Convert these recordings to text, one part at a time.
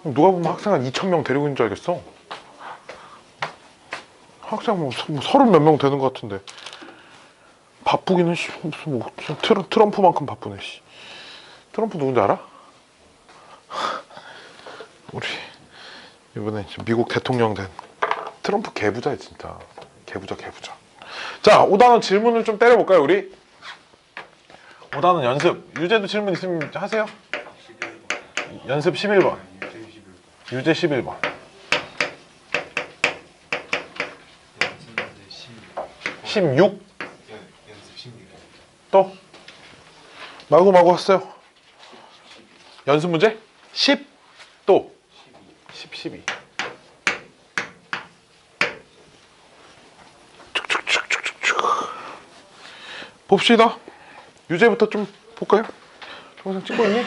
누가 보면 학생 한 2,000명 데리고 있는 줄 알겠어. 학생 뭐 30몇 명 되는 것 같은데 바쁘기는 무슨 뭐 트럼프만큼 바쁘네. 트럼프 누군지 알아? 우리 이번에 미국 대통령 된 트럼프 개부자야 진짜. 개부자. 자, 5단원 질문을 좀 때려볼까요 우리? 5단원 연습. 유제도 질문 있으면 하세요. 연습 11번. 유제 11번. 연습 16? 연습 16. 또? 마구마구 했어요. 연습 문제? 10? 또? 10, 12. 쭉쭉쭉쭉쭉. 봅시다. 유제부터 좀 볼까요? 동영상 찍고 있니?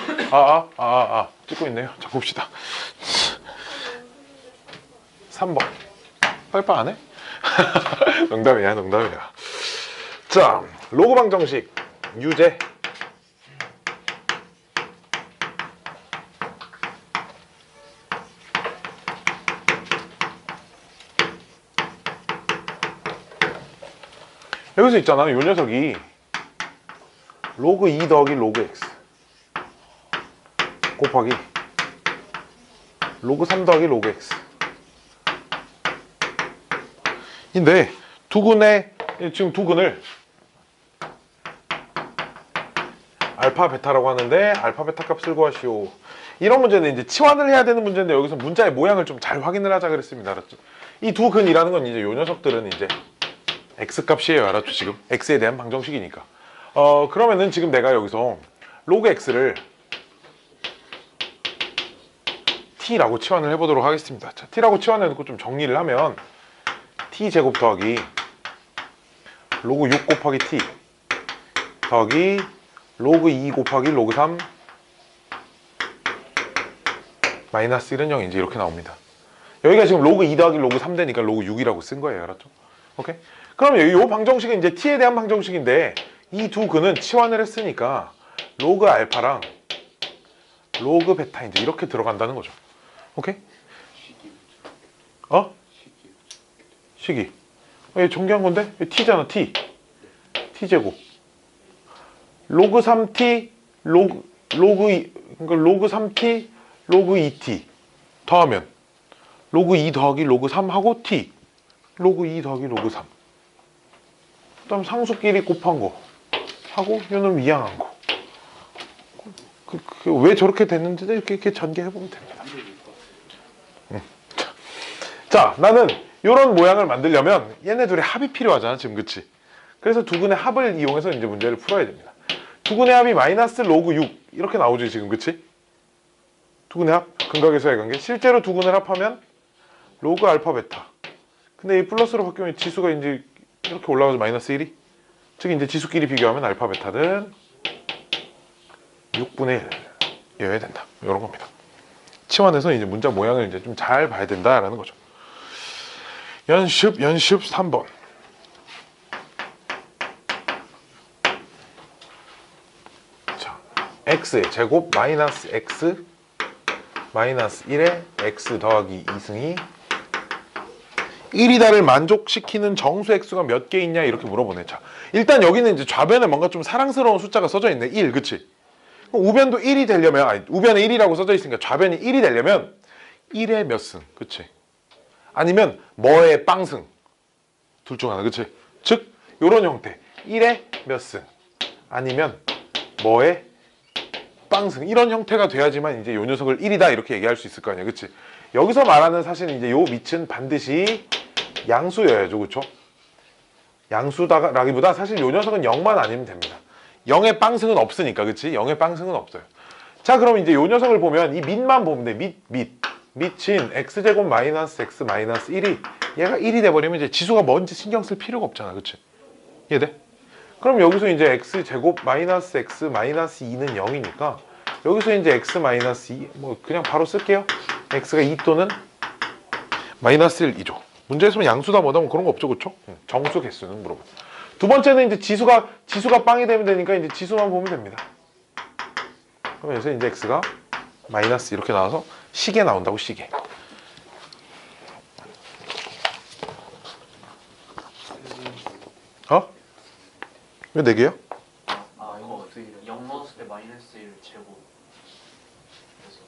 찍고 있네요. 자, 봅시다. 3번. 빨빨 안 해? 농담이야. 자, 로그 방정식 유제. 여기서 있잖아, 요 녀석이 로그 2 더하기 로그 x 곱하기 로그 3 더하기 로그 x 인데 지금 두 근을 알파 베타라고 하는데 알파 베타 값을 구하시오. 이런 문제는 이제 치환을 해야 되는 문제인데 여기서 문자의 모양을 좀 잘 확인을 하자 그랬습니다. 알았죠? 이 두 근이라는 건 이제 요 녀석들은 이제 x 값이에요. 알았죠? 지금 x에 대한 방정식이니까. 그러면은 지금 내가 여기서 로그 x를 t라고 치환을 해보도록 하겠습니다. 자, t라고 치환해놓고 좀 정리를 하면 t 제곱 더하기 로그 6 곱하기 t 더하기 로그 2 곱하기 로그 3 마이너스 1은 0 이제 이렇게 나옵니다. 여기가 지금 로그 2 더하기 로그 3 되니까 로그 6이라고 쓴 거예요. 알았죠? 오케이? 그럼 이 방정식은 이제 t에 대한 방정식인데 이 두 근은 치환을 했으니까 로그 알파랑 로그 베타 이제 이렇게 들어간다는 거죠. 오케이? 식이. 얘 정리한 건데? t잖아, t. t제곱. 로그 3t, 그러니까 로그 3t, 로그 2t. 더하면 로그 2 더하기 로그 3 하고 t. 로그 2 더하기 로그 3. 그 다음 상수끼리 곱한 거. 하고, 요는 위양한 거. 왜 저렇게 됐는지 이렇게 전개해보면 됩니다. 자, 나는 이런 모양을 만들려면 얘네 둘의 합이 필요하잖아, 지금, 그치? 그래서 두 근의 합을 이용해서 이제 문제를 풀어야 됩니다. 두 근의 합이 마이너스 로그 6 이렇게 나오지, 지금, 그치? 두 근의 합, 근각에서의 관계. 실제로 두 근을 합하면 로그 알파 베타. 근데 이 플러스로 바뀌면 지수가 이제 이렇게 올라가서 마이너스 1이? 즉 이제 지수끼리 비교하면 알파 베타는 6분의 1이어야 된다. 이런 겁니다. 치환해서 이제 문자 모양을 이제 좀 잘 봐야 된다라는 거죠. 연습 3번. 자, x의 제곱 마이너스 x 마이너스 1에 x 더하기 2승이 1이다를 만족시키는 정수 x가 몇 개 있냐 이렇게 물어보네. 자, 일단 여기는 이제 좌변에 뭔가 좀 사랑스러운 숫자가 써져 있네. 1, 그치? 우변도 1이 되려면, 우변에 1이라고 써져 있으니까 좌변이 1이 되려면 1의 몇 승, 그치? 아니면 뭐의 빵승, 둘 중 하나, 그치? 즉, 요런 형태, 1의 몇 승, 아니면 뭐의 빵승, 이런 형태가 돼야지만 이제 요 녀석을 1이다 이렇게 얘기할 수 있을 거 아니야, 그치? 여기서 말하는 사실 이제 요 밑은 반드시 양수여야죠, 그쵸? 양수다라기보다 사실 요 녀석은 0만 아니면 됩니다. 0의 빵승은 없으니까, 그치? 0의 빵승은 없어요. 자, 그럼 이제 요 녀석을 보면 이 밑만 보면 돼. 밑인 x제곱 마이너스 x 마이너스 1이 얘가 1이 돼버리면 이제 지수가 뭔지 신경 쓸 필요가 없잖아, 그치? 이해돼? 그럼 여기서 이제 x제곱 마이너스 x 마이너스 2는 0이니까 여기서 이제 x 마이너스 2 뭐 그냥 바로 쓸게요. x가 2 또는 마이너스 1, 2죠. 문제에서는 양수다 뭐다 뭐 그런 거 없죠, 그쵸? 정수 개수는 물어보죠. 두 번째는 이제 지수가 빵이 되면 되니까 이제 지수만 보면 됩니다. 그럼 여기서 이제 x가 마이너스 이렇게 나와서 시계 나온다고, 시계. 어? 왜 4개야? 아 이거 어떻게 0 넣었을 때 마이너스 1 제곱. 그래서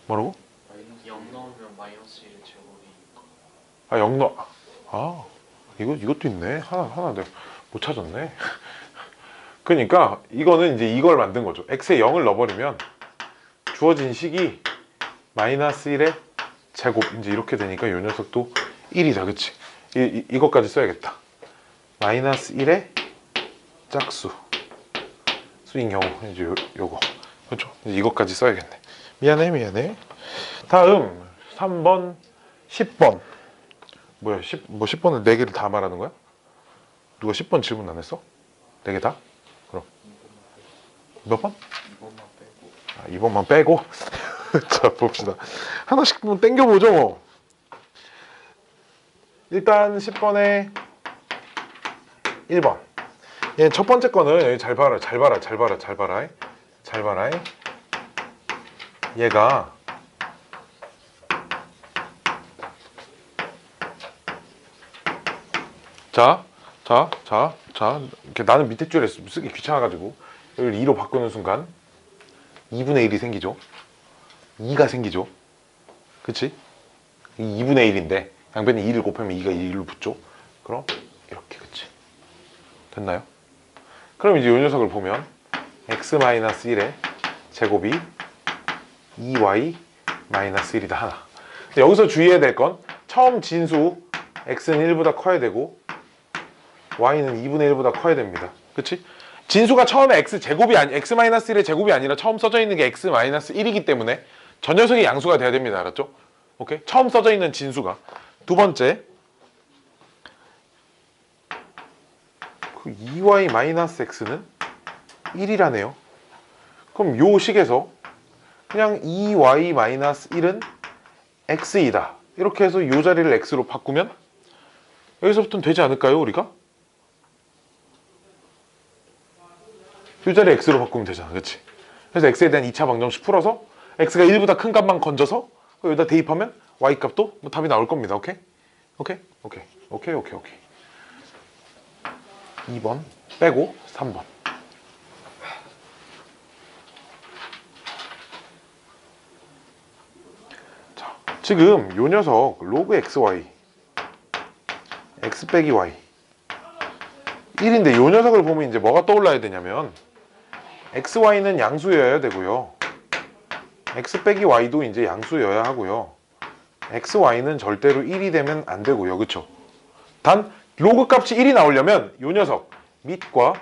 뭐라고? 0 넣으면 마이너스 1 제곱이. 아, 0 넣어. 아, 이것도 있네. 하나 내가 못 찾았네. 그러니까 이거는 이제 이걸 만든 거죠. x에 0을 넣어버리면 주어진 식이 마이너스 1의 제곱, 이제 이렇게 되니까 이 녀석도 1이다, 그치? 이것까지 써야겠다. 마이너스 1의 짝수 수인 경우, 이제 요거, 그렇죠? 이제 이것까지 써야겠네. 미안해. 다음 3번, 10번. 뭐야, 10번은 4개를 다 말하는 거야? 누가 10번 질문 안 했어? 4개 다? 그럼 몇 번? 2번만 빼고. 자, 봅시다. 하나씩 좀 땡겨보죠 뭐. 일단 10번에 1번. 얘 첫 번째 거는 잘 봐라. 얘가 자 이렇게 나는 밑에 줄에 쓰기 귀찮아가지고 여기를 2로 바꾸는 순간 2분의 1이 생기죠. 2가 생기죠. 그치? 이 2분의 1인데 양변에 2를 곱하면 2가 1로 붙죠. 그럼 이렇게, 그치? 됐나요? 그럼 이제 이 녀석을 보면 x-1의 제곱이 2y-1이다 하나. 여기서 주의해야 될 건 처음 진수 x는 1보다 커야 되고 y는 2분의 1보다 커야 됩니다. 그치? 진수가 처음에 x-제곱이 x-1의 제곱이 아니라 처음 써져 있는 게 x-1이기 때문에 저 녀석이 양수가 돼야 됩니다. 알았죠? 오케이? 처음 써져 있는 진수가. 두 번째, 그 2y-x는 1이라네요. 그럼 요 식에서 그냥 2y-1은 x이다. 이렇게 해서 요 자리를 x로 바꾸면 여기서부터는 되지 않을까요, 우리가? 요 자리 x로 바꾸면 되잖아, 그치? 그래서 x에 대한 2차 방정식 풀어서 x가 1보다 큰 값만 건져서 여기다 대입하면 y 값도 뭐 답이 나올 겁니다. 오케이? 오케이? 2번 빼고 3번. 자, 지금 요 녀석 로그 xy x 빼기 y 1인데 요 녀석을 보면 이제 뭐가 떠올라야 되냐면 xy는 양수여야 되고요. x 빼기 y도 이제 양수여야 하고요. xy는 절대로 1이 되면 안 되고요. 그쵸? 단 로그 값이 1이 나오려면 요 녀석 밑과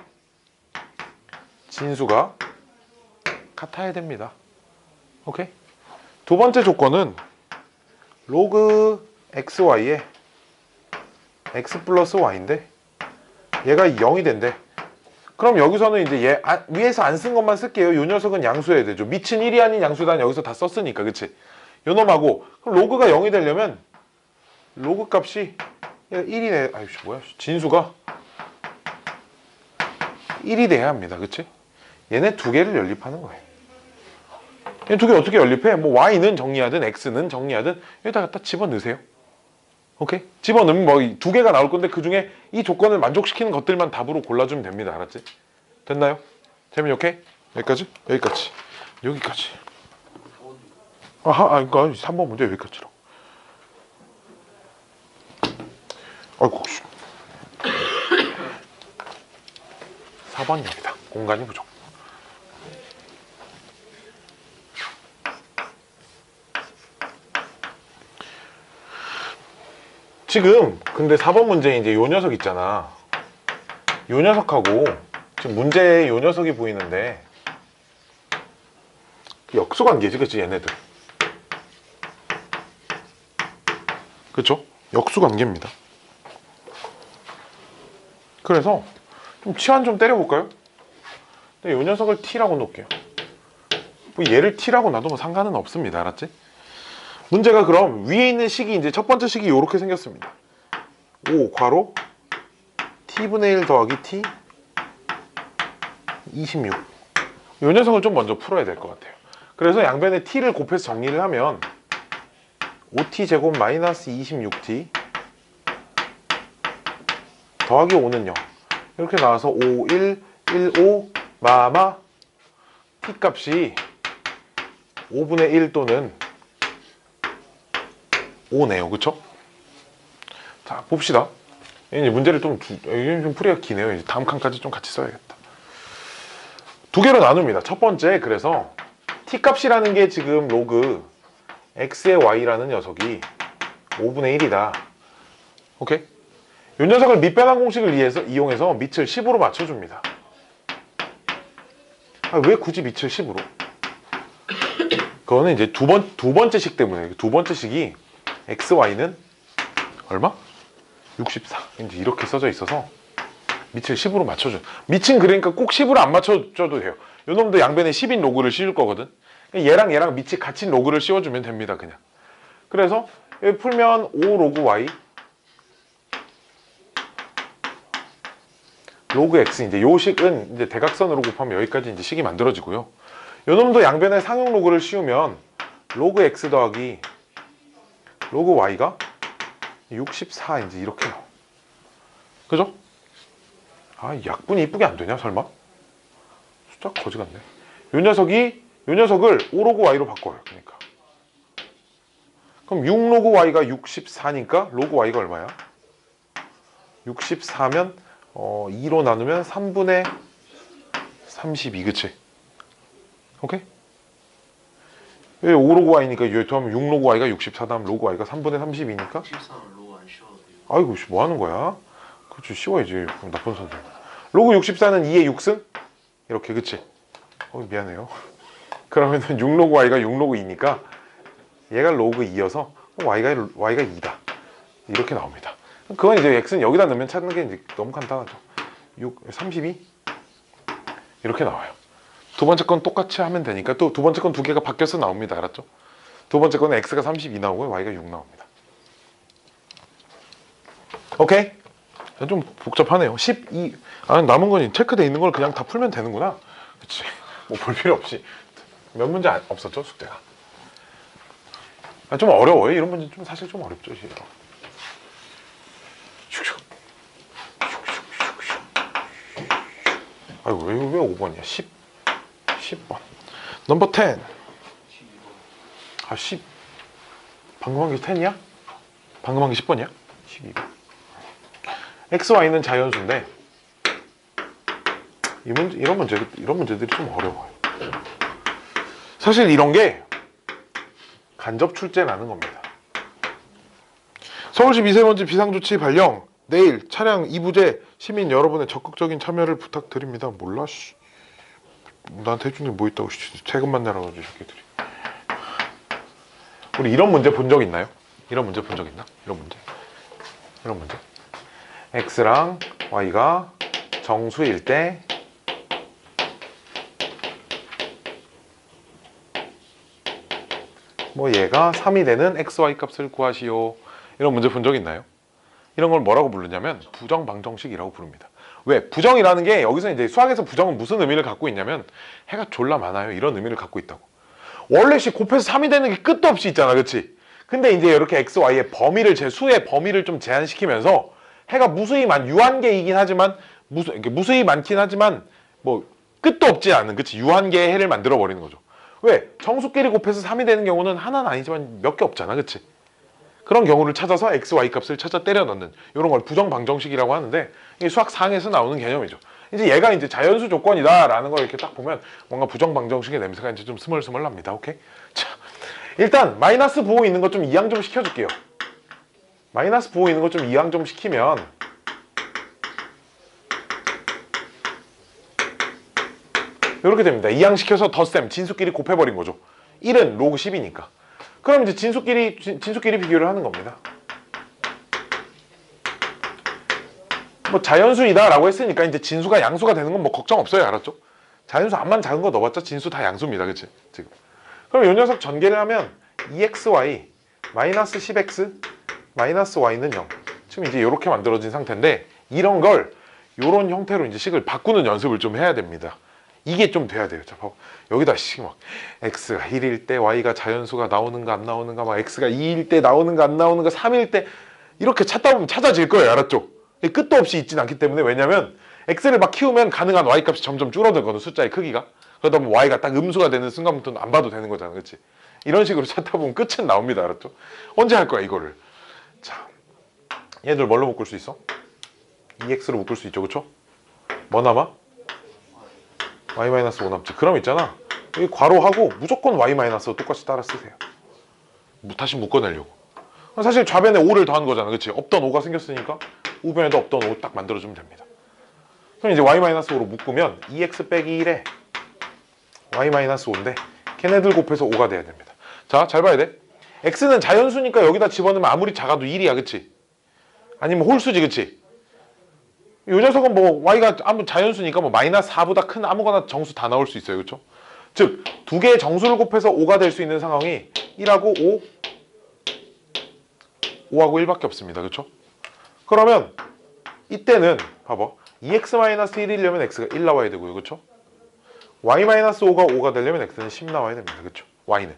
진수가 같아야 됩니다. 오케이? 두 번째 조건은 로그 xy에 x 플러스 y인데 얘가 0이 된대. 그럼 여기서는 이제 얘 위에서 안 쓴 것만 쓸게요. 요 녀석은 양수여야 되죠. 밑은 1이 아닌 양수단 여기서 다 썼으니까, 그치? 요 놈하고 그럼 로그가 0이 되려면 로그 값이 얘가 1이네. 아이씨 뭐야? 진수가 1이 돼야 합니다. 그치? 얘네 두 개를 연립하는 거예요. 얘 두 개 어떻게 연립해? 뭐 y는 정리하든 x는 정리하든 여기다 갖다 집어넣으세요. 오케이? 집어넣으면 뭐 두 개가 나올 건데 그 중에 이 조건을 만족시키는 것들만 답으로 골라주면 됩니다. 알았지? 됐나요? 재민이 오케이? 여기까지? 여기까지. 그러니까 3번 문제 여기까지로. 아이고, 4번 여기다. 공간이 부족. 지금 근데 4번 문제에 이제 요 녀석 있잖아. 요 녀석하고 지금 문제에 요 녀석이 보이는데 역수관계지, 그치? 얘네들. 그쵸? 역수관계입니다. 그래서 좀 치환 좀 때려볼까요? 근데 요 녀석을 t라고 놓을게요. 뭐 얘를 t라고 놔도 뭐 상관은 없습니다. 알았지? 문제가 그럼 위에 있는 식이 이제 첫 번째 식이 이렇게 생겼습니다. 5 괄호 t분의 1 더하기 t 26. 요 녀석을 좀 먼저 풀어야 될 것 같아요. 그래서 양변에 t를 곱해서 정리를 하면 5t 제곱 마이너스 26t 더하기 5는 0 이렇게 나와서 5, 1, 1, 5 마마 t 값이 5분의 1 또는 5네요. 그쵸? 자 봅시다. 이제 문제를 좀 풀이가 기네요. 이제 다음 칸까지 좀 같이 써야겠다. 두 개로 나눕니다. 첫 번째, 그래서 t 값이라는 게 지금 로그 x의 y라는 녀석이 5분의 1이다. 오케이? 이 녀석을 밑변환 공식을 이용해서 밑을 10으로 맞춰줍니다. 왜 굳이 밑을 10으로? 그거는 이제 두 번째 식 때문에. 두 번째 식이 x, y는 얼마? 64. 이제 이렇게 써져 있어서 밑을 10으로 맞춰줘. 밑은 그러니까 꼭 10으로 안 맞춰줘도 돼요. 요 놈도 양변에 10인 로그를 씌울 거거든. 얘랑 밑이 같이 로그를 씌워주면 됩니다. 그냥. 그래서 여기 풀면 5 로그 y 로그 x, 이제 요 식은 이제 대각선으로 곱하면 여기까지 이제 식이 만들어지고요. 요 놈도 양변에 상용 로그를 씌우면 로그 x 더하기 로그 y가 64 이제 이렇게 나와. 그죠? 약분이 이쁘게 안 되냐 설마? 숫자 거지 같네. 요 녀석을 5 로그 y로 바꿔요. 그러니까 그럼 6 로그 y가 64니까 로그 y가 얼마야? 64면 2로 나누면 3분의 32, 그치? 오케이? 5 로그 y니까 여기 더하면 6 로그 y가 64 다음 로그 y가 3분의 32니까 14는 로우 안 쉬어도 돼요. 아이고 뭐 하는 거야? 그렇지, 쉬워야지. 나쁜 선생. 로그 64는 2의 6승? 이렇게, 그치? 미안해요. 그러면은 6 로그 y가 6 로그 2니까 얘가 로그 2여서 y가 2다. 이렇게 나옵니다. 그건 이제 x는 여기다 넣으면 찾는 게 이제 너무 간단하죠. 32? 이렇게 나와요. 두 번째 건 똑같이 하면 되니까 또 두 번째 건 두 개가 바뀌어서 나옵니다. 알았죠? 두 번째 거는 x가 32 나오고 y가 6 나옵니다. 오케이? 좀 복잡하네요. 12. 남은 건 체크돼 있는 걸 그냥 다 풀면 되는구나. 그치? 뭐 볼 필요 없이. 몇 문제 없었죠, 숙제가. 좀 어려워요. 이런 문제 좀 사실 좀 어렵죠. 아이고 왜 5번이야? 10번. 넘버 10. 10. 방금 한 게 10이야? 방금 한 게 10번이야? 12번. x, y는 자연수인데 이런 문제들이 좀 어려워요. 사실 이런 게 간접 출제라는 겁니다. 서울시 미세먼지 비상조치 발령. 내일 차량 2부제 시민 여러분의 적극적인 참여를 부탁드립니다. 몰라 씨. 나한테 해준 게 뭐 있다고 세금만 내라고 이 새끼들이. 우리 이런 문제 본 적 있나요? 이런 문제 본 적 있나? 이런 문제 x랑 y가 정수일 때 뭐 얘가 3이 되는 xy 값을 구하시오. 이런 문제 본 적 있나요? 이런 걸 뭐라고 부르냐면 부정방정식이라고 부릅니다. 왜? 부정이라는 게 여기서 이제 수학에서 부정은 무슨 의미를 갖고 있냐면 해가 졸라 많아요. 이런 의미를 갖고 있다고. 원래 곱해서 3이 되는 게 끝도 없이 있잖아. 그치? 근데 이제 이렇게 x, y의 범위를 수의 범위를 좀 제한시키면서 해가 무수히 유한계이긴 하지만 무수히 많긴 하지만 뭐 끝도 없지 않은, 그치? 유한계의 해를 만들어 버리는 거죠. 왜? 정수끼리 곱해서 3이 되는 경우는 하나는 아니지만 몇 개 없잖아. 그치? 그런 경우를 찾아서 x, y 값을 찾아 때려 넣는 이런 걸 부정방정식이라고 하는데 이게 수학 상에서 나오는 개념이죠. 이제 얘가 이제 자연수 조건이다라는 걸 이렇게 딱 보면 뭔가 부정방정식의 냄새가 이제 좀 스멀스멀 납니다. 오케이? 자, 일단 마이너스 부호 있는 것 좀 이항 좀 시켜줄게요. 마이너스 부호 있는 것 좀 이항 좀 시키면 이렇게 됩니다. 이항 시켜서 덧셈 진수끼리 곱해버린 거죠. 1은 로그 10이니까. 그럼 이제 진수끼리 비교를 하는 겁니다. 뭐 자연수이다 라고 했으니까 이제 진수가 양수가 되는 건 뭐 걱정 없어요. 알았죠? 자연수 암만 작은 거 넣어봤자 진수 다 양수입니다. 그치? 지금. 그럼 이 녀석 전개를 하면 2xy 마이너스 10x 마이너스 y는 0. 지금 이제 이렇게 만들어진 상태인데 이런 걸 이런 형태로 이제 식을 바꾸는 연습을 좀 해야 됩니다. 이게 좀 돼야 돼요. 자, 봐봐. 여기다 막 x가 1일 때 y가 자연수가 나오는가 안 나오는가, 막 x가 2일 때 나오는가 안 나오는가, 3일 때 이렇게 찾다 보면 찾아질 거예요. 알았죠? 끝도 없이 있진 않기 때문에. 왜냐면 x를 막 키우면 가능한 y 값이 점점 줄어들거든, 숫자의 크기가. 그러다 보면 y가 딱 음수가 되는 순간부터는 안 봐도 되는 거잖아, 그렇지? 이런 식으로 찾다 보면 끝은 나옵니다. 알았죠? 언제 할 거야 이거를? 자, 얘들 뭘로 묶을 수 있어? 2x로 묶을 수 있죠, 그렇죠? 뭐 남아? y-5 남지. 그럼 있잖아, 이 괄호하고 무조건 y-5 똑같이 따라 쓰세요. 다시 묶어내려고. 사실 좌변에 5를 더한 거잖아, 그치? 없던 5가 생겼으니까 우변에도 없던 5 딱 만들어주면 됩니다. 그럼 이제 y-5로 묶으면 2x 빼기 1에 y-5인데 걔네들 곱해서 5가 돼야 됩니다. 자, 잘 봐야 돼. x는 자연수니까 여기다 집어넣으면 아무리 작아도 1이야, 그치? 아니면 홀수지, 그치? 이 녀석은 뭐 y가 아무 자연수니까 뭐 마이너스 4보다 큰 아무거나 정수 다 나올 수 있어요, 그렇죠? 즉, 두 개의 정수를 곱해서 5가 될 수 있는 상황이 1하고 5, 5하고 1밖에 없습니다, 그렇죠? 그러면 이때는 봐봐, 2x-1이려면 x가 1 나와야 되고요, 그렇죠? y-5가 5가 되려면 x는 10 나와야 됩니다, 그렇죠? y는.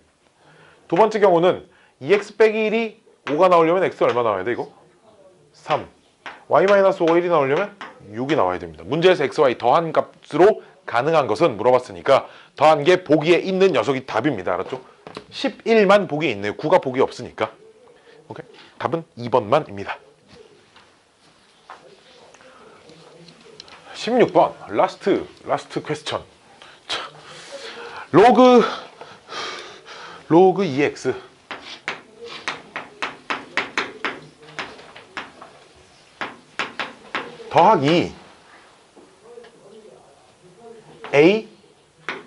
두 번째 경우는 2x 빼기 1이 5가 나오려면 x 얼마 나와야 돼, 이거? 3. y-5가 1이 나오려면 6이 나와야 됩니다. 문제에서 x, y 더한 값으로 가능한 것은 물어봤으니까 더한 게 보기에 있는 녀석이 답입니다. 알았죠? 11만 보기에 있네요. 9가 보기에 없으니까. 오케이? 답은 2번만입니다. 16번 라스트 퀘스천. 로그 2x 더하기 a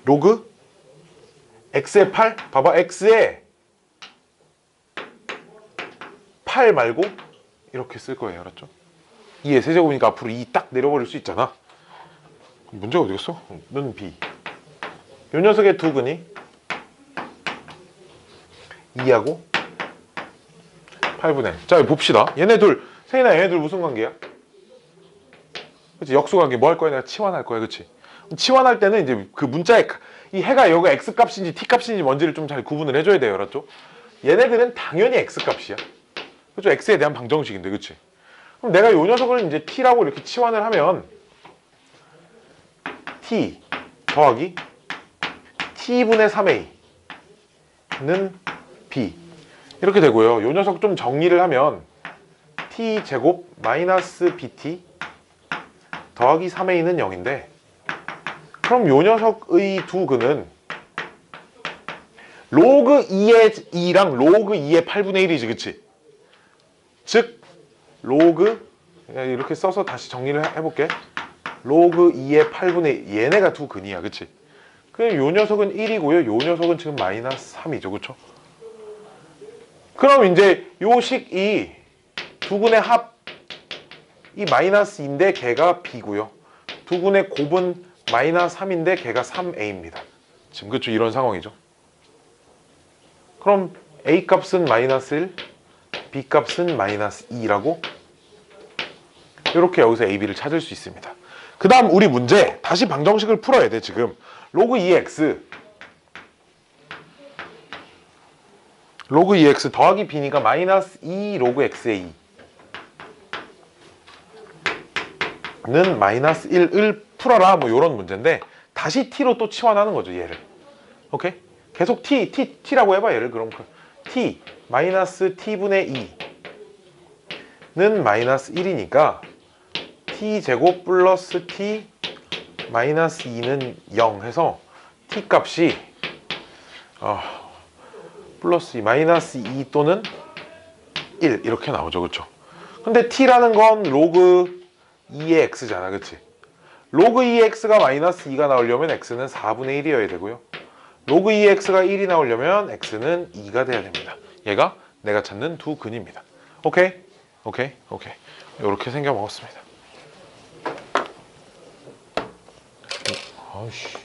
로그 x의 8. 봐봐, x의 8 말고 이렇게 쓸 거예요. 알았죠? 2의 세제곱이니까 앞으로 2 딱 내려버릴 수 있잖아. 문제가 어디 갔어? 는 b. 이 녀석의 두 근이 2하고 8분의 1. 자, 봅시다. 세인아, 얘네들 무슨 관계야? 그치? 역수관계. 뭐 할 거야? 내가 치환할 거야, 그치? 치환할 때는 이제 그 문자의 이 해가 여기가 x 값인지 t 값인지 뭔지를 좀 잘 구분을 해줘야 돼요, 알았죠? 얘네들은 당연히 x 값이야. 그죠? x에 대한 방정식인데, 그치? 그럼 내가 이 녀석을 이제 t라고 이렇게 치환을 하면 t 더하기 t분의 3a는 b 이렇게 되고요. 이 녀석 좀 정리를 하면 t제곱 마이너스 bt 더하기 3a는 0인데, 그럼 이 녀석의 두 근은 로그 2의 2랑 로그 2의 8분의 1이지, 그치? 즉 로그, 이렇게 써서 다시 정리를 해볼게. 로그 2의 8분의 1, 얘네가 두 근이야, 그치? 그럼 요 녀석은 1이고요. 요 녀석은 지금 마이너스 3이죠, 그쵸? 그럼 이제 요 식이 두 근의 합이 마이너스 2인데 걔가 b고요. 두 근의 곱은 마이너스 3인데 걔가 3a입니다. 지금 그쵸? 이런 상황이죠. 그럼 a 값은 마이너스 1, b 값은 마이너스 2라고 이렇게 여기서 a, b를 찾을 수 있습니다. 그 다음 우리 문제 다시 방정식을 풀어야 돼. 지금 로그 2x 더하기 b니까 마이너스 2 로그 x의 2는 마이너스 1을 풀어라, 뭐 이런 문제인데 다시 t로 또 치환하는 거죠, 얘를. 오케이? 계속 t라고 해봐, 얘를. 그럼 t 마이너스 t분의 2는 마이너스 1이니까 t제곱 플러스 t 마이너스 2는 0 해서 t 값이 플러스 2 마이너스 2 또는 1 이렇게 나오죠, 그쵸? 근데 t라는 건 로그 2의 x잖아, 그치? 로그 2의 x가 마이너스 2가 나오려면 x는 4분의 1이어야 되고요. 로그 2의 x가 1이 나오려면 x는 2가 돼야 됩니다. 얘가 내가 찾는 두 근입니다. 오케이? 이렇게 생겨 먹었습니다. 아이씨.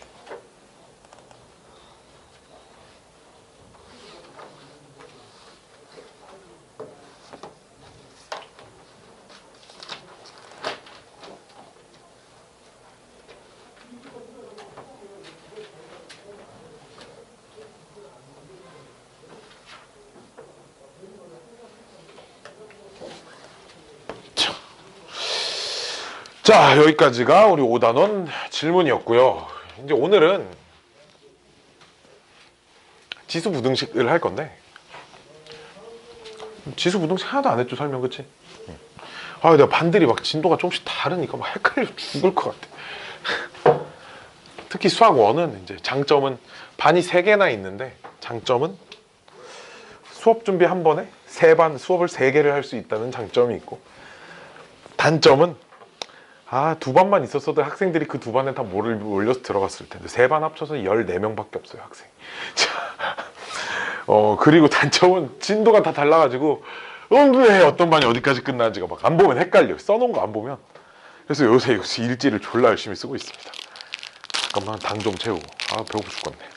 자, 여기까지가 우리 5단원 질문이었고요. 이제 오늘은 지수 부등식을 할 건데, 지수 부등식 하나도 안 했죠, 설명. 그치? 아, 내가 반들이 막 진도가 조금씩 다르니까 막 헷갈려 죽을 것 같아. 특히 수학 1은 이제 장점은 반이 3개나 있는데, 장점은 수업 준비 한 번에 3반 수업을 3개를 할 수 있다는 장점이 있고, 단점은 2반만 있었어도 학생들이 그 2반에 다 몰려서 들어갔을 텐데 3반 합쳐서 14명밖에 없어요, 학생이. 그리고 단점은 진도가 다 달라가지고 왜 어떤 반이 어디까지 끝나는지가 막 안 보면 헷갈려요. 써놓은 거 안 보면. 그래서 요새 일지를 졸라 열심히 쓰고 있습니다. 잠깐만 당 좀 채우고. 배고프 죽겠네.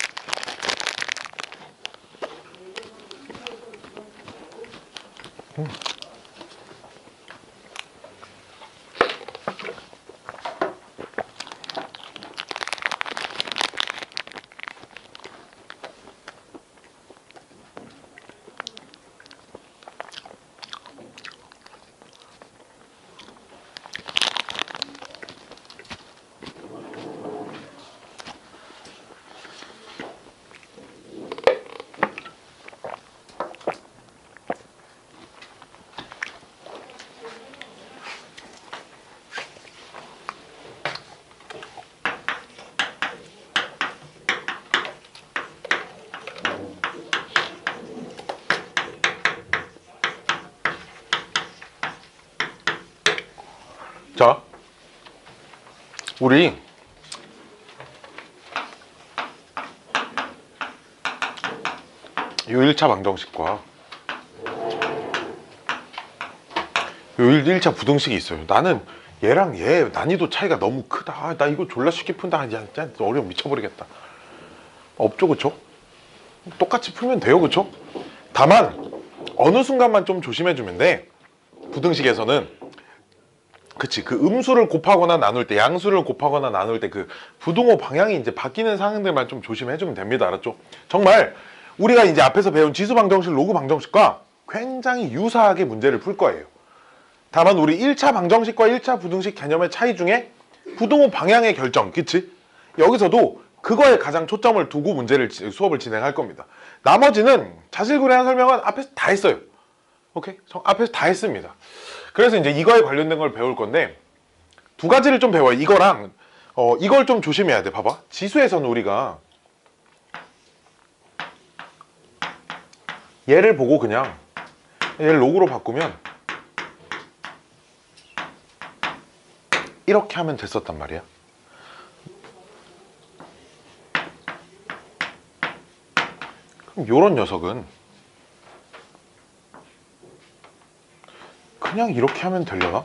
자, 우리 요 1차 방정식과 요 1차 부등식이 있어요. 나는 얘랑 얘 난이도 차이가 너무 크다. 나 이거 졸라 쉽게 푼다. 야, 어려움 미쳐버리겠다. 없죠, 그쵸? 똑같이 풀면 돼요, 그쵸? 다만 어느 순간만 좀 조심해주면 돼. 부등식에서는 그치, 그 음수를 곱하거나 나눌 때, 양수를 곱하거나 나눌 때 그 부등호 방향이 이제 바뀌는 상황들만 좀 조심해주면 됩니다. 알았죠? 정말 우리가 이제 앞에서 배운 지수 방정식, 로그 방정식과 굉장히 유사하게 문제를 풀 거예요. 다만 우리 1차 방정식과 1차 부등식 개념의 차이 중에 부등호 방향의 결정, 그치? 여기서도 그거에 가장 초점을 두고 수업을 진행할 겁니다. 나머지는 자실구레한 설명은 앞에서 다 했어요. 오케이? 앞에서 다 했습니다. 그래서 이제 이거에 관련된 걸 배울 건데, 2가지를 좀 배워요. 이거랑 이걸 좀 조심해야 돼. 봐봐. 지수에서는 우리가 얘를 보고 그냥 얘를 로그로 바꾸면 이렇게 하면 됐었단 말이야. 그럼 요런 녀석은 그냥 이렇게 하면 되려나?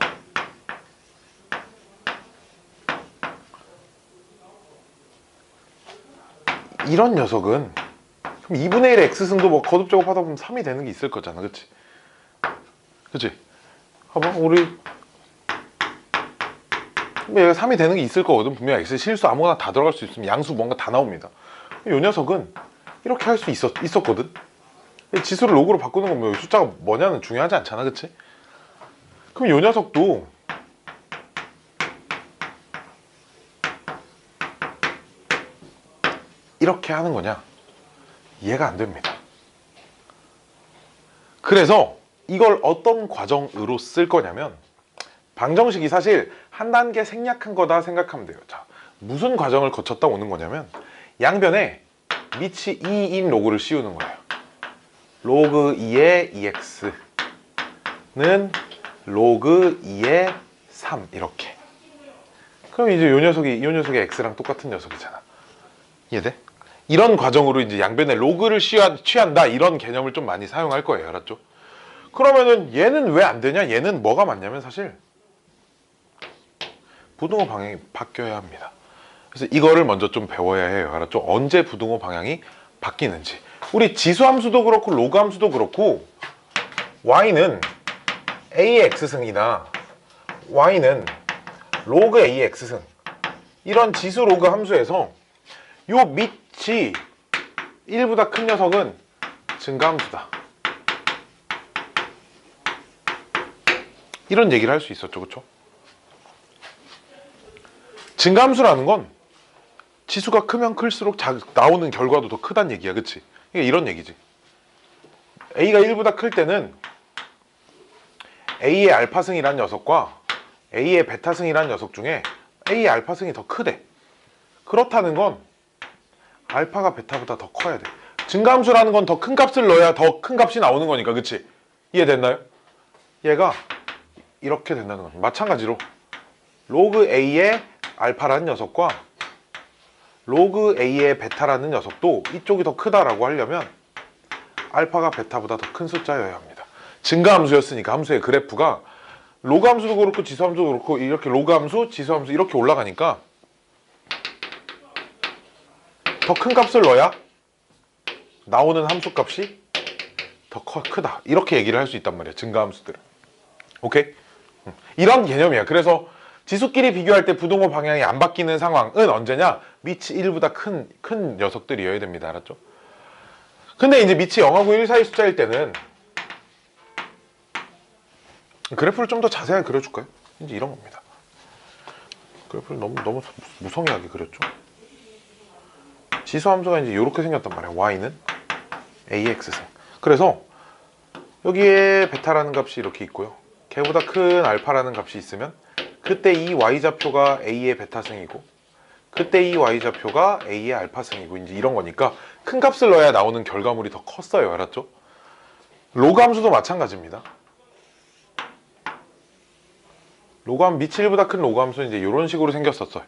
이런 녀석은 그럼 2분의 1의 x승도 뭐 거듭 제곱하다 보면 3이 되는 게 있을 거잖아. 그치? 그치? 봐봐, 우리 뭐 얘가 3이 되는 게 있을 거거든. 분명 x 실수 아무거나 다 들어갈 수 있으면 양수 뭔가 다 나옵니다. 이 녀석은 이렇게 할 수 있었거든. 지수를 로그로 바꾸는 건 뭐 숫자가 뭐냐는 중요하지 않잖아. 그치? 그럼 이 녀석도 이렇게 하는 거냐? 이해가 안 됩니다. 그래서 이걸 어떤 과정으로 쓸 거냐면, 방정식이 사실 한 단계 생략한 거다 생각하면 돼요. 자, 무슨 과정을 거쳤다 오는 거냐면, 양변에 밑이 2인 로그를 씌우는 거예요. 로그 2의 2x는 로그 2의 3 이렇게. 그럼 이제 이 녀석이 x랑 똑같은 녀석이잖아. 이해돼? 이런 과정으로 이제 양변에 로그를 취한다, 이런 개념을 좀 많이 사용할 거예요. 알았죠? 그러면은 얘는 왜 안 되냐? 얘는 뭐가 맞냐면 사실 부등호 방향이 바뀌어야 합니다. 그래서 이거를 먼저 좀 배워야 해요. 알았죠? 언제 부등호 방향이 바뀌는지. 우리 지수 함수도 그렇고 로그 함수도 그렇고, y는 a의 x승이나 y는 로그 a의 x승, 이런 지수 로그 함수에서 요 밑이 1보다 큰 녀석은 증가함수다, 이런 얘기를 할 수 있었죠. 그쵸? 증가함수라는 건 지수가 크면 클수록 나오는 결과도 더 크다는 얘기야, 그치? 이게 이런 얘기지. A가 1보다 클 때는 A의 알파승이란 녀석과 A의 베타승이란 녀석 중에 A의 알파승이 더 크대. 그렇다는 건 알파가 베타보다 더 커야 돼. 증가함수라는 건 더 큰 값을 넣어야 더 큰 값이 나오는 거니까, 그치? 이해됐나요? 얘가 이렇게 된다는 거죠. 마찬가지로 로그 A의 알파라는 녀석과 로그 A의 베타라는 녀석도 이쪽이 더 크다라고 하려면 알파가 베타보다 더 큰 숫자여야 합니다. 증가함수였으니까 함수의 그래프가 로그함수도 그렇고 지수함수도 그렇고 이렇게 로그함수, 지수함수 이렇게 올라가니까 더 큰 값을 넣어야 나오는 함수 값이 더 크다. 이렇게 얘기를 할 수 있단 말이야, 증가함수들은. 오케이? 이런 개념이야. 그래서 지수끼리 비교할 때 부동호 방향이 안 바뀌는 상황은 언제냐? 밑이 1보다 큰 녀석들이어야 됩니다. 알았죠? 근데 이제 밑이 0하고 1 사이 숫자일 때는 그래프를 좀 더 자세하게 그려줄까요? 이제 이런 겁니다. 그래프를 너무 무성의하게 그렸죠? 지수 함수가 이제 이렇게 생겼단 말이야. y는 ax승. 그래서 여기에 베타라는 값이 이렇게 있고요. 걔보다 큰 알파라는 값이 있으면 그때 이 y좌표가 a의 베타승이고 그때 이 y좌표가 a의 알파승이고 이제 이런 거니까 큰 값을 넣어야 나오는 결과물이 더 컸어요. 알았죠? 로그 함수도 마찬가지입니다. 로그함 밑이 1보다 큰 로그 함수는 이제 이런 식으로 생겼었어요.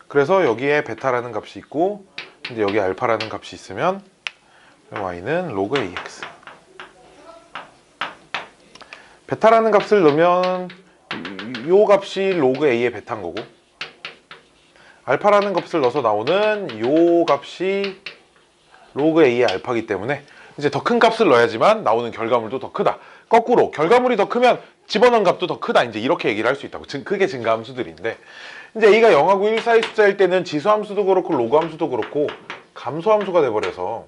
그래서 여기에 베타라는 값이 있고 이제 여기 알파라는 값이 있으면 y는 로그 ax. 베타라는 값을 넣으면 요 값이 로그 a의 베타인 거고 알파라는 값을 넣어서 나오는 요 값이 로그 a의 알파이기 때문에 이제 더 큰 값을 넣어야지만 나오는 결과물도 더 크다. 거꾸로 결과물이 더 크면 집어넣은 값도 더 크다. 이제 이렇게 얘기를 할 수 있다고. 그게 증가함수들인데 이제 a가 0하고 1 사이 숫자일 때는 지수함수도 그렇고 로그함수도 그렇고 감소함수가 돼버려서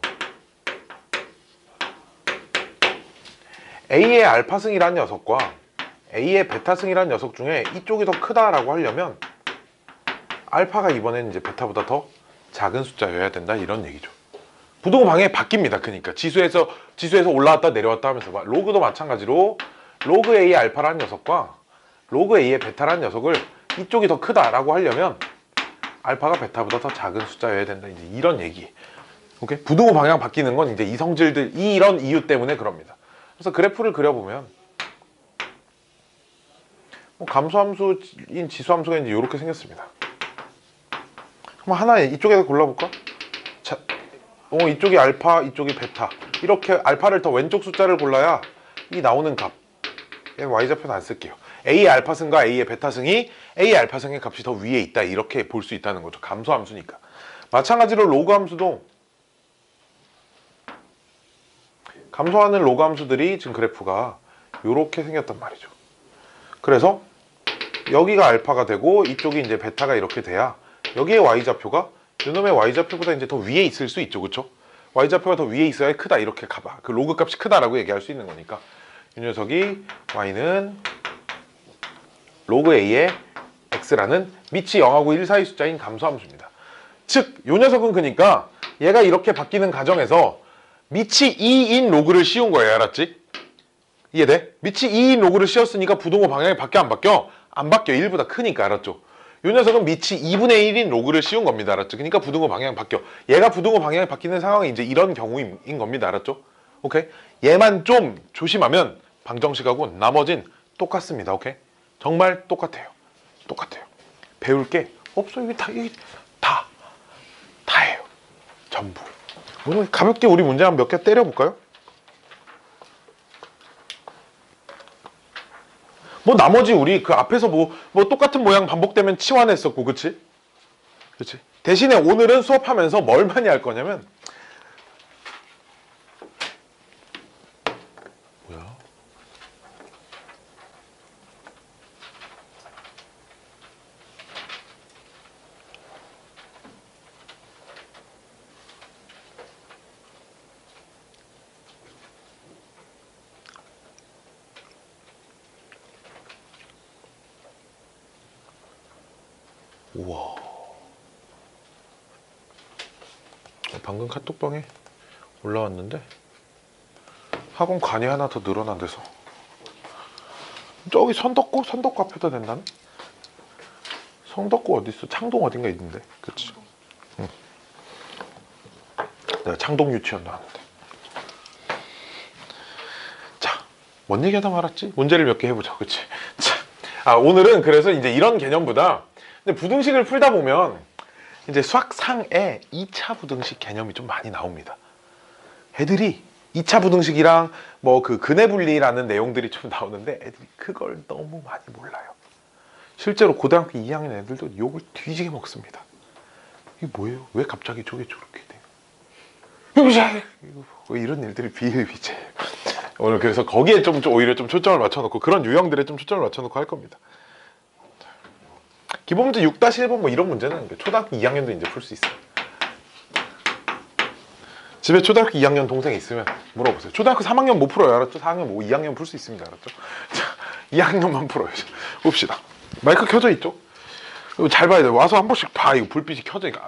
A의 알파승이라는 녀석과 A의 베타승이라는 녀석 중에 이쪽이 더 크다라고 하려면 알파가 이번에는 이제 베타보다 더 작은 숫자여야 된다 이런 얘기죠. 부동호 방향이 바뀝니다. 그러니까 지수에서 올라왔다 내려왔다 하면서 로그도 마찬가지로 로그 A의 알파라는 녀석과 로그 A의 베타라는 녀석을 이쪽이 더 크다라고 하려면 알파가 베타보다 더 작은 숫자여야 된다. 이제 이런 얘기. 오케이? 부동호 방향 바뀌는 건 이제 이 성질들 이런 이유 때문에 그럽니다. 그래서 그래프를 그려보면 감소함수인 지수함수가 이제 이렇게 생겼습니다. 한번 하나 이쪽에서 골라볼까? 자, 이쪽이 알파, 이쪽이 베타. 이렇게 알파를 더 왼쪽 숫자를 골라야 이 나오는 값. y좌표는 안 쓸게요. A의 알파승과 A의 베타승이 A의 알파승의 값이 더 위에 있다. 이렇게 볼 수 있다는 거죠. 감소함수니까. 마찬가지로 로그함수도 감소하는 로그함수들이 지금 그래프가 이렇게 생겼단 말이죠. 그래서 여기가 알파가 되고 이쪽이 이제 베타가 이렇게 돼야 여기에 y좌표가 이놈의 y좌표보다 이제 더 위에 있을 수 있죠. 그렇죠? y좌표가 더 위에 있어야 크다. 이렇게 가봐. 그 로그 값이 크다라고 얘기할 수 있는 거니까 이 녀석이 y는 로그 a의 x라는 밑이 0하고 1 사이 숫자인 감소함수입니다. 즉, 이 녀석은 그러니까 얘가 이렇게 바뀌는 과정에서 밑이 2인 로그를 씌운 거예요. 알았지? 이해돼? 밑이 2인 로그를 씌웠으니까 부동호 방향이 바뀌어 안 바뀌어? 안 바뀌어. 1보다 크니까. 알았죠? 이 녀석은 밑이 2분의 1인 로그를 씌운 겁니다. 알았죠? 그러니까 부동호 방향이 바뀌어. 얘가 부동호 방향이 바뀌는 상황이 이제 이런 경우인 겁니다. 알았죠? 오케이? 얘만 좀 조심하면 방정식하고 나머진 똑같습니다. 오케이? 정말 똑같아요. 똑같아요. 배울 게 없어. 이게 다예요. 전부. 오늘 가볍게 우리 문제 한 몇 개 때려볼까요? 나머지 우리 그 앞에서 똑같은 모양 반복되면 치환했었고, 그치? 그치? 대신에 오늘은 수업하면서 뭘 많이 할 거냐면, 뭐야? 우와. 방금 카톡방에 올라왔는데 학원 관이 하나 더 늘어난대서 저기 선덕구? 선덕구 앞에다 낸다는? 성덕구 어딨어? 창동 어딘가 있는데 그치? 응. 내가 창동 유치원 나왔는데 자, 뭔 얘기하다 말았지? 문제를 몇 개 해보자 그치? 자, 오늘은 그래서 이제 이런 개념보다 근데 부등식을 풀다 보면 이제 수학상에 2차 부등식 개념이 좀 많이 나옵니다. 애들이 2차 부등식이랑 뭐 그 근해분리라는 내용들이 좀 나오는데 애들이 그걸 너무 많이 몰라요. 실제로 고등학교 2학년 애들도 욕을 뒤지게 먹습니다. 이게 뭐예요? 왜 갑자기 저게 저렇게 돼요? 뭐 이런 일들이 비일비재. 오늘 그래서 거기에 좀 오히려 좀 초점을 맞춰놓고 그런 유형들에 좀 초점을 맞춰놓고 할 겁니다. 기본 문제 6-1번 뭐 이런 문제는 초등학교 2학년도 이제 풀 수 있어요. 집에 초등학교 2학년 동생 있으면 물어보세요. 초등학교 3학년 못 풀어요. 알았죠? 4학년 뭐 2학년 풀 수 있습니다. 알았죠? 자, 2학년만 풀어요. 봅시다. 마이크 켜져 있죠? 이거 잘 봐야 돼. 와서 한 번씩 봐. 이거 불빛이 켜져 있고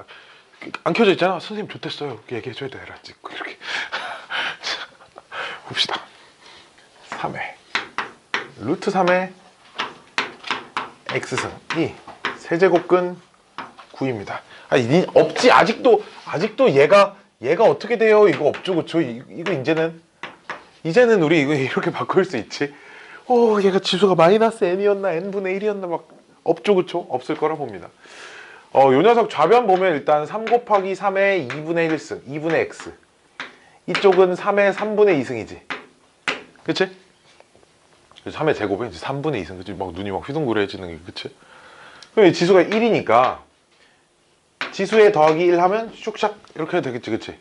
안 켜져 있잖아. 선생님 좋댔어요. 이렇게 얘기해줘야 돼. 알았지? 이렇게. 봅시다. 3회 루트 3의 x승 2 세제곱근 9입니다. 아니 없지. 아직도 얘가 어떻게 돼요? 이거 없죠. 그쵸? 이거 이제는 우리 이거 이렇게 바꿀 수 있지. 얘가 지수가 마이너스 n이었나 n분의 1이었나 막 없죠. 그쵸? 없을 거라 봅니다. 요 녀석 좌변 보면 일단 3 곱하기 3의 2분의 1승 2분의 x 이쪽은 3의 3분의 2승이지. 그치? 3의 제곱에 이제 3분의 2승. 그치? 막 눈이 막 휘둥그레지는 게 그치? 그럼 이 지수가 1이니까 지수에 더하기 1 하면 슉샥 이렇게 해도 되겠지. 그치?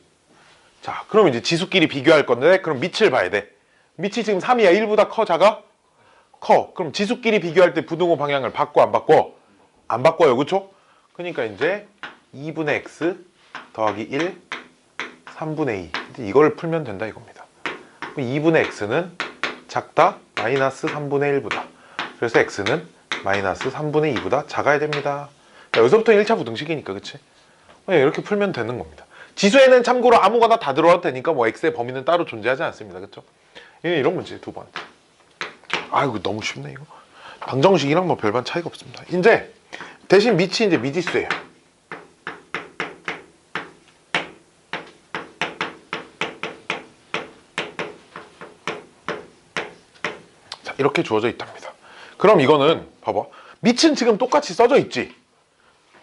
자, 그럼 이제 지수끼리 비교할 건데 그럼 밑을 봐야 돼. 밑이 지금 3이야. 1보다 커 작아? 커. 그럼 지수끼리 비교할 때 부등호 방향을 바꿔 안 바꿔? 안 바꿔요. 그쵸? 그러니까 이제 2분의 x 더하기 1 3분의 2 이걸 풀면 된다 이겁니다. 2분의 x는 작다 마이너스 3분의 1보다. 그래서 x는 마이너스 3분의 2보다 작아야 됩니다. 여기서부터 1차 부등식이니까 그치? 이렇게 풀면 되는 겁니다. 지수에는 참고로 아무거나 다 들어와도 되니까 뭐 x의 범위는 따로 존재하지 않습니다. 그쵸? 이런 문제 두 번. 아이고 너무 쉽네 이거. 방정식이랑 뭐 별반 차이가 없습니다. 이제 대신 밑이 이제 미지수예요. 자, 이렇게 주어져 있답니다. 그럼 이거는 봐봐. 밑은 지금 똑같이 써져 있지.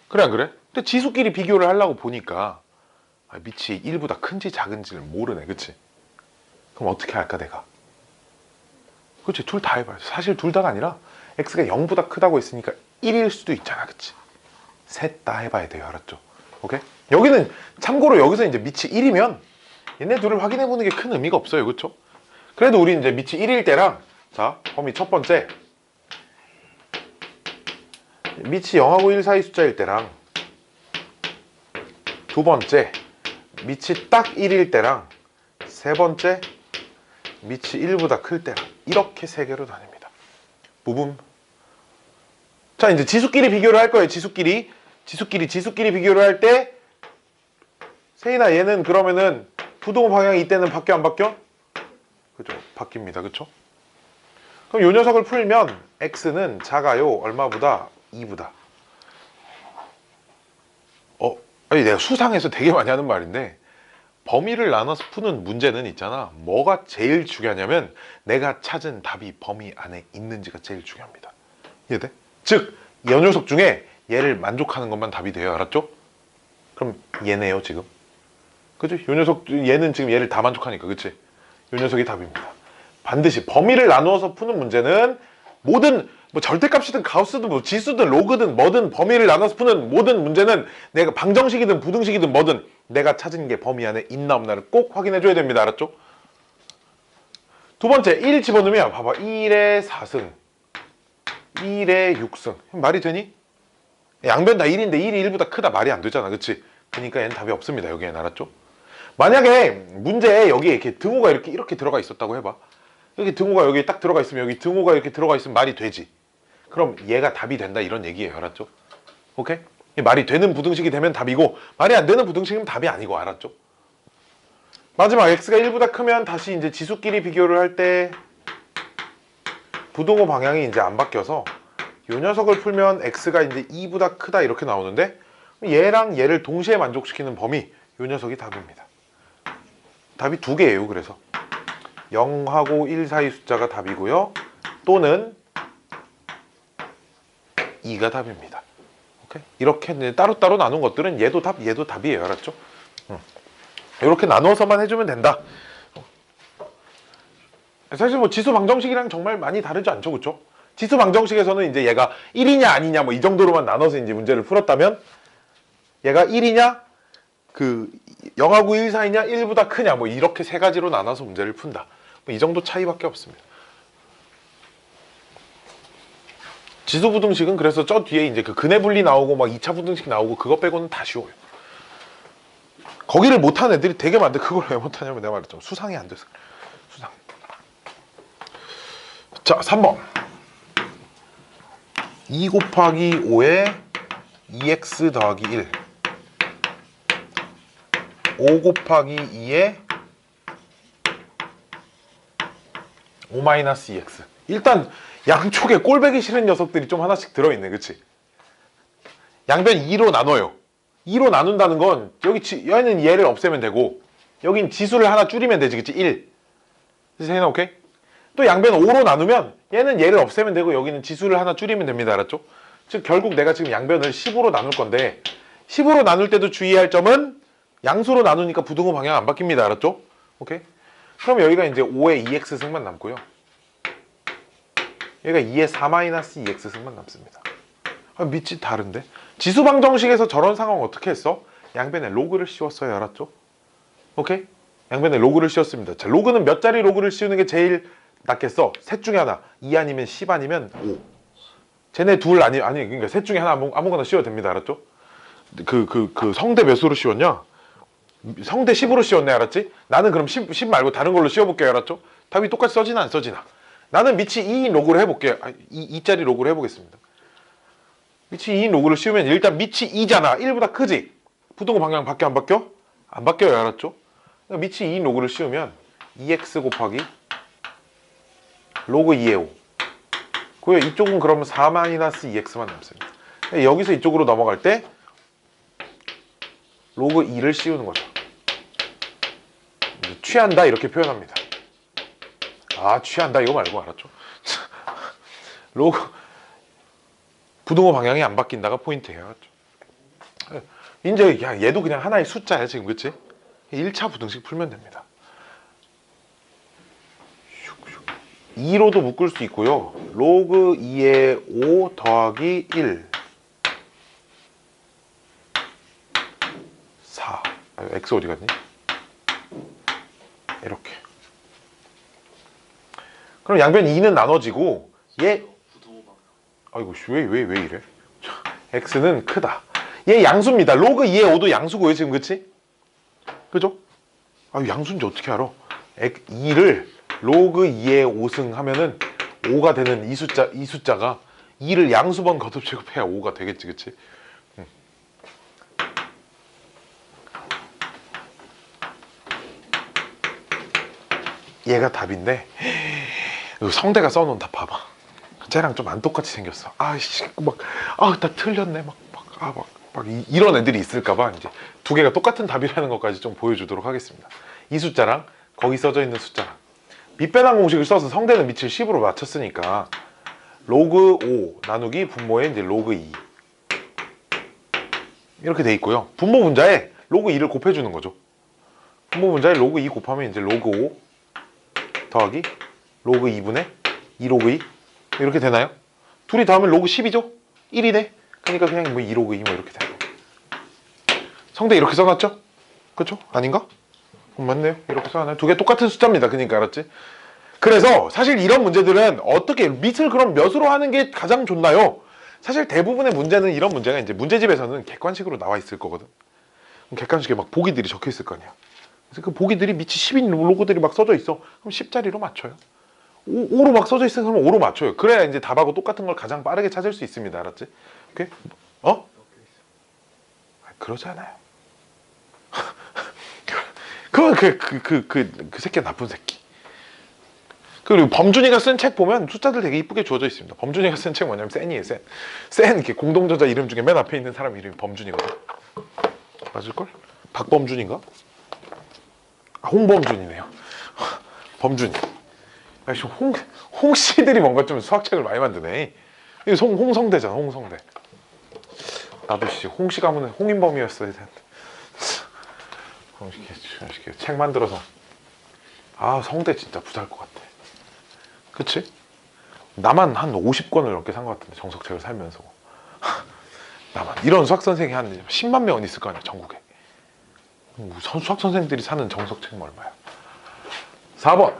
그래 안 그래? 근데 지수끼리 비교를 하려고 보니까 밑이 1보다 큰지 작은지를 모르네. 그치? 그럼 어떻게 할까 내가? 그치? 둘 다 해봐요. 사실 둘 다가 아니라 x가 0보다 크다고 했으니까 1일 수도 있잖아. 그치? 셋 다 해봐야 돼요. 알았죠? 오케이? 여기는 참고로 여기서 이제 밑이 1이면 얘네 둘을 확인해보는 게 큰 의미가 없어요. 그쵸? 그래도 우리 이제 밑이 1일 때랑 자 범위 첫 번째 밑이 0하고 1 사이 숫자일 때랑 두 번째 밑이 딱 1일 때랑 세 번째 밑이 1보다 클 때랑 이렇게 세 개로 나뉩니다. 부분. 자 이제 지수끼리 비교를 할 거예요. 지수끼리 비교를 할 때 세인아 얘는 그러면은 부등호 방향이 이때는 바뀌어 안 바뀌어? 그죠? 바뀝니다. 그쵸? 그럼 요 녀석을 풀면 x는 작아요. 얼마보다? 2보다. 아니 내가 수상해서 되게 많이 하는 말인데 범위를 나눠서 푸는 문제는 있잖아. 뭐가 제일 중요하냐면 내가 찾은 답이 범위 안에 있는지가 제일 중요합니다. 이해돼? 즉, 이 녀석 중에 얘를 만족하는 것만 답이 돼요. 알았죠? 그럼 얘네요 지금. 그치? 요 녀석 얘는 지금 얘를 다 만족하니까. 그치? 요 녀석이 답입니다. 반드시 범위를 나누어서 푸는 문제는 모든 뭐 절대값이든 가우스든 뭐 지수든 로그든 뭐든 범위를 나눠서 푸는 모든 문제는 내가 방정식이든 부등식이든 뭐든 내가 찾은 게 범위 안에 있나 없나를 꼭 확인해 줘야 됩니다. 알았죠? 두 번째 1 집어넣으면 봐봐 1의 4승 1의 6승 말이 되니? 양변 다 1인데 1이 1보다 크다 말이 안 되잖아. 그치? 그러니까 얘는 답이 없습니다. 여기엔. 알았죠? 만약에 문제에 여기에 이렇게 등호가 이렇게 들어가 있었다고 해봐. 여기 등호가 여기 딱 들어가 있으면 여기 등호가 이렇게 들어가 있으면 말이 되지. 그럼 얘가 답이 된다 이런 얘기예요. 알았죠? 오케이? 말이 되는 부등식이 되면 답이고 말이 안 되는 부등식이면 답이 아니고. 알았죠? 마지막 x가 1보다 크면 다시 이제 지수끼리 비교를 할 때 부등호 방향이 이제 안 바뀌어서 이 녀석을 풀면 x가 이제 2보다 크다 이렇게 나오는데 얘랑 얘를 동시에 만족시키는 범위 이 녀석이 답입니다. 답이 두 개예요. 그래서 0하고 1 사이 숫자가 답이고요. 또는 2가 답입니다. 오케이? 이렇게 이제 따로따로 나눈 것들은 얘도 답, 얘도 답이에요. 알았죠? 이렇게 나눠서만 해주면 된다. 사실 뭐 지수 방정식이랑 정말 많이 다르지 않죠, 그렇죠? 지수 방정식에서는 이제 얘가 1이냐 아니냐 뭐 이 정도로만 나눠서 이제 문제를 풀었다면 얘가 1이냐 그 0하고 1 사이냐 1보다 크냐 뭐 이렇게 세 가지로 나눠서 문제를 푼다. 뭐 이 정도 차이밖에 없습니다. 지수 부등식은 그래서 저 뒤에 이제 그 근해 분리 나오고 막 2차 부등식 나오고 그거 빼고는 다 쉬워요. 거기를 못한 애들이 되게 많은데 그걸 왜 못하냐면 내가 말했잖아. 수상이 안 돼서. 수상. 자, 3번. 2 곱하기 5에 2x 더하기 1. 5 곱하기 2에 5 마이너스 2x. 일단 양쪽에 꼴배기 싫은 녀석들이 좀 하나씩 들어있네. 그치? 양변 2로 나눠요. 2로 나눈다는 건 여기 얘는 얘를 없애면 되고 여긴 지수를 하나 줄이면 되지. 그치? 1. 세나 오케이? 또 양변 5로 나누면 얘는 얘를 없애면 되고 여기는 지수를 하나 줄이면 됩니다. 알았죠? 즉 결국 내가 지금 양변을 15로 나눌 건데 15로 나눌 때도 주의할 점은 양수로 나누니까 부등호 방향 안 바뀝니다. 알았죠? 오케이? 그럼 여기가 이제 5의 2x 승만 남고요. 여기가 2의 4-2x 승만 남습니다. 밑이 다른데? 지수 방정식에서 저런 상황 어떻게 했어? 양변에 로그를 씌웠어요. 알았죠? 오케이? 양변에 로그를 씌웠습니다. 자, 로그는 몇 자리 로그를 씌우는 게 제일 낫겠어? 셋 중에 하나. 2 아니면 10 아니면 5. 쟤네 둘 아니 그러니까 셋 중에 하나 아무거나 씌워도 됩니다. 알았죠? 그 성대 몇으로 씌웠냐? 성대 10으로 씌웠네. 알았지? 나는 그럼 10 말고 다른 걸로 씌워볼게요. 알았죠? 답이 똑같이 써지나 안 써지나? 나는 밑이 2인 로그를 해볼게요. 2짜리 로그를 해보겠습니다. 밑이 2인 로그를 씌우면 일단 밑이 2잖아. 1보다 크지? 부등호 방향 바뀌어 안 바뀌어? 안 바뀌어요. 알았죠? 그러니까 밑이 2인 로그를 씌우면 2x 곱하기 로그 2의 5. 고요. 이쪽은 그러면 4-2x만 남습니다. 여기서 이쪽으로 넘어갈 때 로그 2를 씌우는 거죠. 취한다 이렇게 표현합니다. 아, 취한다 이거 말고. 알았죠? 로그 부등호 방향이 안 바뀐다가 포인트예요. 알았죠? 이제 야, 얘도 그냥 하나의 숫자야 지금. 그치? 1차 부등식 풀면 됩니다. 2로도 묶을 수 있고요. 로그 2의 5 더하기 1 4. x 어디 갔니? 이렇게. 그럼 양변 2는 나눠지고 얘 부등호 방향. 아이고 왜 이래? x는 크다. 얘 양수입니다. 로그 2의 5도 양수고요 지금. 그치? 그죠? 아, 양수인지 어떻게 알아? 2를 로그 2의 5승 하면은 5가 되는 이 숫자가 2를 양수번 거듭 제곱해야 5가 되겠지. 그치? 얘가 답인데 성대가 써놓은 답 봐봐. 쟤랑 좀 안 똑같이 생겼어. 아이씨 나 틀렸네 이런 애들이 있을까봐 이제 두 개가 똑같은 답이라는 것까지 좀 보여주도록 하겠습니다. 이 숫자랑 거기 써져 있는 숫자랑 밑변환 공식을 써서 성대는 밑을 10으로 맞췄으니까 로그 5 나누기 분모에 이제 로그 2 이렇게 돼 있고요. 분모 분자에 로그 2를 곱해주는 거죠. 분모 분자에 로그 2 곱하면 이제 로그 5 더하기 로그 2분의 2 로그 2 이렇게 되나요? 둘이 더하면 로그 10이죠? 1이네? 그러니까 그냥 뭐 2 로그 2 뭐 이렇게 되는 거예요. 성대 이렇게 써놨죠? 그쵸? 아닌가? 맞네요. 이렇게 써놨네. 두 개 똑같은 숫자입니다. 그러니까 알았지? 그래서 사실 이런 문제들은 어떻게 밑을 그럼 몇으로 하는 게 가장 좋나요? 사실 대부분의 문제는 이런 문제가 이제 문제집에서는 객관식으로 나와 있을 거거든. 객관식에 막 보기들이 적혀 있을 거 아니야. 그래서 그 보기들이 밑이 10인 로고들이 막 써져 있어. 그럼 10자리로 맞춰요. 5로 막 써져 있으면 5로 맞춰요. 그래야 이제 답하고 똑같은 걸 가장 빠르게 찾을 수 있습니다. 알았지? 오케이? 그러잖아요. 그건 그 새끼가 나쁜 새끼. 그리고 범준이가 쓴 책 보면 숫자들 되게 이쁘게 주어져 있습니다. 범준이가 쓴 책 뭐냐면 센이에요. 센 이렇게 공동저자 이름 중에 맨 앞에 있는 사람 이름이 범준이거든. 맞을걸? 박범준인가? 아, 홍범준이네요. 범준이. 역시 홍씨들이 뭔가 좀 수학책을 많이 만드네. 이게 홍성대잖아. 홍성대. 나도 씨 홍씨 가면 홍인범이었어야 되는데. 홍씨 책 만들어서. 아 성대 진짜 부자일 것 같아. 그치? 나만 한 50권을 넘게 산 것 같은데 정석책을 살면서. 나만 이런 수학 선생이 한 10만 명은 있을 거 아니야 전국에. 수학 선생들이 사는 정석책은 얼마야? 4번.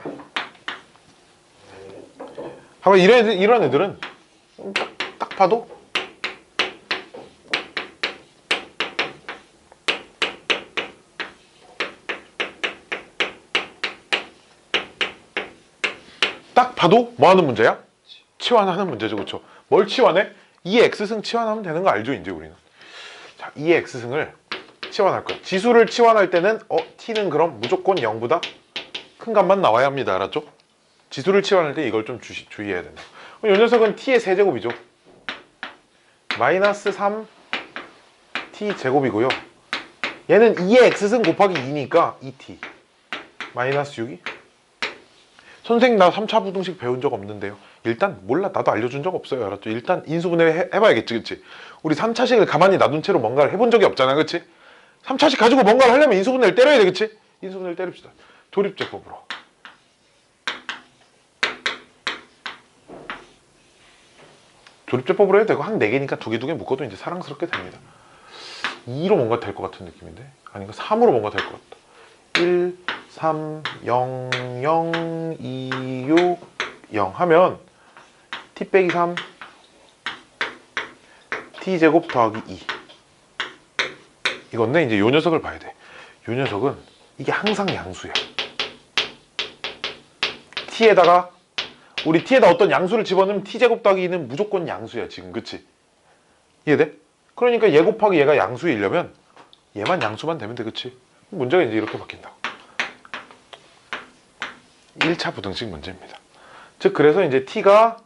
한번 이런 애들은 딱 봐도 뭐 하는 문제야? 치환하는 문제죠. 그렇죠? 뭘 치환해? 2의 x승 치환하면 되는 거 알죠? 이제 우리는. 자, 2의 x승을 치환할 거야. 지수를 치환할 때는 t는 그럼 무조건 0보다 큰 값만 나와야 합니다. 알았죠? 지수를 치환할 때 이걸 좀 주의해야 된다. 이 녀석은 t의 세제곱이죠. 마이너스 3 t 제곱이고요. 얘는 2의 x승 곱하기 2니까 2t 마이너스 6이. 선생님 나 3차 부등식 배운 적 없는데요. 일단 몰라. 나도 알려준 적 없어요. 알았죠? 일단 인수분해 해봐야겠지. 그치? 우리 3차식을 가만히 놔둔 채로 뭔가를 해본 적이 없잖아. 그치? 3차식 가지고 뭔가를 하려면 인수분해를 때려야 돼. 그치? 인수분해를 때립시다. 조립제법으로. 조립제법으로 해도 되고 한 4개니까 2개 묶어도 이제 사랑스럽게 됩니다. 2로 뭔가 될 것 같은 느낌인데? 아닌가? 3으로 뭔가 될 것 같다. 1, 3, 0, 0, 2, 6, 0 하면 t 빼기 3 t제곱 더하기 2 이건데 이제 요 녀석을 봐야 돼. 요 녀석은 이게 항상 양수야. t에다가 우리 t에다 어떤 양수를 집어넣으면 t제곱 더하기 2는 무조건 양수야 지금. 그치? 이해돼? 그러니까 얘 곱하기 얘가 양수이려면 얘만 양수만 되면 돼. 그치? 문제가 이제 이렇게 바뀐다. 1차 부등식 문제입니다. 즉 그래서 이제 t가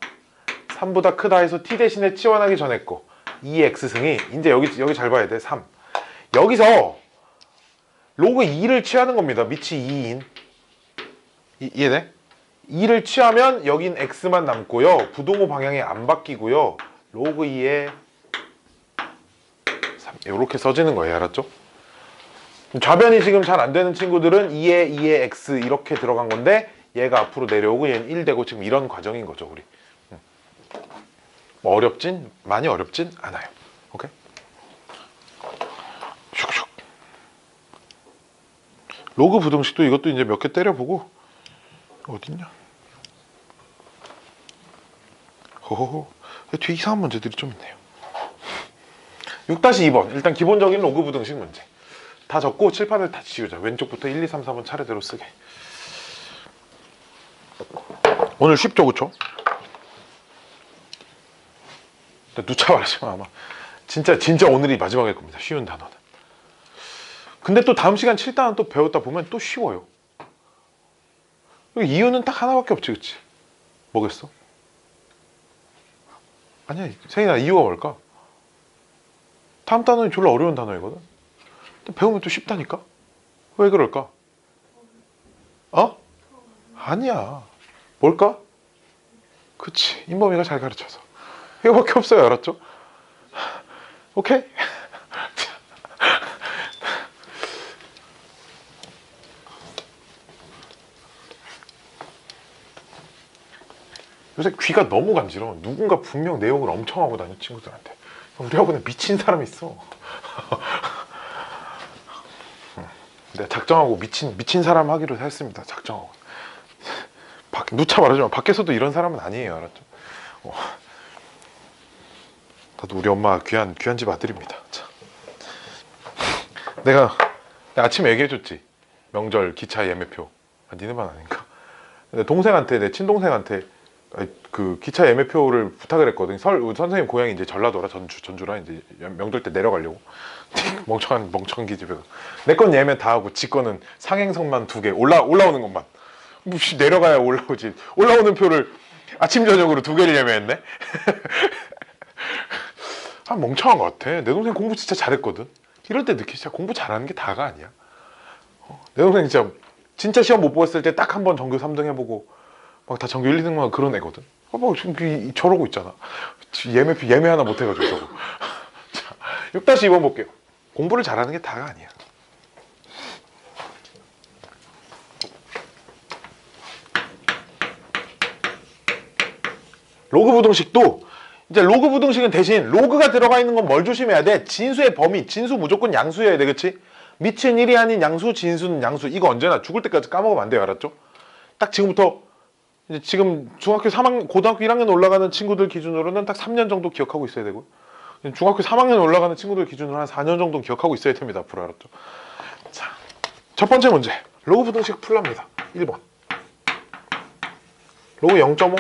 3보다 크다 해서 t 대신에 치환하기 전에 거 2x승이 이제 여기 잘 봐야 돼. 3. 여기서 로그 2를 취하는 겁니다. 밑이 2인. 이해돼? 2를 취하면 여긴 x만 남고요. 부동호 방향이 안 바뀌고요. 로그 2에 3 이렇게 써지는 거예요. 알았죠? 좌변이 지금 잘 안 되는 친구들은 2에 x 이렇게 들어간 건데 얘가 앞으로 내려오고 얘는 1 되고 지금 이런 과정인 거죠. 우리 뭐 많이 어렵진 않아요. 오케이? 슉슉. 로그 부등식도 이것도 이제 몇 개 때려보고 어딨냐? 호호호. 뒤에 이상한 문제들이 좀 있네요. 6-2번 일단 기본적인 로그 부등식 문제 다 적고 칠판을 다 지우자. 왼쪽부터 1, 2, 3, 4번 차례대로 쓰게. 오늘 쉽죠? 그쵸? 누차 말하지만 아마 진짜 오늘이 마지막일 겁니다. 쉬운 단어는. 근데 또 다음 시간 7단원 또 배웠다 보면 또 쉬워요. 이유는 딱 하나밖에 없지. 그치? 뭐겠어? 아니야 세인아, 이유가 뭘까? 다음 단어는 졸라 어려운 단어이거든. 근데 배우면 또 쉽다니까? 왜 그럴까? 아니야. 뭘까? 그치, 인범이가 잘 가르쳐서. 이거밖에 없어요. 알았죠? 오케이? 요새 귀가 너무 간지러워. 누군가 분명 내 욕을 엄청 하고 다녀 친구들한테. 우리 학원에 미친 사람이 있어. 내가 작정하고 미친 사람 하기로 했습니다. 작정하고. 누차 말하지만 밖에서도 이런 사람은 아니에요. 알았죠? 나도 우리 엄마 귀한 집 아들입니다. 자. 내가 아침에 얘기해줬지. 명절 기차 예매표. 니네만 아닌가? 근데 동생한테, 내 친동생한테 그 기차 예매표를 부탁을 했거든. 선생님 고향이 이제 전라도라 전주라 이제 명절 때 내려가려고. 멍청한 기집애가. 내 건 예매 다 하고 지 거는 상행선만 2개 올라오는 것만. 무시 내려가야 올라오지. 올라오는 표를 아침 저녁으로 2개를 예매했네. 아 멍청한 것 같아. 내 동생 공부 진짜 잘했거든. 이럴 때 느끼 진짜 공부 잘하는 게 다가 아니야. 내 동생 진짜 시험 못 봤을 때 딱 한 번 전교 3등 해보고 막 다 전교 1, 2등만 그런 애거든. 막 지금 저러고 있잖아. 예매 하나 못 해가지고 저거. 자, 6-2번 볼게요. 공부를 잘하는 게 다가 아니야. 로그 부등식도 이제 로그 부등식은 대신 로그가 들어가 있는 건 뭘 조심해야 돼? 진수의 범위. 진수 무조건 양수여야 돼. 그치? 밑은 1이 아닌 양수, 진수는 양수. 이거 언제나 죽을 때까지 까먹으면 안 돼요. 알았죠? 딱 지금부터 이제 지금 중학교 3학년, 고등학교 1학년 올라가는 친구들 기준으로는 딱 3년 정도 기억하고 있어야 되고, 중학교 3학년 올라가는 친구들 기준으로 한 4년 정도 기억하고 있어야 됩니다. 앞으로. 알았죠? 자, 첫 번째 문제. 로그 부등식 풀랍니다. 1번. 로그 0.5.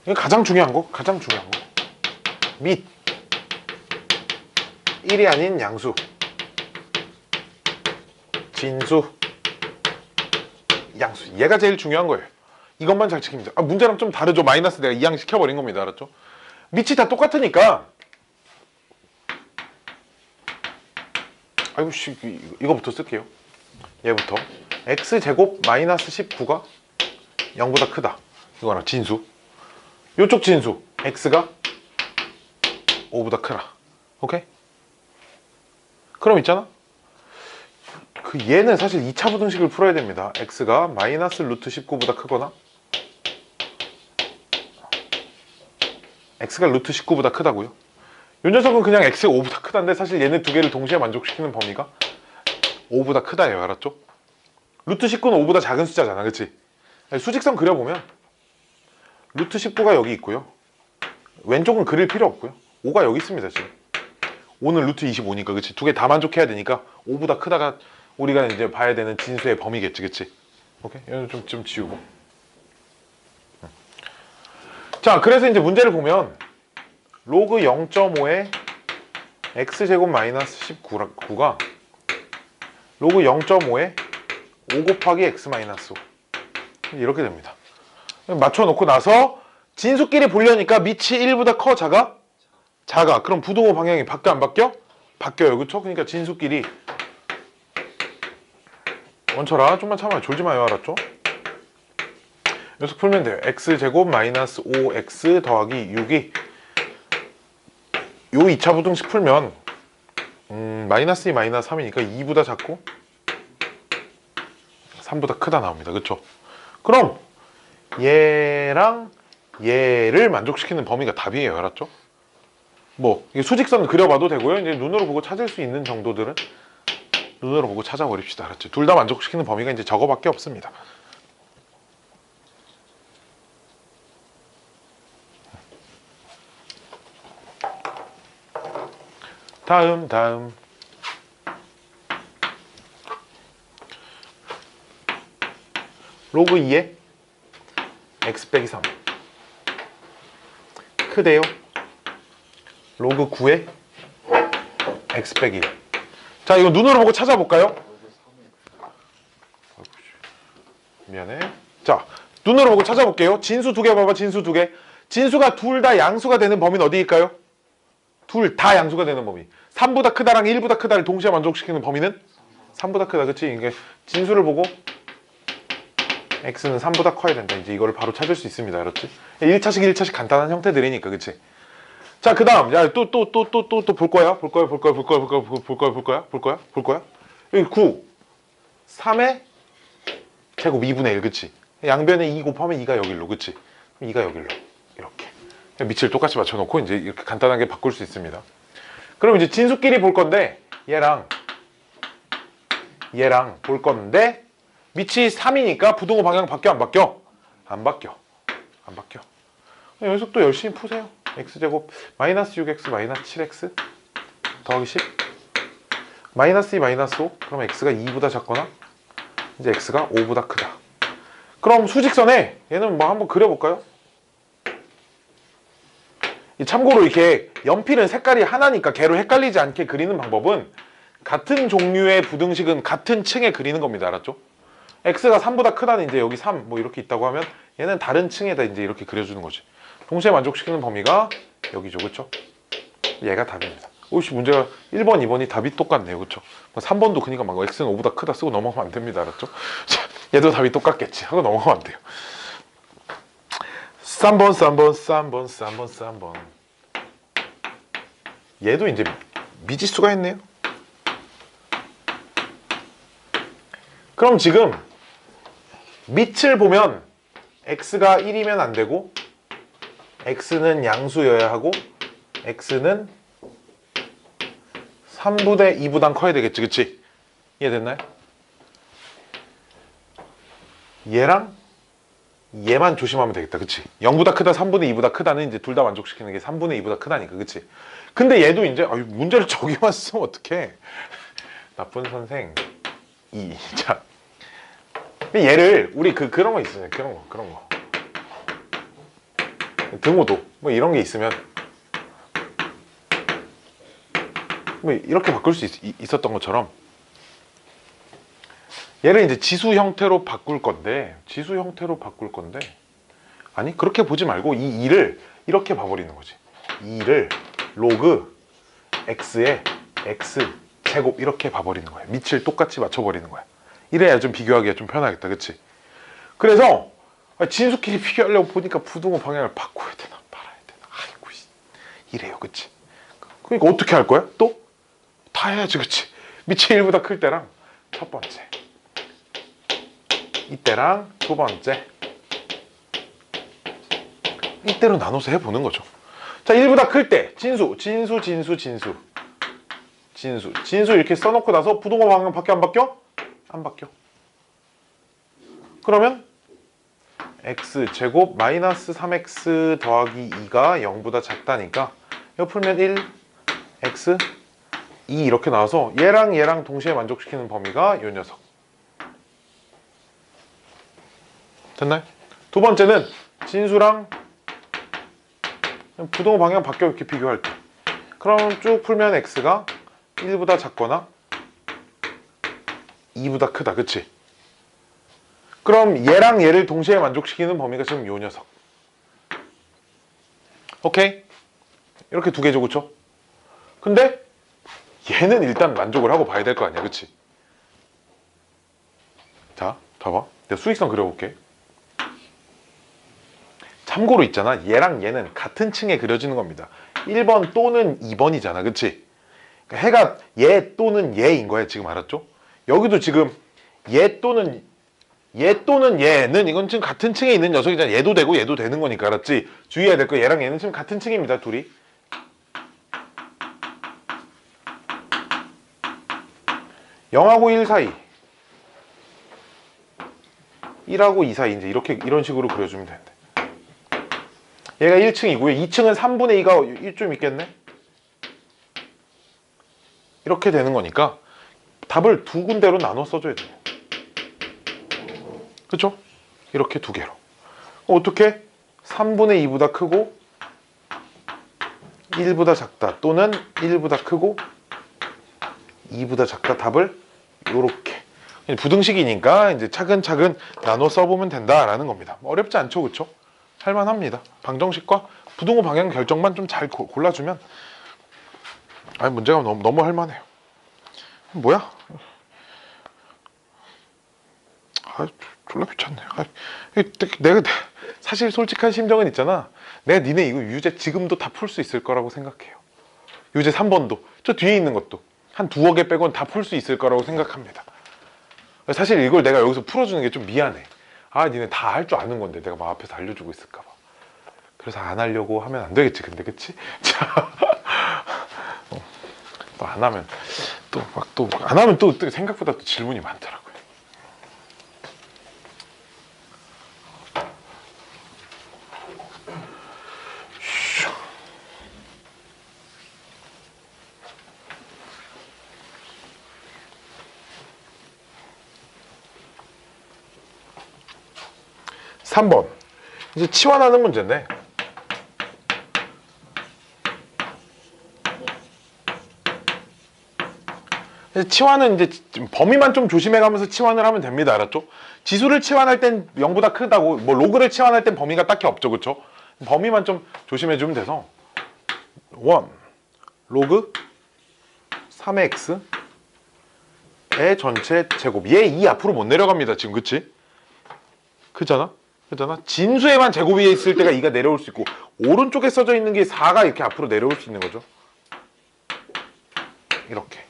이거 가장 중요한 거. 밑 1이 아닌 양수, 진수, 양수. 얘가 제일 중요한 거예요. 이것만 잘 지키면 돼. 문제랑 좀 다르죠. 마이너스 내가 이항 시켜버린 겁니다. 알았죠? 밑이 다 똑같으니까. 아이고 씨, 이거부터 쓸게요. 얘부터 x제곱 마이너스 19가 0보다 크다. 이거랑 진수. 요쪽 진수 x가 5보다 크라. 오케이? 그럼 있잖아. 그 얘는 사실 2차 부등식을 풀어야 됩니다. x가 마이너스 루트 19보다 크거나 x가 루트 19보다 크다고요. 요 녀석은 그냥 x가 5보다 크다인데 사실 얘네 두 개를 동시에 만족시키는 범위가 5보다 크다예요. 알았죠? 루트 19는 5보다 작은 숫자잖아. 그치? 수직선 그려보면 루트 19가 여기 있고요. 왼쪽은 그릴 필요 없고요. 5가 여기 있습니다. 지금 5는 루트 25니까 그치? 두 개 다 만족해야 되니까 5보다 크다가 우리가 이제 봐야 되는 진수의 범위겠지. 그치? 오케이? 이건 좀 지우고. 자, 그래서 이제 문제를 보면 로그 0.5에 x제곱 마이너스 19가 로그 0.5에 5 곱하기 x 마이너스 5 이렇게 됩니다. 맞춰놓고 나서 진수끼리 보려니까 밑이 1보다 커, 작아? 작아. 그럼 부등호 방향이 바뀌어 안 바뀌어? 바뀌어요. 그쵸? 그러니까 진수끼리 멈춰라. 좀만 참아요. 졸지 마요. 알았죠? 녀석 풀면 돼요. x제곱 마이너스 5x 더하기 6이 요 2차 부등식 풀면 마이너스 2 마이너스 3이니까 2보다 작고 3보다 크다 나옵니다. 그쵸? 그럼 얘랑 얘를 만족시키는 범위가 답이에요. 알았죠? 뭐 이게 수직선 그려봐도 되고요. 이제 눈으로 보고 찾을 수 있는 정도들은 눈으로 보고 찾아버립시다. 알았죠? 둘 다 만족시키는 범위가 이제 저거밖에 없습니다. 다음 로그 2에 x 빼기 3 크대요. 로그 9에 x 빼기 1. 자, 이거 눈으로 보고 찾아볼까요? 미안해. 자, 눈으로 보고 찾아볼게요. 진수 2개 봐봐. 진수 2개. 진수가 둘 다 양수가 되는 범위는 어디일까요? 둘 다 양수가 되는 범위. 3보다 크다랑 1보다 크다를 동시에 만족시키는 범위는 3보다 크다. 그치? 이게 진수를 보고 x는 3보다 커야 된다. 이제 이거를 바로 찾을 수 있습니다. 알았지? 1차식 간단한 형태들이니까. 그치? 자, 그 다음. 야, 또 볼 거야? 볼 거야? 여기 9. 3의 제곱 2분의 1. 그치? 양변에 2 곱하면 2가 여길로. 그치? 2가 여길로. 이렇게. 밑을 똑같이 맞춰놓고 이제 이렇게 간단하게 바꿀 수 있습니다. 그럼 이제 진수끼리 볼 건데 얘랑 볼 건데 밑이 3이니까 부등호 방향 바뀌어 안 바뀌어? 안 바뀌어. 이 녀석도 열심히 푸세요. x제곱 마이너스 6x 마이너스 7x 더하기 10 마이너스 2 마이너스 5 그럼 x가 2보다 작거나 이제 x가 5보다 크다. 그럼 수직선에 얘는 뭐 한번 그려볼까요? 참고로 이렇게 연필은 색깔이 하나니까 걔로 헷갈리지 않게 그리는 방법은 같은 종류의 부등식은 같은 층에 그리는 겁니다. 알았죠? x가 3보다 크다는 이제 여기 3 뭐 이렇게 있다고 하면 얘는 다른 층에다 이제 이렇게 그려주는 거지. 동시에 만족시키는 범위가 여기죠. 그쵸? 얘가 답입니다. 혹시 문제가 1번, 2번이 답이 똑같네요. 그쵸? 3번도 그니까 막 x는 5보다 크다 쓰고 넘어가면 안 됩니다. 알았죠? 자, 얘도 답이 똑같겠지 하고 넘어가면 안 돼요. 3번. 얘도 이제 미지수가 있네요. 그럼 지금 밑을 보면 x가 1이면 안 되고 x는 양수여야 하고 x는 3분의 2보단 커야 되겠지. 그치? 이해됐나요? 얘랑 얘만 조심하면 되겠다. 그치? 0보다 크다 3분의 2보다 크다는 이제 둘 다 만족시키는 게 3분의 2보다 크다니까. 그치? 근데 얘도 이제 문제를 저기만 쓰면 어떡해. 나쁜 선생 2. 자, 얘를 우리 그런 거 있어요. 그런 거 등호도 뭐 이런 게 있으면 뭐 이렇게 바꿀 수 있었던 것처럼 얘를 이제 지수 형태로 바꿀 건데 아니 그렇게 보지 말고 이 2를 이렇게 봐버리는 거지. 2를 로그 x에 x 제곱 이렇게 봐버리는 거야. 밑을 똑같이 맞춰버리는 거야. 이래야 좀 비교하기가 좀 편하겠다. 그치? 그래서 진수끼리 비교하려고 보니까 부등호 방향을 바꿔야 되나 말아야 되나. 아이고 이래요. 그치? 그러니까 어떻게 할 거야? 또? 다 해야지. 그치? 밑이 1보다 클 때랑 첫 번째 이때랑 두 번째 이때로 나눠서 해보는 거죠. 자, 1보다 클 때 진수 이렇게 써놓고 나서 부등호 방향 바뀌어 안 바뀌어? 안 바뀌어. 그러면 x제곱 마이너스 3x 더하기 2가 0보다 작다니까 이거 풀면 1 x 2 이렇게 나와서 얘랑 동시에 만족시키는 범위가 요 녀석. 됐나요? 두 번째는 진수랑 부등호 방향 바뀌어 이렇게 비교할 때 그럼 쭉 풀면 x가 1보다 작거나 2보다 크다. 그치? 그럼 얘랑 얘를 동시에 만족시키는 범위가 지금 요 녀석. 오케이? 이렇게 두 개죠. 그쵸? 근데 얘는 일단 만족을 하고 봐야 될 거 아니야. 그치? 자, 봐봐. 내가 수직선 그려볼게. 참고로 있잖아. 얘랑 얘는 같은 층에 그려지는 겁니다. 1번 또는 2번이잖아. 그치? 그러니까 해가 얘 또는 얘인 거야. 지금 알았죠? 여기도 지금 얘 또는 얘는 이건 지금 같은 층에 있는 녀석이잖아. 얘도 되고 얘도 되는 거니까. 알았지? 주의해야 될 거 얘랑 얘는 지금 같은 층입니다. 둘이. (0하고 1) 사이 1하고 2 사이 이제 이런 식으로 그려주면 되는데 얘가 1층이고요. 2층은 3분의 2가 좀 있겠네? 이렇게 되는 거니까 답을 두 군데로 나눠 써줘야 돼요. 그쵸? 이렇게 두 개로. 어떻게? 3분의 2보다 크고 1보다 작다 또는 1보다 크고 2보다 작다. 답을 요렇게 부등식이니까 이제 차근차근 나눠 써보면 된다라는 겁니다. 어렵지 않죠? 그쵸? 할만합니다. 방정식과 부등호 방향 결정만 좀 잘 골라주면 문제가 너무 할만해요. 뭐야? 졸라 귀찮네. 내가 사실 솔직한 심정은 있잖아. 내가 니네 이거 유제 지금도 다 풀 수 있을 거라고 생각해요. 유제 3번도 저 뒤에 있는 것도 한 두어 개 빼곤 다 풀 수 있을 거라고 생각합니다. 사실 이걸 내가 여기서 풀어주는 게 좀 미안해. 니네 다 할 줄 아는 건데 내가 막 앞에서 알려주고 있을까 봐. 그래서 안 하려고 하면 안 되겠지. 근데 그치? 자, 또 안 하면 안 하면 또 생각보다 또 질문이 많더라고요. 3번. 이제 치환하는 문제인데 치환은 이제 범위만 좀 조심해가면서 치환을 하면 됩니다. 알았죠? 지수를 치환할 땐 0보다 크다고, 뭐 로그를 치환할 땐 범위가 딱히 없죠. 그쵸? 범위만 좀 조심해주면 돼서 1 로그 3의 x의 전체 제곱. 얘 2 앞으로 못 내려갑니다. 지금 그치? 그잖아? 진수에만 제곱이 있을 때가 2가 내려올 수 있고, 오른쪽에 써져 있는 게 4가 이렇게 앞으로 내려올 수 있는 거죠. 이렇게.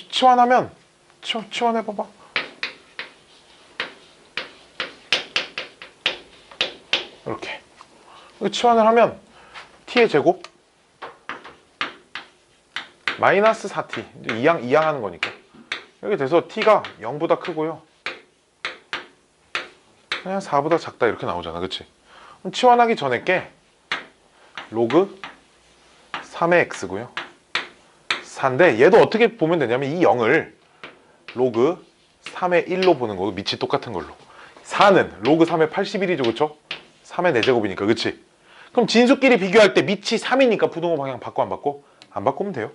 치환하면 치환해봐봐. 이렇게 치환을 하면 t의 제곱 마이너스 4t 이항 하는 거니까 이렇게 돼서 t가 0보다 크고요, 그냥 4보다 작다 이렇게 나오잖아. 그치? 그럼 치환하기 전에 게 로그 3의 x고요 4인데, 얘도 어떻게 보면 되냐면 이 0을 로그 3의 1로 보는 거고, 밑이 똑같은 걸로. 4는 로그 3의 81이죠. 그쵸? 3의 4제곱이니까. 그치? 그럼 진수끼리 비교할 때 밑이 3이니까 부등호 방향 바꿔 안 바꿔? 안 바꾸면 돼요.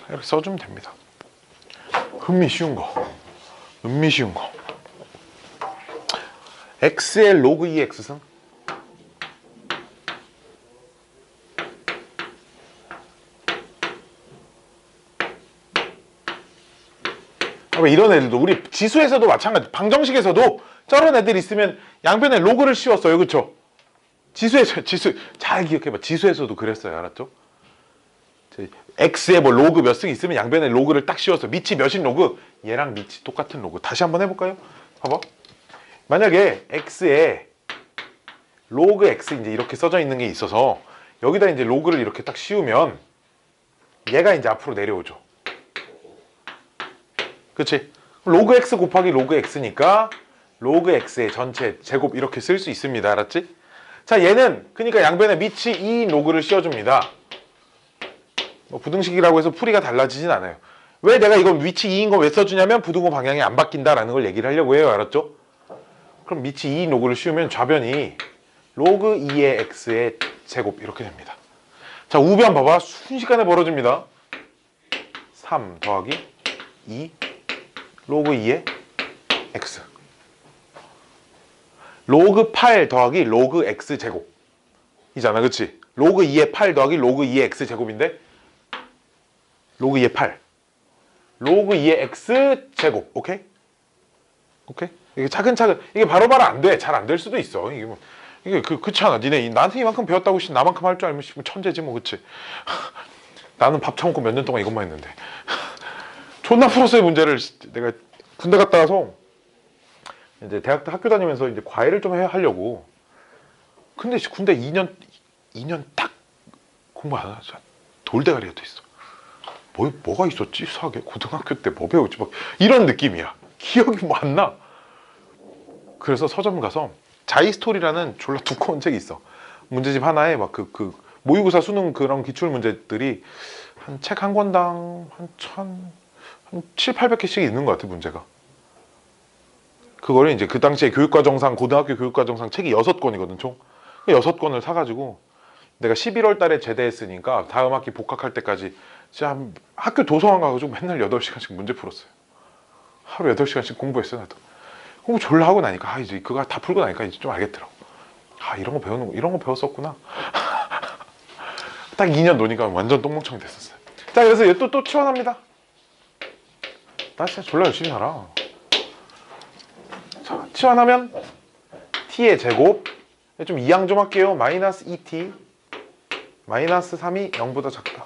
이렇게 써주면 됩니다. 음미쉬운 거. x의 로그 2x승 이런 애들도 우리 지수에서도 마찬가지, 방정식에서도 저런 애들 있으면 양변에 로그를 씌웠어요. 그쵸? 지수 잘 기억해봐. 지수에서도 그랬어요. 알았죠? x에 뭐 로그 몇 승 있으면 양변에 로그를 딱 씌웠어. 밑이 몇인 로그? 얘랑 밑이 똑같은 로그. 다시 한번 해볼까요? 봐봐. 만약에 x에 로그 x 이제 이렇게 써져 있는 게 있어서 여기다 이제 로그를 이렇게 딱 씌우면 얘가 이제 앞으로 내려오죠. 그치? 로그 x 곱하기 로그 x니까 로그 x의 전체 제곱 이렇게 쓸 수 있습니다. 알았지? 자, 얘는 그러니까 양변에 밑이 2인 로그를 씌워줍니다. 뭐 부등식이라고 해서 풀이가 달라지진 않아요. 왜 내가 이건 위치 2인 거 왜 써주냐면 부등호 방향이 안 바뀐다라는 걸 얘기를 하려고 해요. 알았죠? 그럼 밑이 2인 로그를 씌우면 좌변이 로그 2의 x의 제곱 이렇게 됩니다. 자, 우변 봐봐. 순식간에 벌어집니다. 3 더하기 2 로그 2의 x 로그 8 더하기 로그 x 제곱 이잖아. 그치? 로그 2의 8 더하기 로그 2의 x 제곱인데 로그 2의 8 로그 2의 x 제곱. 오케이? 이게 차근차근 이게 바로바로 안 돼. 잘 안 될 수도 있어. 이게 뭐 이게 그렇지 않아. 니네 나한테 이만큼 배웠다고 나만큼 할 줄 알면 천재지 뭐. 그치? 나는 밥 처먹고 몇 년 동안 이것만 했는데 존나 풀었어요. 문제를. 내가 군대 갔다 와서 이제 대학 학교 다니면서 이제 과외를 좀 하려고. 근데 군대 2년 딱 공부 안 하자. 돌대가리가 돼 있어. 뭐가 있었지? 수학에 고등학교 때 뭐 배웠지? 막 이런 느낌이야. 기억이 뭐 안 나. 그래서 서점 가서 자이스토리라는 졸라 두꺼운 책이 있어. 문제집 하나에 막 그 모의고사 수능 그런 기출 문제들이 한 책 한 권당 한 7, 800개씩 있는 것 같아. 문제가. 그거를 이제 그 당시에 교육과정상 고등학교 교육과정상 책이 6권이거든 총. 6권을 사가지고 내가 11월 달에 제대했으니까 다음 학기 복학할 때까지 진짜 학교 도서관 가가지고 맨날 8시간씩 문제 풀었어요. 하루 8시간씩 공부했어요. 나도 공부 졸라 하고 나니까 이제 그거 다 풀고 나니까 이제 좀 알겠더라고. 이런 거 배웠었구나. 딱 2년 노니까 완전 똥멍청이 됐었어요. 자, 그래서 얘 또 치환합니다. 나 진짜 졸라 열심히 살아. 자, 치환하면 t의 제곱 좀 이항 좀 할게요. 마이너스 2t 마이너스 3이 0보다 작다.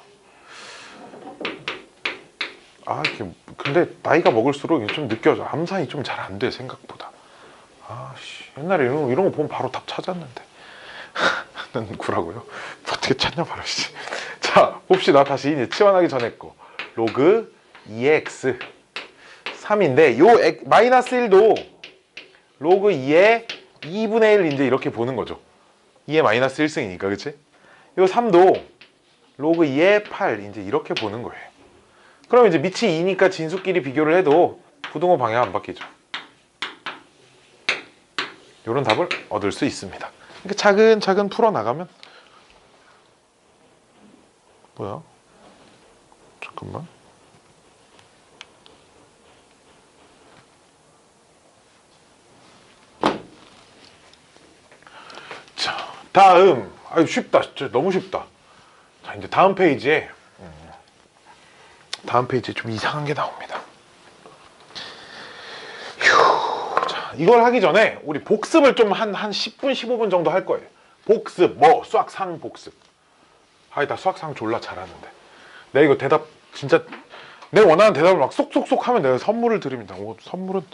이게 근데 나이가 먹을수록 좀 느껴져. 암산이 좀 잘 안 돼. 생각보다. 옛날에 이런 거 보면 바로 답 찾았는데. 는 구라고요. 어떻게 찾냐 말하시지. 자, 봅시다. 다시 이제 치환하기 전에 거 로그 2의 x 3인데 요 마이너스 1도 로그 2의 2분의 1 이제 이렇게 보는 거죠. 2의 마이너스 1승이니까. 그치? 요 3도 로그 2의 8 이제 이렇게 보는 거예요. 그럼 이제 밑이 2니까 진수끼리 비교를 해도 부등호 방향 안 바뀌죠. 이런 답을 얻을 수 있습니다. 그러니까 차근차근 풀어나가면 뭐야? 잠깐만. 자, 다음. 아유, 쉽다. 진짜 너무 쉽다. 자, 이제 다음 페이지에 좀 이상한 게 나옵니다. 휴, 자, 이걸 하기 전에 우리 복습을 좀 한 10분, 15분 정도 할 거예요. 복습, 수학상 복습. 아이, 나 수학상 졸라 잘하는데. 내가 이거 대답, 진짜, 내 원하는 대답을 막 쏙쏙쏙 하면 내가 선물을 드립니다. 선물은,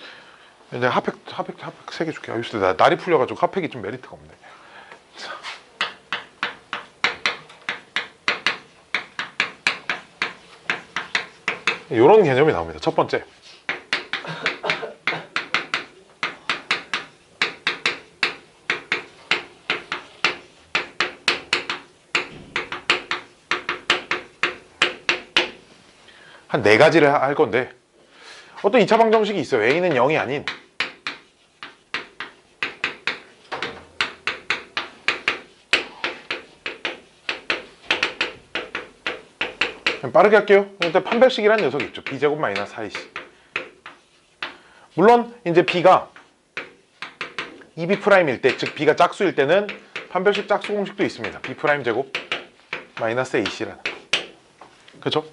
내가 핫팩 3개 줄게. 요새 날이 풀려가지고 핫팩이 좀 메리트가 없네. 자. 이런 개념이 나옵니다. 첫 번째. 한 4가지를 할 건데 어떤 2차 방정식이 있어요. a는 0이 아닌 빠르게 할게요. 일단 판별식이라는 녀석이 있죠. b제곱 마이너스 4ac. 물론 이제 b가 2b'일 때, 즉 b가 짝수일 때는 판별식 짝수 공식도 있습니다. b' 제곱 마이너스 ac라는. 그렇죠?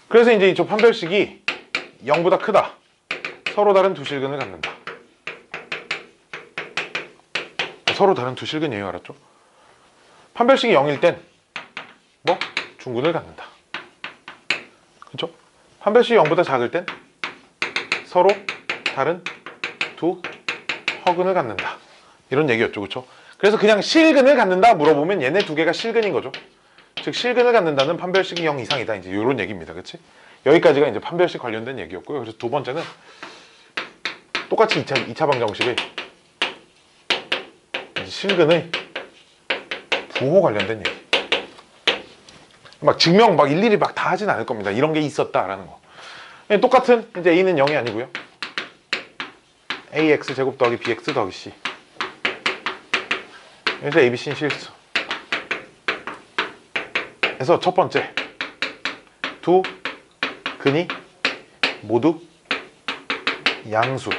그래서 이제 저 판별식이 0보다 크다. 서로 다른 두 실근을 갖는다. 서로 다른 두 실근이에요. 알았죠? 판별식이 0일 땐 뭐? 중근을 갖는다. 그렇죠? 판별식이 0보다 작을 땐 서로 다른 두 허근을 갖는다. 이런 얘기였죠. 그렇죠? 그래서 그냥 실근을 갖는다 물어보면 얘네 두 개가 실근인 거죠. 즉 실근을 갖는다는 판별식이 0 이상이다. 이제 이런 얘기입니다. 그렇지? 여기까지가 이제 판별식 관련된 얘기였고요. 그래서 두 번째는 똑같이 2차 방정식의 실근의 부호 관련된 얘기. 막 증명 막 일일이 막 다 하진 않을 겁니다. 이런 게 있었다라는 거. 똑같은 이제 a는 0이 아니고요. ax 제곱 더하기 bx 더하기 c. 그래서 abc는 실수. 그래서 첫 번째, 두 근이 모두 양수가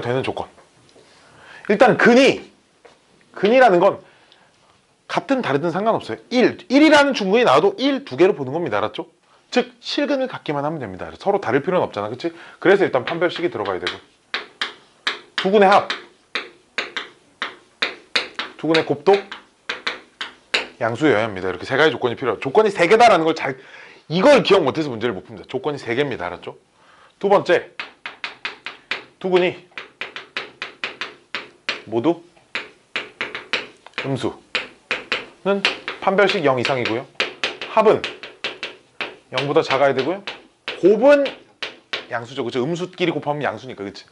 되는 조건. 일단 근이라는 건 같든 다르든 상관없어요. 1이라는 중근이 나와도 1, 2개로 보는 겁니다. 알았죠? 즉 실근을 갖기만 하면 됩니다. 서로 다를 필요는 없잖아. 그치? 그래서 일단 판별식이 들어가야 되고, 두 근의 합, 두 근의 곱도 양수여야 합니다. 이렇게 세 가지 조건이 필요해요. 조건이 3개다라는 걸 이걸 기억 못해서 문제를 못 풉니다. 조건이 3개입니다. 알았죠? 두 번째, 두 근이 모두 음수는 판별식 0 이상이고요. 합은 0보다 작아야 되고요. 곱은 양수죠. 그쵸? 음수끼리 곱하면 양수니까. 그치?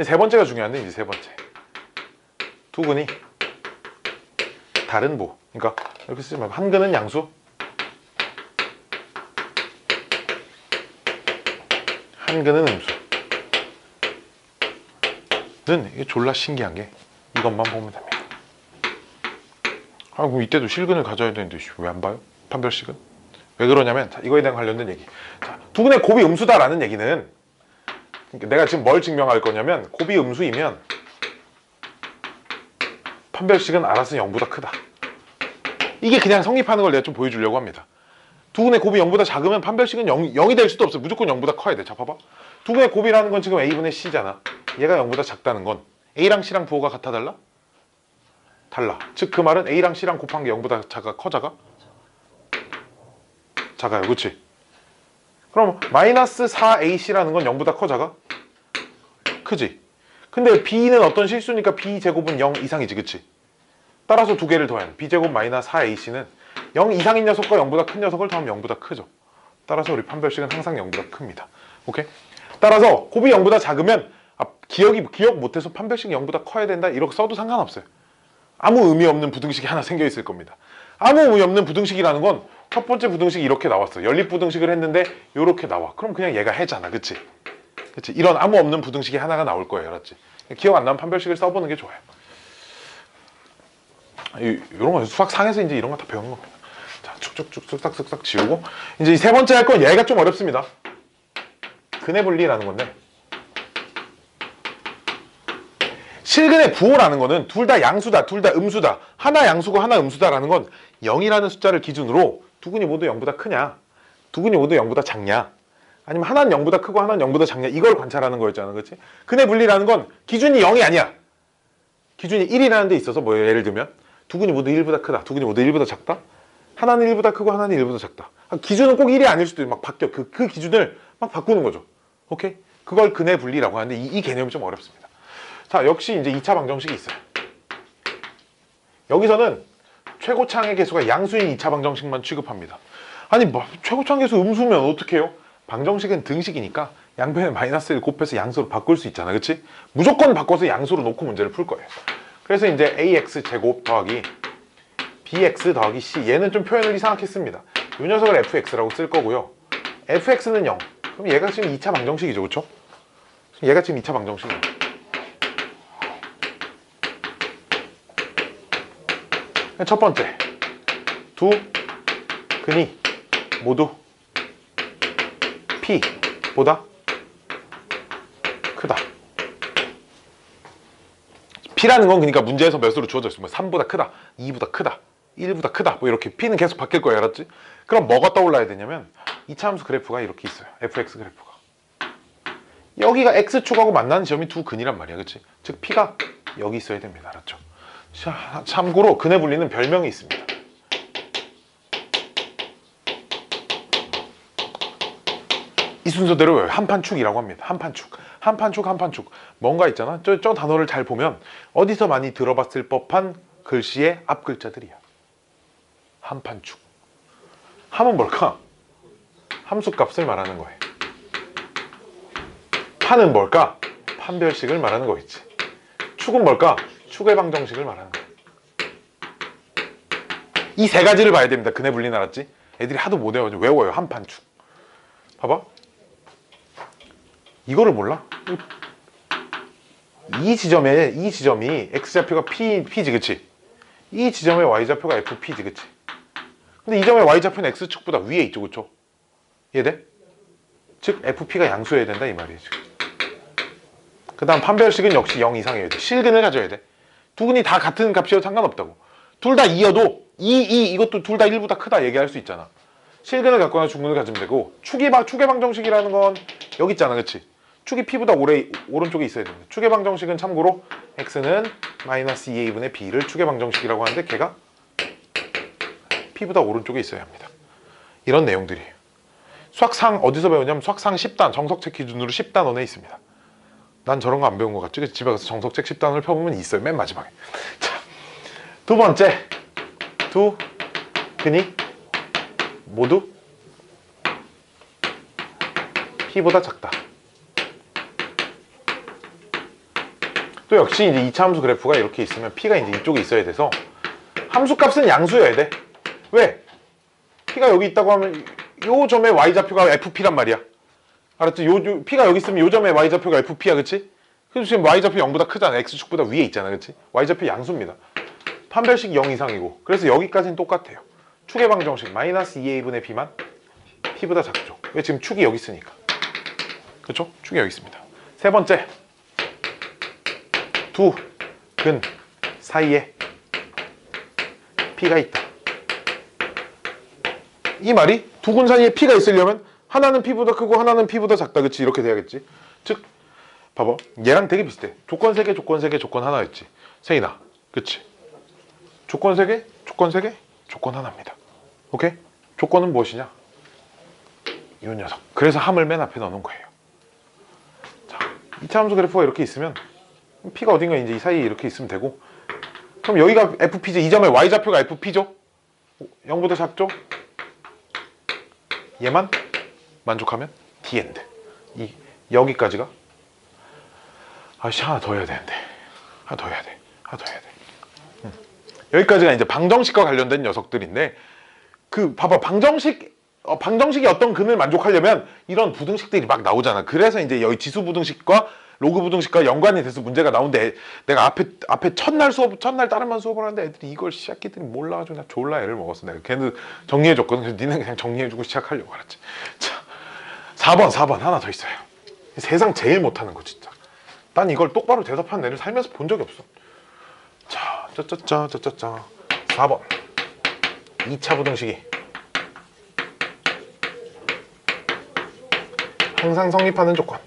세 번째가 중요한데, 이제 세 번째. 두 근이 다른 부. 그러니까 이렇게 쓰지 말고 한 근은 양수, 한 근은 음수는 이게 졸라 신기한 게 이것만 보면 됩니다. 그럼 이때도 실근을 가져야 되는데 왜 안 봐요? 판별식은? 왜 그러냐면, 자, 이거에 대한 관련된 얘기. 자, 두 근의 곱이 음수다라는 얘기는, 그러니까 내가 지금 뭘 증명할 거냐면, 곱이 음수이면 판별식은 알아서 0보다 크다. 이게 그냥 성립하는 걸 내가 좀 보여주려고 합니다. 두 근의 곱이 0보다 작으면 판별식은 0이 될 수도 없어요. 무조건 0보다 커야 돼. 자, 봐봐. 두 근의 곱이라는 건 지금 a분의 c잖아. 얘가 0보다 작다는 건 a랑 c랑 부호가 같아 달라? 달라. 즉 그 말은 a랑 c랑 곱한 게 0보다 작아? 커 작아? 작아요. 그치? 그럼 마이너스 4ac라는 건 0보다 커 작아? 크지? 근데 b는 어떤 실수니까 b제곱은 0 이상이지. 그치? 따라서 두 개를 더해야 돼. b제곱 마이너스 4ac는 0 이상인 녀석과 0보다 큰 녀석을 더하면 0보다 크죠. 따라서 우리 판별식은 항상 0보다 큽니다. 오케이? 따라서 곱이 0보다 작으면 기억 못해서 판별식이 0보다 커야 된다 이렇게 써도 상관없어요. 아무 의미 없는 부등식이 하나 생겨 있을 겁니다. 아무 의미 없는 부등식이라는 건 첫 번째 부등식이 이렇게 나왔어. 연립부등식을 했는데 이렇게 나와. 그럼 그냥 얘가 해잖아. 그치? 그치? 이런 아무 없는 부등식이 하나가 나올 거예요. 알았지? 기억 안 나면 판별식을 써보는 게 좋아요. 이런 거 수학 상에서 이제 이런 거 다 배우는 겁니다. 자, 쭉쭉쭉 쓱싹쓱싹 지우고 이제 이 세 번째 할 건 얘가 좀 어렵습니다. 근의 분리라는 건데 실근의 부호라는 거는 둘 다 양수다, 둘 다 음수다, 하나 양수고 하나 음수다라는 건 0이라는 숫자를 기준으로 두근이 모두 0보다 크냐, 두근이 모두 0보다 작냐, 아니면 하나는 0보다 크고 하나는 0보다 작냐, 이걸 관찰하는 거였잖아. 그렇지? 근의 분리라는 건 기준이 0이 아니야. 기준이 1이라는 데 있어서 뭐 예를 들면 두근이 모두 1보다 크다, 두근이 모두 1보다 작다, 하나는 1보다 크고 하나는 1보다 작다. 기준은 꼭 1이 아닐 수도 있고 막 바뀌어. 그 기준을 막 바꾸는 거죠. 오케이? 그걸 근의 분리라고 하는데 이 개념이 좀 어렵습니다. 자, 역시 이제 2차 방정식이 있어요. 여기서는 최고창의 개수가 양수인 2차 방정식만 취급합니다. 아니 뭐 최고창 개수 음수면 어떡해요? 방정식은 등식이니까 양변에 마이너스 1 곱해서 양수로 바꿀 수 있잖아. 그치? 무조건 바꿔서 양수로 놓고 문제를 풀 거예요. 그래서 이제 ax 제곱 더하기 bx 더하기 c, 얘는 좀 표현을 이상하게 씁니다. 이 녀석을 fx라고 쓸 거고요. fx는 0. 그럼 얘가 지금 2차 방정식이죠. 그쵸? 얘가 지금 2차 방정식이에요. 첫 번째, 두 근이 모두 P보다 크다. P라는 건 그러니까 문제에서 몇으로 주어져 있으면 3보다 크다, 2보다 크다, 1보다 크다, 뭐 이렇게 P는 계속 바뀔 거예요. 알았지? 그럼 뭐가 떠올라야 되냐면 2차 함수 그래프가 이렇게 있어요. fx 그래프가. 여기가 x축하고 만나는 지점이 두 근이란 말이야. 그치? 즉 P가 여기 있어야 됩니다. 알았죠? 자, 참고로 근의 분리는 별명이 있습니다. 이 순서대로 외워요. 한판축이라고 합니다. 한판축. 한판축, 한판축. 뭔가 있잖아. 저 단어를 잘 보면 어디서 많이 들어봤을 법한 글씨의 앞 글자들이야. 한판축. 함은 뭘까? 함수값을 말하는 거예요. 판은 뭘까? 판별식을 말하는 거겠지. 축은 뭘까? 축의 방정식을 말하는 거예요. 이 세 가지를 봐야 됩니다. 근의 분리는. 알았지? 애들이 하도 못 외워가지고 외워요. 한판축. 봐봐. 이거를 몰라? 이 지점이 x좌표가 p지, 그치? 이 지점의 y좌표가 fp지, 그치? 근데 이 점의 y좌표는 x축보다 위에 있죠, 그쵸? 이해돼? 즉 fp가 양수여야 된다 이 말이에요. 그 다음 판별식은 역시 0 이상이어야 돼. 실근을 가져야 돼. 두 근이 다 같은 값이어도 상관없다고. 둘 다 2여도 이것도 둘 다 1보다 크다 얘기할 수 있잖아. 실근을 갖거나 중근을 가지면 되고, 축의 방정식이라는 건 여기 있잖아, 그치? 축이 p보다 오른쪽에 있어야 됩니다. 축의 방정식은 참고로 x는 마이너스 2a분의 b를 축의 방정식이라고 하는데 걔가 p보다 오른쪽에 있어야 합니다. 이런 내용들이에요. 수학상 어디서 배우냐면 수학상 10단, 정석책 기준으로 10단원에 있습니다. 난 저런 거 안 배운 것 같지? 집에 가서 정석책 10단원을 펴보면 있어요. 맨 마지막에. 자, 두 번째, 두 근이 모두 p보다 작다. 또 역시 이제 2차 함수 그래프가 이렇게 있으면 p가 이제 이쪽에 있어야 돼서 함수값은 양수여야 돼. 왜? p가 여기 있다고 하면 요 점의 y좌표가 fp란 말이야. 알았지? p가 여기 있으면 요 점의 y좌표가 fp야, 그치? 그래서 지금 y좌표 0보다 크잖아. x축보다 위에 있잖아, 그치? y좌표 양수입니다. 판별식 0 이상이고, 그래서 여기까지는 똑같아요. 축의 방정식 마이너스 2a분의 b만 p보다 작죠. 왜? 지금 축이 여기 있으니까. 그쵸? 축이 여기 있습니다. 세 번째, 두 근 사이에 p가 있다. 이 말이 두 근 사이에 p가 있으려면 하나는 p보다 크고 하나는 p보다 작다, 그치? 이렇게 돼야겠지. 즉 봐봐, 얘랑 되게 비슷해. 조건 3개, 조건 3개, 조건 하나였지. 세인아, 그치? 조건 3개, 조건 3개, 조건 하나입니다. 오케이? 조건은 무엇이냐? 이 녀석. 그래서 함을 맨 앞에 넣는 거예요. 자, 2차 함수 그래프가 이렇게 있으면 p가 어딘가 이제 이 사이에 이렇게 있으면 되고, 그럼 여기가 fp죠. 이 점의 y좌표가 fp죠. 0보다 작죠. 얘만 만족하면 the end. 여기까지가 하나 더 해야 되는데, 하나 더 해야 돼. 여기까지가 이제 방정식과 관련된 녀석들인데, 그 봐봐 방정식이 어떤 근을 만족하려면 이런 부등식들이 막 나오잖아. 그래서 이제 여기 지수 부등식과 로그 부등식과 연관이 돼서 문제가 나오는데 내가 앞에 첫날 다른만 수업을 하는데 애들이 이걸 시작기들이 몰라가지고 나 졸라 애를 먹었어. 내가 걔는 정리해줬거든. 그래서 니는 그냥 정리해주고 시작하려고 알았지. 자, 4번 하나 더 있어요. 세상 제일 못하는 거 진짜. 난 이걸 똑바로 대답한 애를 살면서 본 적이 없어. 자, 짜짜짜 4번 2차 부등식이 항상 성립하는 조건.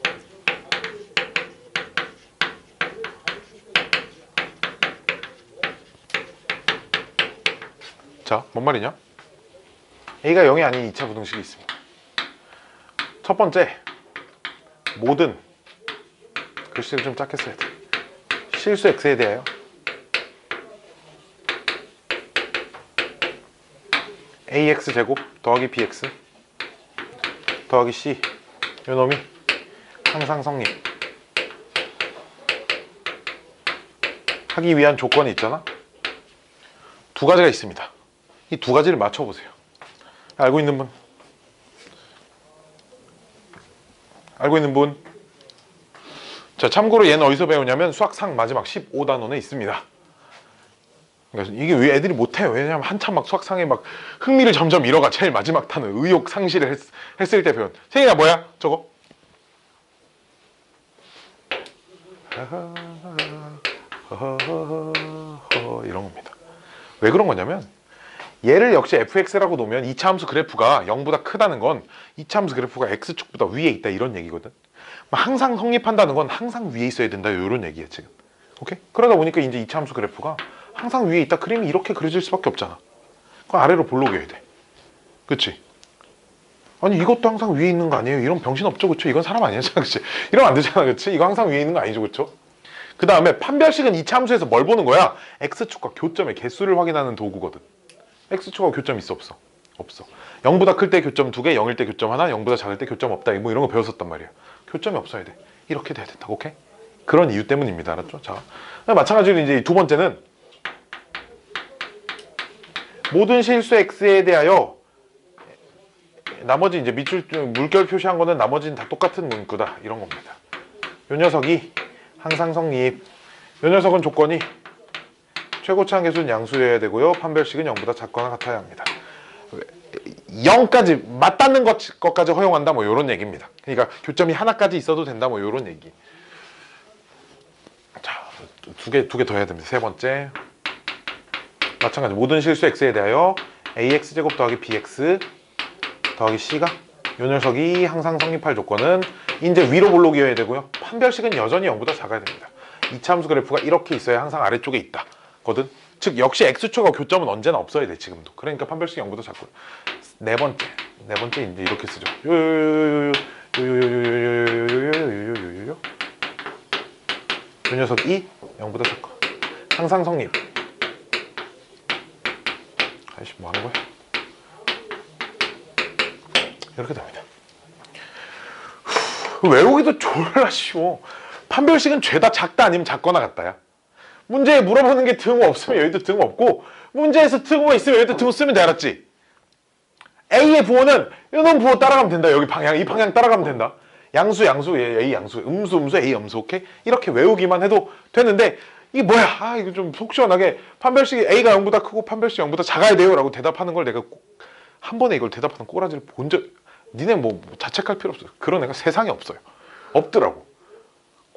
자, 뭔 말이냐? A가 0이 아닌 2차 부등식이 있습니다. 첫 번째, 모든 글씨를 좀 작게 써야 돼. 실수 x에 대하여 ax 제곱 더하기 bx 더하기 c 요 놈이 항상 성립 하기 위한 조건이 있잖아. 두 가지가 있습니다. 이 두 가지를 맞춰보세요. 알고 있는 분? 알고 있는 분? 자, 참고로 얘는 어디서 배우냐면 수학상 마지막 15단원에 있습니다. 그러니까 이게 왜 애들이 못해요? 왜냐면 한참 막 수학상에 막 흥미를 점점 잃어가. 제일 마지막 타는 의욕 상실을 했을 때 배운. 세인아 뭐야? 저거? 이런 겁니다. 왜 그런 거냐면 얘를 역시 fx라고 놓으면 2차 함수 그래프가 0보다 크다는 건 2차 함수 그래프가 x축보다 위에 있다 이런 얘기거든. 항상 성립한다는 건 항상 위에 있어야 된다 이런 얘기야 지금. 오케이? 그러다 보니까 이제 2차 함수 그래프가 항상 위에 있다. 그림이 이렇게 그려질 수밖에 없잖아. 그럼 아래로 볼록여야 돼. 그치? 아니 이것도 항상 위에 있는 거 아니에요? 이런 병신 없죠, 그쵸? 이건 사람 아니잖아, 그치? 이러면 안 되잖아, 그치? 이거 항상 위에 있는 거 아니죠, 그쵸? 그 다음에 판별식은 2차 함수에서 뭘 보는 거야? x축과 교점의 개수를 확인하는 도구거든. x축과 교점 있어, 없어? 없어. 0보다 클 때 교점 2개, 0일 때 교점 하나, 0보다 작을 때 교점 없다. 뭐 이런 거 배웠었단 말이야. 교점이 없어야 돼. 이렇게 돼야 된다, 오케이? 그런 이유 때문입니다, 알았죠? 자, 마찬가지로 이제 두 번째는 모든 실수 x에 대하여 나머지 이제 밑줄 물결 표시한 거는 나머지는 다 똑같은 문구다 이런 겁니다. 요 녀석이 항상 성립. 요 녀석은 조건이 최고치 한계수는 양수여야 되고요. 판별식은 0보다 작거나 같아야 합니다. 0까지 맞닿는 것까지 허용한다 뭐 이런 얘기입니다. 그러니까 교점이 하나까지 있어도 된다 뭐 이런 얘기. 자, 두 개 더 해야 됩니다. 세 번째. 마찬가지 모든 실수 x에 대하여 ax 제곱 더하기 bx 더하기 c가 요 녀석이 항상 성립할 조건은 이제 위로 볼록이어야 되고요. 판별식은 여전히 0보다 작아야 됩니다. 2차 함수 그래프가 이렇게 있어야 항상 아래쪽에 있다 거든. 즉 역시 x축과 교점은 언제나 없어야 돼 지금도. 그러니까 판별식이 0보다 작고. 네 번째 이제 이렇게 쓰죠. 요요요요요요요요요요요요요요요요요 요 녀석이 0보다 작고 항상 성립. 아이씨 뭐 하는 거야? 이렇게 됩니다. 외우기도 졸라 쉬워. 판별식은 죄다 작다 아니면 작거나 같다야. 문제에 물어보는 게 등호 없으면 여기도 등호 없고 문제에서 등호가 있으면 여기도 등호 쓰면 돼. 알았지? A의 부호는 이놈 부호 따라가면 된다. 여기 방향 이 방향 따라가면 된다. 양수 A 양수 음수 A 음수 오케이? 이렇게 외우기만 해도 되는데 이게 뭐야? 아 이거 좀 속 시원하게 판별식이 A가 0보다 크고 판별식이 0보다 작아야 돼요 라고 대답하는 걸 내가 한 번에 이걸 대답하는 꼬라지를 본 적 니네 뭐 자책할 필요 없어요. 그런 애가 세상에 없어요. 없더라고.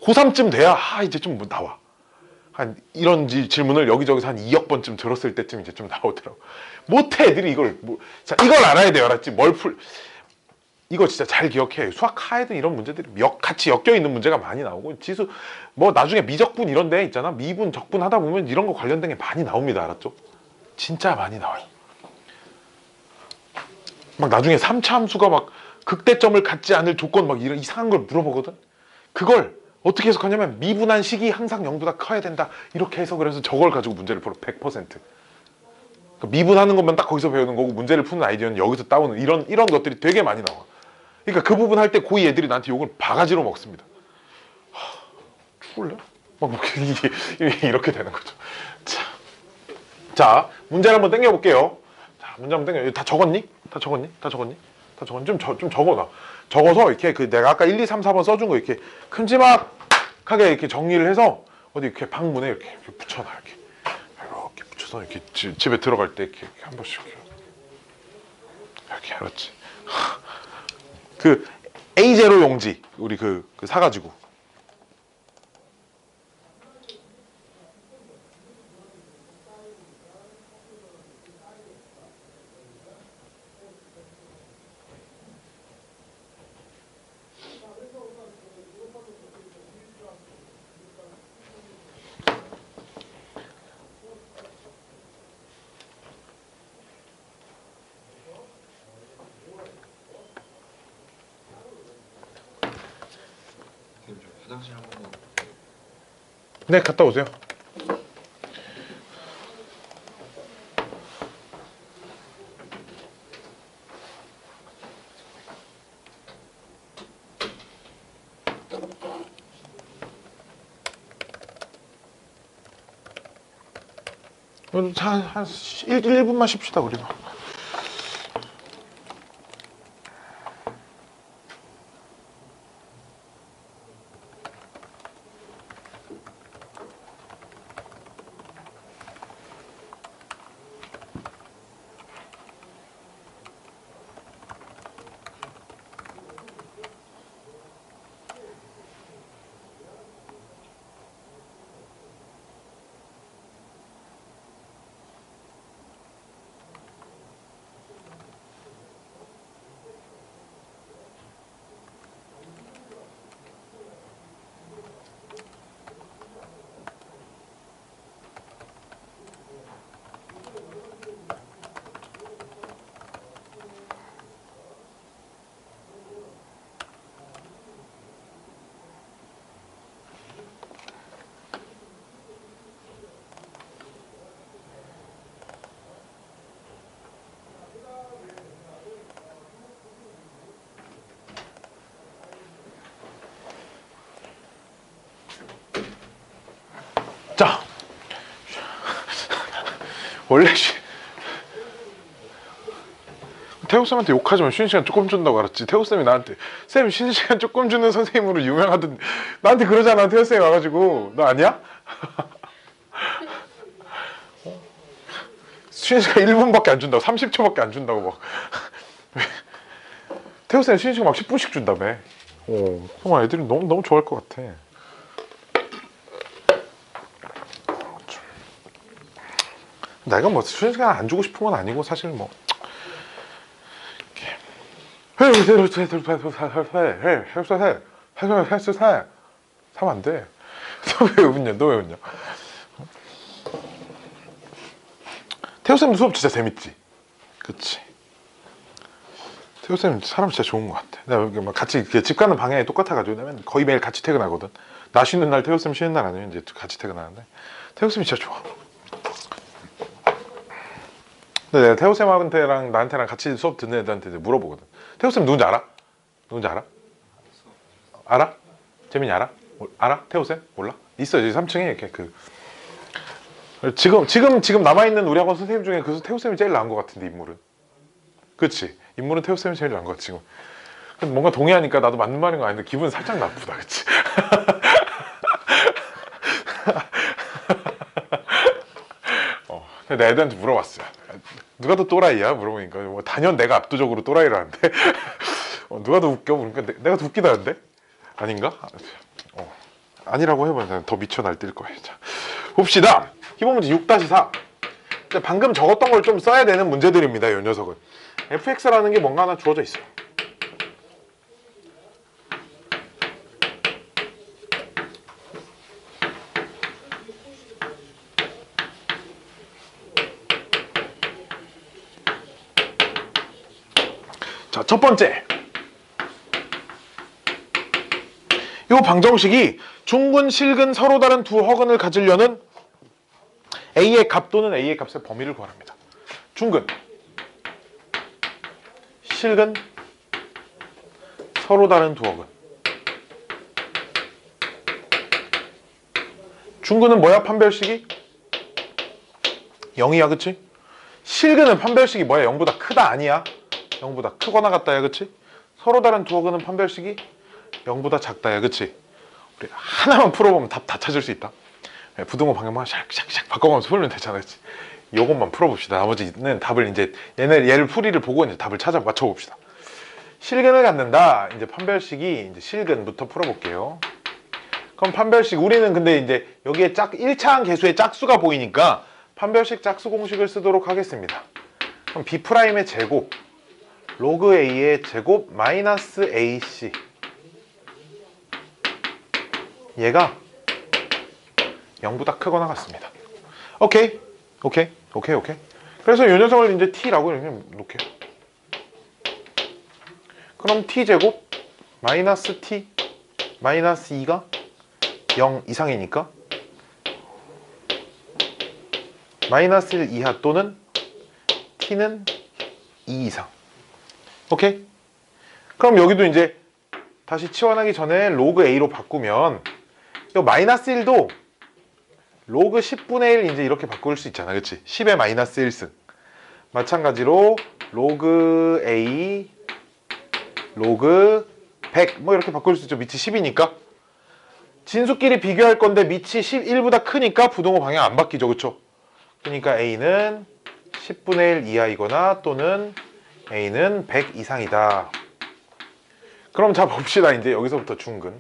고3쯤 돼야 이제 좀 뭐 나와. 한 이런 질문을 여기저기서 한 2억 번쯤 들었을 때쯤 이제 좀 나오더라고. 못해 애들이 이걸 자 이걸 알아야 돼요. 알았지? 이거 진짜 잘 기억해. 수학 하에든 이런 문제들이 같이 엮여 있는 문제가 많이 나오고 지수 뭐 나중에 미적분 이런 데 있잖아. 미분 적분 하다 보면 이런 거 관련된 게 많이 나옵니다. 알았죠? 진짜 많이 나와요. 막 나중에 3차 함수가 막 극대점을 갖지 않을 조건 막 이런 이상한 걸 물어보거든. 그걸 어떻게 해석하냐면 미분한 식이 항상 0보다 커야 된다 이렇게 해석을 해서 저걸 가지고 문제를 풀어. 100%. 그러니까 미분하는 것만 딱 거기서 배우는 거고 문제를 푸는 아이디어는 여기서 따오는 이런 것들이 되게 많이 나와. 그러니까 그 부분 할 때 고2 애들이 나한테 욕을 바가지로 먹습니다. 죽을래? 막 이게 이렇게 되는 거죠. 자 문제를 한번 땡겨볼게요. 자, 문제 한번 땡겨. 다 적었니? 다 적었니? 좀 적어놔. 적어서 이렇게 그 내가 아까 1, 2, 3, 4번 써준 거 이렇게 큼지막하게 이렇게 정리를 해서 어디 이렇게 방문에 이렇게 붙여놔. 이렇게 붙여서 이렇게 집에 들어갈 때 이렇게 한 번씩 이렇게 알았지? 그 A0 용지 우리 그 사가지고. 선생님 저 화장실 한 번만. 네, 갔다 오세요. 한 1분만 쉽시다 우리가. 자, 원래 태우쌤한테 욕하지만 쉬는 시간 조금 준다고 알았지. 태우쌤이 나한테 쌤 쉬는 시간 조금 주는 선생님으로 유명하던 나한테 그러잖아. 태우쌤이 와가지고 너 아니야? 쉬는 시간 1분밖에 안 준다고 30초밖에 안 준다고 막 태우쌤 쉬는 시간 막 10분씩 준다며. 정말 애들이 너무 좋아할 것 같아. 내가 뭐 쉬는 시간 안 주고 싶은 건 아니고 사실 뭐 사면 안 돼. 너 왜 웃냐? 너 왜 웃냐? 태호쌤 수업 진짜 재밌지? 그치? 태호쌤 사람 진짜 좋은 것 같아. 내가 여기 막 같이 집 가는 방향이 똑같아가지고 내가 거의 매일 같이 퇴근하거든. 나 쉬는 날 태호쌤 쉬는 날 아니면 이제 같이 퇴근하는데 태호쌤이 진짜 좋아. 근데 내가 태호쌤한테랑 나한테랑 같이 수업 듣는 애들한테 물어보거든. 태호쌤 누군지 알아? 누군지 알아? 알아? 재민이 알아? 알아? 태호쌤? 몰라? 있어 여기 3층에 이렇게 지금 남아있는 우리 학원 선생님 중에 그 태호쌤이 제일 나은 것 같은데 인물은. 그치? 인물은 태호쌤이 제일 나은 것 같아 지금. 근데 뭔가 동의하니까 나도 맞는 말인 거 아닌데 기분 살짝 나쁘다 그치? 내가 애들한테 물어봤어요. 누가 더 또라이야? 물어보니까 뭐 단연 내가 압도적으로 또라이라는데 누가 더 웃겨? 그러니까 내가 더 웃기다는데? 아닌가? 아니라고 해보면 더 미쳐 날뛸 거예요. 자, 봅시다. 기본 문제 6-4. 방금 적었던 걸 좀 써야 되는 문제들입니다. 이 녀석은. fx라는 게 뭔가 하나 주어져 있어요. 자, 첫 번째. 이 방정식이 중근, 실근 서로 다른 두 허근을 가지려는 A의 값 또는 A의 값의 범위를 구하랍니다. 중근, 실근, 서로 다른 두 허근. 중근은 뭐야? 판별식이 0이야, 그치? 실근은 판별식이 뭐야? 0보다 크다 아니야? 0보다 크거나 같다야, 그치? 서로 다른 두 허근은 판별식이 0보다 작다야, 그치? 우리 하나만 풀어보면 답 다 찾을 수 있다. 부등호 방향만 샥샥샥 바꿔가면서 풀면 되잖아, 그치? 요것만 풀어봅시다. 나머지는 답을 이제 얘를 풀이를 보고 이제 답을 찾아 맞춰봅시다. 실근을 갖는다. 이제 판별식이 이제 실근부터 풀어볼게요. 그럼 판별식 우리는 근데 이제 여기에 1차항 계수의 짝수가 보이니까 판별식 짝수 공식을 쓰도록 하겠습니다. 그럼 B'의 제곱 로그 A의 제곱 마이너스 AC 얘가 0보다 크거나 같습니다. 오케이. 그래서 이 녀석을 이제 T라고 이렇게 놓을게요. 그럼 T제곱 마이너스 T 마이너스 2가 0 이상이니까 마이너스 1 이하 또는 T는 2 이상. 오케이? 그럼 여기도 이제 다시 치환하기 전에 로그 A로 바꾸면 이 마이너스 1도 로그 10분의 1 이제 이렇게 바꿀 수 있잖아, 그치? 10의 마이너스 1승. 마찬가지로 로그 A 로그 100 뭐 이렇게 바꿀 수 있죠. 밑이 10이니까. 진수끼리 비교할 건데 밑이 11보다 크니까 부등호 방향 안 바뀌죠, 그쵸? 그러니까 A는 10분의 1 이하이거나 또는 A는 100 이상이다. 그럼 자 봅시다. 이제 여기서부터 중근.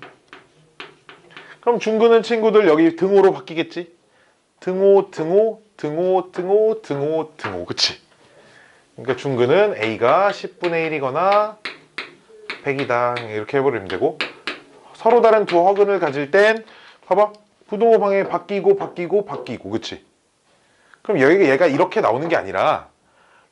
그럼 중근은 친구들 여기 등호로 바뀌겠지? 등호, 그치? 그러니까 중근은 A가 10분의 1이거나 100이다. 이렇게 해버리면 되고, 서로 다른 두 허근을 가질 땐 봐봐. 부등호 방향이 바뀌고, 그치? 그럼 얘가 이렇게 나오는 게 아니라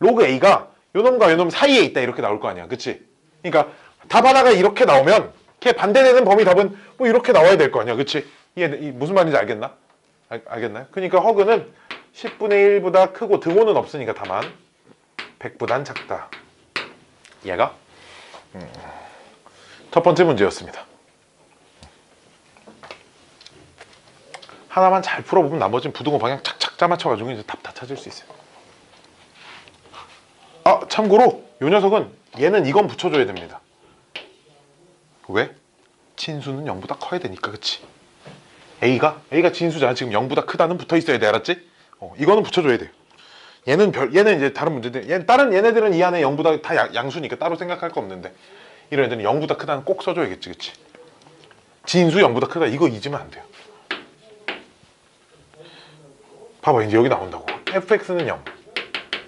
로그 A가 요놈과 요놈 사이에 있다 이렇게 나올 거 아니야, 그치? 그러니까 답 하나가 이렇게 나오면 걔 반대되는 범위 답은 뭐 이렇게 나와야 될 거 아니야, 그치? 무슨 말인지 알겠나? 알겠나요? 그러니까 허근은 10분의 1보다 크고 등호는 없으니까 다만 100보단 작다. 얘가 첫 번째 문제였습니다. 하나만 잘 풀어보면 나머지는 부등호 방향 착착 짜맞춰가지고 이제 답 다 찾을 수 있어요. 아, 참고로 요 녀석은 얘는 이건 붙여줘야 됩니다. 왜? 진수는 0보다 커야 되니까, 그치? A가 진수잖아. 지금 0보다 크다는 붙어 있어야 돼, 알았지? 이거는 붙여줘야 돼요. 얘는 이제 다른 문제인데, 얘네들은 이 안에 0보다 다 양수니까 따로 생각할 거 없는데, 이런 애들은 0보다 크다는 꼭 써줘야겠지, 그치? 진수 0보다 크다, 이거 잊으면 안 돼요. 봐봐, 이제 여기 나온다고. fx는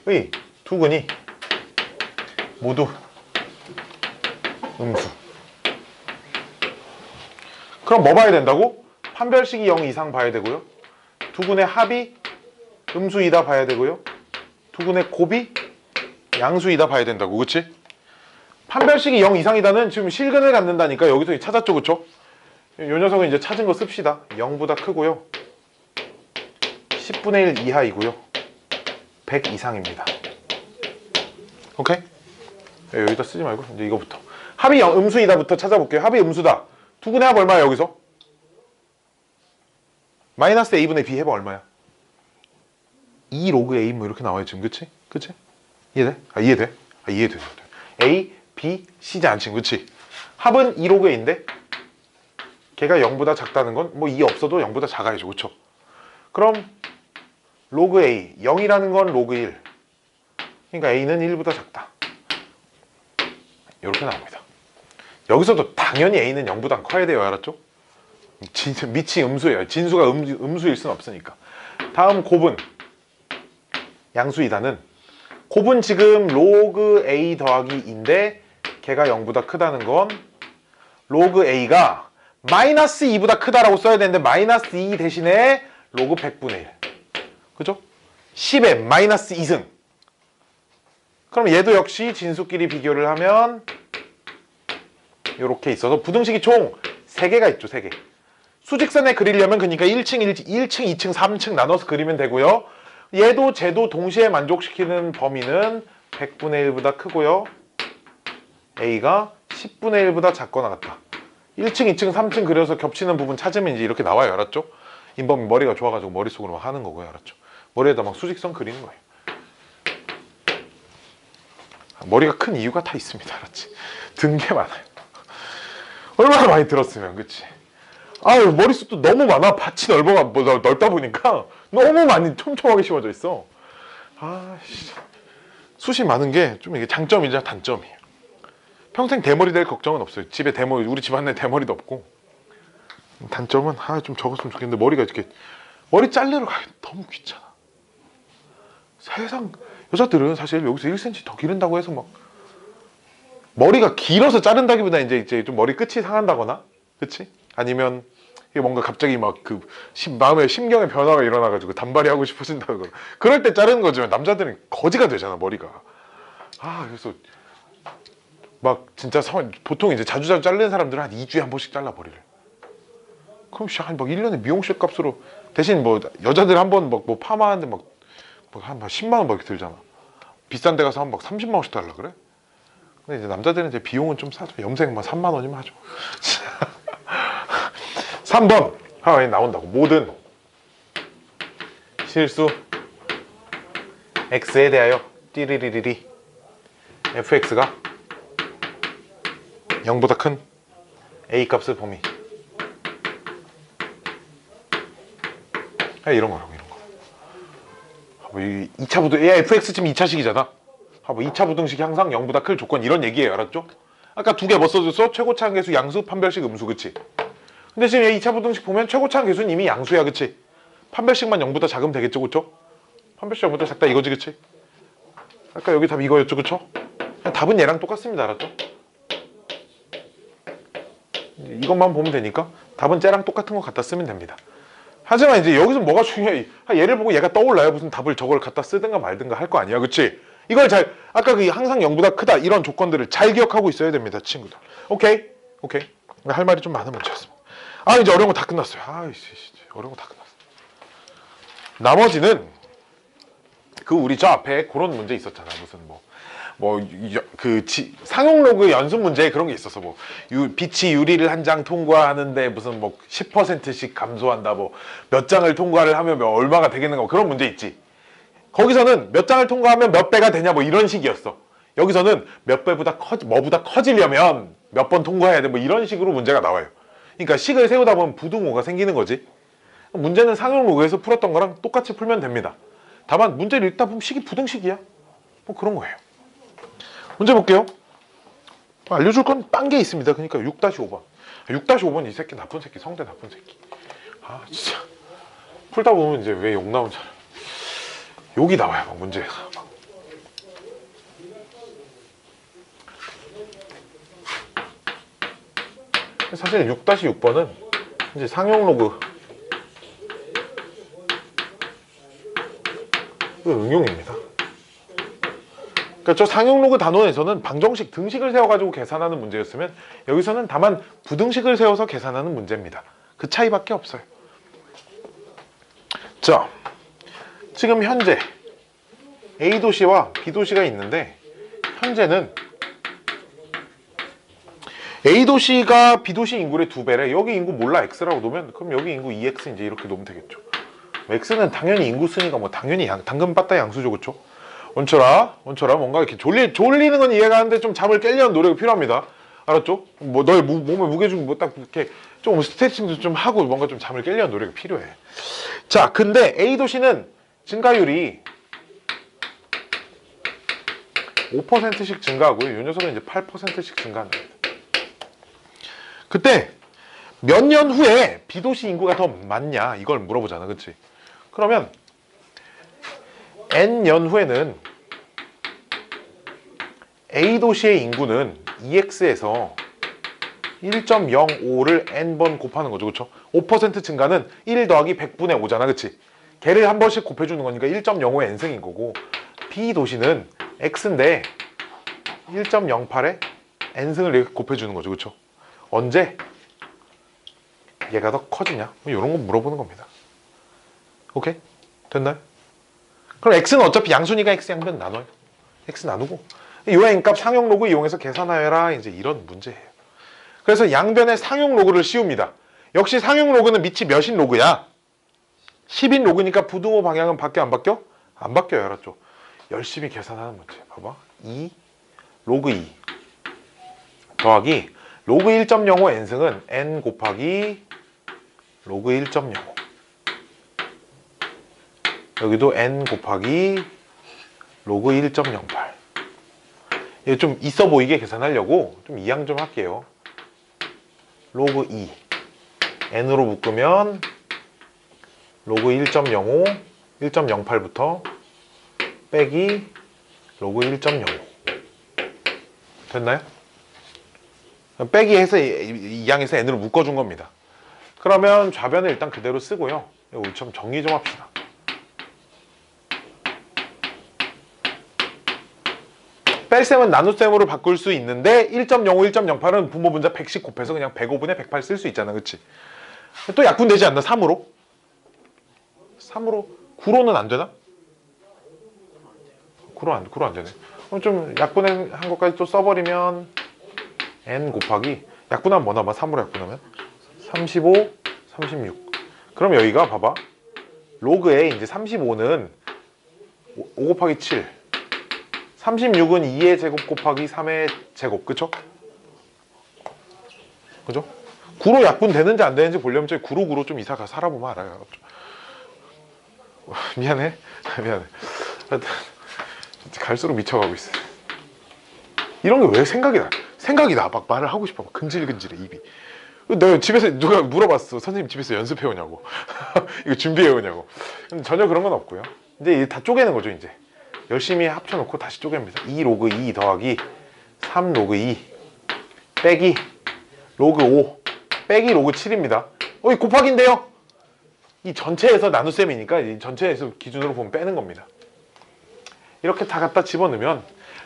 0의 두 근이 모두 음수. 그럼 뭐 봐야 된다고? 판별식이 0 이상 봐야 되고요. 두 근의 합이 음수이다 봐야 되고요. 두 근의 곱이 양수이다 봐야 된다고, 그치? 판별식이 0 이상이다는 지금 실근을 갖는다니까 여기서 찾았죠, 그쵸? 요 녀석은 이제 찾은 거 씁시다. 0보다 크고요. 10분의 1 이하이고요. 100 이상입니다. 오케이? 여기다 쓰지 말고 이제 이거부터. 합이 음수이다부터 찾아볼게요. 합이 음수다. 두 근의 합 얼마야 여기서? 마이너스 a분의 b 해봐 얼마야? 2 로그 a 뭐 이렇게 나와요 지금, 그치? 그치? 이해돼? 이해돼? 이해돼. a, b, c지 않지, 그치? 합은 2 로그 a인데 걔가 0보다 작다는 건 뭐 2 없어도 0보다 작아야죠, 그쵸? 그럼 로그 a 0이라는 건 로그 1, 그러니까 a는 1보다 작다. 이렇게 나옵니다. 여기서도 당연히 a는 0보다 커야 돼요, 알았죠? 밑이 음수예요. 진수가 음수일 수는 없으니까. 다음 곱은 양수이다는, 곱은 지금 로그 a 더하기 2인데 걔가 0보다 크다는 건 로그 a가 마이너스 2보다 크다라고 써야 되는데 마이너스 2 대신에 로그 100분의 1, 그죠? 10의 마이너스 2승. 그럼 얘도 역시 진수끼리 비교를 하면 이렇게 있어서 부등식이 총 3개가 있죠, 3개. 수직선에 그리려면 그러니까 1층, 2층, 3층 나눠서 그리면 되고요. 얘도 쟤도 동시에 만족시키는 범위는 100분의 1보다 크고요. A가 10분의 1보다 작거나 같다. 1층, 2층, 3층 그려서 겹치는 부분 찾으면 이제 이렇게 나와요, 알았죠? 인범이 머리가 좋아가지고 머릿속으로 막 하는 거고요, 알았죠? 머리에다 막 수직선 그리는 거예요. 머리가 큰 이유가 다 있습니다. 알았지? 든 게 많아요. 얼마나 많이 들었으면, 그치? 아유, 머릿속도 너무 많아. 밭이 넓다 보니까 너무 많이 촘촘하게 씌워져 있어. 아씨. 숱이 많은 게 좀 이게 장점이자 단점이에요. 평생 대머리 될 걱정은 없어요. 집에 대머리, 우리 집안에 대머리도 없고. 단점은 좀 적었으면 좋겠는데 머리가 이렇게 머리 자르러 가기 너무 귀찮아. 세상 여자들은 사실 여기서 1cm 더 기른다고 해서 막 머리가 길어서 자른다기보다 이제 좀 머리 끝이 상한다거나, 그치? 아니면 이게 뭔가 갑자기 막 그 마음의 심경의 변화가 일어나가지고 단발이 하고 싶어진다거나 그럴 때 자르는 거지만 남자들은 거지가 되잖아 머리가. 그래서 막 진짜 보통 이제 자주 자르는 사람들은 한 2주에 한 번씩 잘라 머리를. 그럼 막 1년에 미용실 값으로 대신 뭐 여자들 한 번 뭐 파마하는데 한 10만 원 막 이렇게 들잖아. 비싼 데 가서 한 막 30만 원씩 달라 그래. 근데 이제 남자들은 이제 비용은 좀 싸죠. 염색 막 3만 원이면 하죠. 3번 하나에 나온다고. 모든 실수 x에 대하여 띠리리리리 fx가 0보다 큰 a 값을 범위. 이런 거라고, 이런 거. 2차 부등, fx 지금 2차식이잖아. 2차 부등식 항상 0보다 클 조건, 이런 얘기예요. 알았죠? 아까 두 개 뭐 써줬어? 최고차 한계수, 양수, 판별식, 음수, 그치? 근데 지금 2차 부등식 보면 최고차 한계수는 이미 양수야, 그치? 판별식만 0보다 작으면 되겠죠, 그쵸? 판별식 0보다 작다 이거지, 그치? 아까 여기 답 이거였죠, 그쵸? 답은 얘랑 똑같습니다, 알았죠? 이것만 보면 되니까 답은 쟤랑 똑같은 거 갖다 쓰면 됩니다. 하지만 이제 여기서 뭐가 중요해? 얘를 보고 얘가 떠올라요. 무슨 답을 저걸 갖다 쓰든가 말든가 할 거 아니야, 그치? 이걸 아까 그 항상 0보다 크다 이런 조건들을 잘 기억하고 있어야 됩니다, 친구들. 오케이? 할 말이 좀 많은 문제였습니다. 이제 어려운 거 다 끝났어요. 어려운 거 다 끝났어. 나머지는 우리 저 앞에 그런 문제 있었잖아. 무슨 상용 로그 연습 문제 그런 게 있었어. 빛이 유리를 한 장 통과하는데 무슨 10%씩 감소한다. 몇 장을 통과를 하면 얼마가 되겠는가. 그런 문제 있지. 거기서는 몇 장을 통과하면 몇 배가 되냐 이런 식이었어. 여기서는 몇 배보다 뭐보다 커지려면 몇 번 통과해야 돼. 이런 식으로 문제가 나와요. 그러니까 식을 세우다 보면 부등호가 생기는 거지. 문제는 상용 로그에서 풀었던 거랑 똑같이 풀면 됩니다. 다만 문제를 읽다 보면 식이 부등식이야. 그런 거예요. 문제 볼게요. 알려줄 건 딴 게 있습니다. 그러니까 6-5번. 6-5번 이 새끼 나쁜 새끼, 성대 나쁜 새끼. 진짜. 풀다 보면 이제 왜 욕 나오는 줄 알아. 욕이 나와요, 문제에서. 사실 6-6번은 이제 상용 로그 응용입니다. 그러니까 저 상용 로그 단원에서는 방정식, 등식을 세워가지고 계산하는 문제였으면 여기서는 다만 부등식을 세워서 계산하는 문제입니다. 그 차이밖에 없어요. 자, 지금 현재 A도시와 B도시가 있는데 현재는 A도시가 B도시 인구의 2배래. 여기 인구 몰라, X라고 놓으면 그럼 여기 인구 2X 이제 이렇게 놓으면 되겠죠. X는 당연히 인구수니까 당연히 당근 빠따 양수죠, 그쵸? 원철아 뭔가 이렇게 졸리는 건 이해가 하는데 좀 잠을 깨려는 노력이 필요합니다. 알았죠? 너의 몸에 무게 좀 딱 이렇게 좀 스트레칭도 좀 하고 뭔가 좀 잠을 깨려는 노력이 필요해. 자, 근데 A도시는 증가율이 5%씩 증가하고요. 이 녀석은 이제 8%씩 증가하는 겁니다. 그때 몇 년 후에 B도시 인구가 더 많냐 이걸 물어보잖아, 그치? 그러면 N년 후에는 A도시의 인구는 EX에서 1.05를 N번 곱하는 거죠, 그쵸? 5% 증가는 1 더하기 100분의 5잖아, 그치? 걔를 한 번씩 곱해주는 거니까 1.05의 N승인 거고, B도시는 X인데 1.08에 N승을 이렇게 곱해주는 거죠, 그쵸? 언제 얘가 더 커지냐? 이런 거 물어보는 겁니다. 오케이? 됐나요? 그럼 X는 어차피 양수니까 X 양변 나눠요. X 나누고 요 N값 상용 로그 이용해서 계산하여라, 이제 이런 문제예요. 그래서 양변의 상용 로그를 씌웁니다. 역시 상용 로그는 밑이 몇인 로그야? 10인 로그니까 부등호 방향은 바뀌어 안 바뀌어? 안 바뀌어요, 알았죠? 열심히 계산하는 문제. 봐봐. 2 로그 2 더하기 로그 1.05 n승은 n 곱하기 로그 1.05 여기도 n 곱하기 로그 1.08 이거 좀 있어 보이게 계산하려고 좀 이양 좀 할게요. 로그 2 n으로 묶으면 로그 1.05 1.08부터 빼기 로그 1.05 됐나요? 빼기 해서 이양에서 n으로 묶어준 겁니다. 그러면 좌변을 일단 그대로 쓰고요. 우리 좀 정리 좀 합시다. 뺄셈은 나눗셈으로 바꿀 수 있는데 1.05, 1.08은 분모 분자 100씩 곱해서 그냥 105분의 108 쓸 수 있잖아. 그치? 또 약분되지 않나? 3으로? 3으로? 9로는 안 되나? 9로 안 되네. 그럼 좀 약분한 것까지 또 써버리면 n 곱하기 약분하면 뭐 나와? 3으로 약분하면 35, 36. 그럼 여기가 봐봐. 로그에 이제 35는 5 곱하기 7 36은 2의 제곱 곱하기 3의 제곱 그쵸? 그죠? 9로 약분 되는지 안 되는지 보려면 저기 9로 9로 좀 이사가 살아보면 알아요. 미안해. 갈수록 미쳐가고 있어. 이런 게 왜 생각이 나. 막 말을 하고 싶어. 막 근질근질해 입이. 내가 집에서 누가 물어봤어. 선생님 집에서 연습해 오냐고. 이거 준비해 오냐고. 근데 전혀 그런 건 없고요. 이제 다 쪼개는 거죠. 이제 열심히 합쳐놓고 다시 쪼갭니다. 2 로그 2 더하기 3 로그 2 빼기 로그 5 빼기 로그 7입니다. 이 곱하기인데요. 이 전체에서 나눗셈이니까 이 전체에서 기준으로 보면 빼는 겁니다. 이렇게 다 갖다 집어넣으면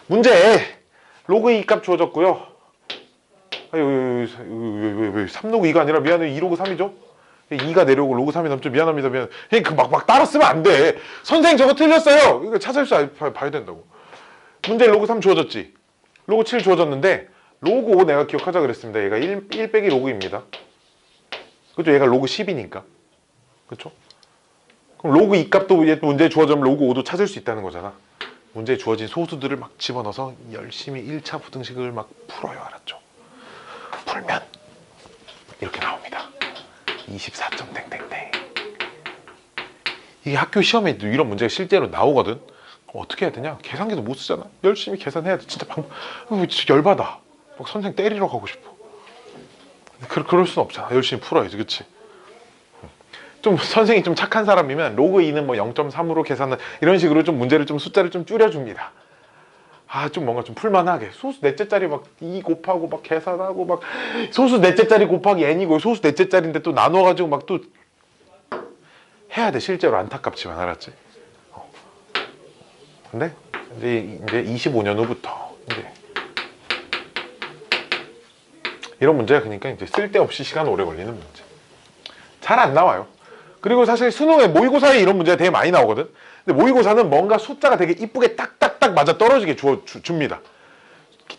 문제에 로그 2 값 주어졌고요. 왜 3 로그 2가 아니라 미안해 2 로그 3이죠? 2가 내려오고 로그 3이 남죠. 미안합니다. 막 따라 쓰면 안 돼. 선생님 저거 틀렸어요. 이거 찾아서 봐야 된다고. 문제 로그 3 주어졌지. 로그 7 주어졌는데 로그 5 내가 기억하자 그랬습니다. 얘가 1 빼기 로그입니다. 그죠? 얘가 로그 10이니까. 그쵸? 그럼 로그 2 값도 문제에 주어지면 로그 5도 찾을 수 있다는 거잖아. 문제에 주어진 소수들을 막 집어넣어서 열심히 1차 부등식을 막 풀어요. 알았죠? 풀면 이렇게 나옵니다. 24점 땡땡땡. 이게 학교 시험에도 이런 문제가 실제로 나오거든. 어떻게 해야 되냐? 계산기도 못 쓰잖아. 열심히 계산해야 돼. 진짜 진짜 열받아. 막 선생 때리러 가고 싶어. 그럴 순 없잖아. 열심히 풀어야지. 그치? 좀 선생이 좀 착한 사람이면 로그 2는 뭐 0.3으로 계산은 이런 식으로 좀 문제를 좀 숫자를 좀 줄여줍니다. 좀 뭔가 좀 풀만하게 소수 넷째짜리 막 2 곱하고 막 계산하고 막 소수 넷째짜리 곱하기 n이고 소수 넷째짜리인데 또 나눠가지고 막 또 해야 돼. 실제로 안타깝지만 알았지? 근데 이제 25년 후부터 이제 이런 문제가 그러니까 이제 쓸데없이 시간 오래 걸리는 문제. 잘 안 나와요. 그리고 사실 수능에 모의고사에 이런 문제가 되게 많이 나오거든. 근데 모의고사는 뭔가 숫자가 되게 이쁘게 딱딱딱 맞아 떨어지게 줍니다.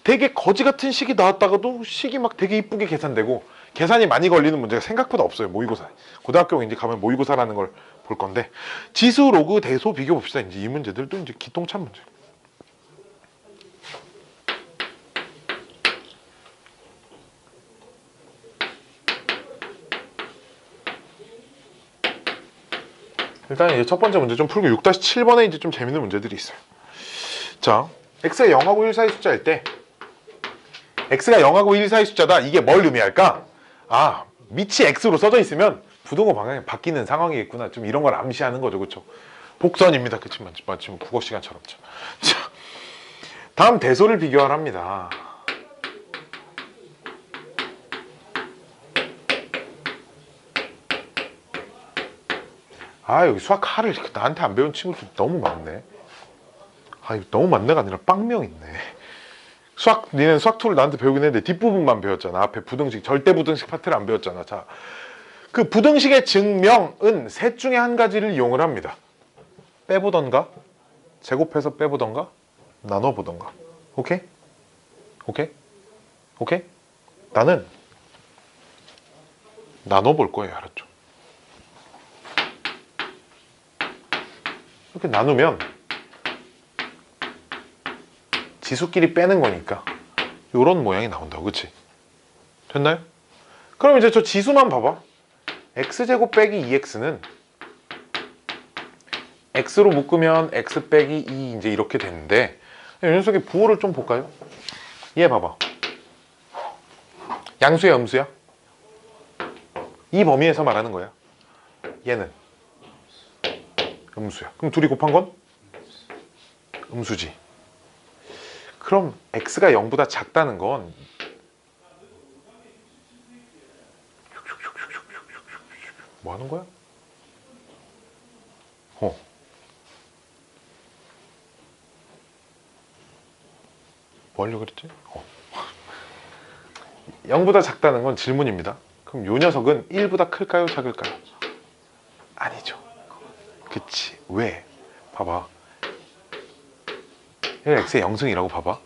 되게 거지 같은 식이 나왔다가도 식이 막 되게 이쁘게 계산되고 계산이 많이 걸리는 문제가 생각보다 없어요. 모의고사. 고등학교 이제 가면 모의고사라는 걸 볼 건데 지수, 로그, 대소 비교 봅시다. 이제 이 문제들도 이제 기똥찬 문제. 일단 이제 첫 번째 문제 좀 풀고 6-7번에 이제 좀 재밌는 문제들이 있어요. 자, x가 0하고 1 사이 숫자일 때 x가 0하고 1 사이 숫자다. 이게 뭘 의미할까? 밑이 x로 써져 있으면 부등호 방향이 바뀌는 상황이겠구나. 좀 이런 걸 암시하는 거죠. 그렇죠? 복선입니다. 그치만 마침 국어 시간처럼. 자, 다음 대소를 비교하랍니다. 여기 수학 하를 나한테 안 배운 친구들 너무 많네. 이거 너무 많네가 아니라 빵명 있네. 니는 수학 툴을 나한테 배우긴 했는데 뒷부분만 배웠잖아. 앞에 부등식, 절대 부등식 파트를 안 배웠잖아. 자, 그 부등식의 증명은 셋 중에 한 가지를 이용을 합니다. 빼보던가, 제곱해서 빼보던가, 나눠보던가. 오케이? 오케이? 오케이? 나는 나눠볼 거예요. 알았죠? 이렇게 나누면 지수끼리 빼는 거니까 요런 모양이 나온다고. 그치? 됐나요? 그럼 이제 저 지수만 봐봐. x제곱 빼기 2x는 x로 묶으면 x 빼기 2 이제 이렇게 되는데, 이 녀석의 부호를 좀 볼까요? 얘 봐봐. 양수야 음수야? 이 범위에서 말하는 거야. 얘는 음수야. 그럼 둘이 곱한 건 음수지. 그럼 x가 0보다 작다는 건 뭐 하는 거야? 뭐 하려고 그랬지? 0보다 작다는 건 질문입니다. 그럼 요 녀석은 1보다 클까요? 작을까요? 아니죠. 그치. 왜? 봐봐. 얘가 x의 0승이라고 봐봐.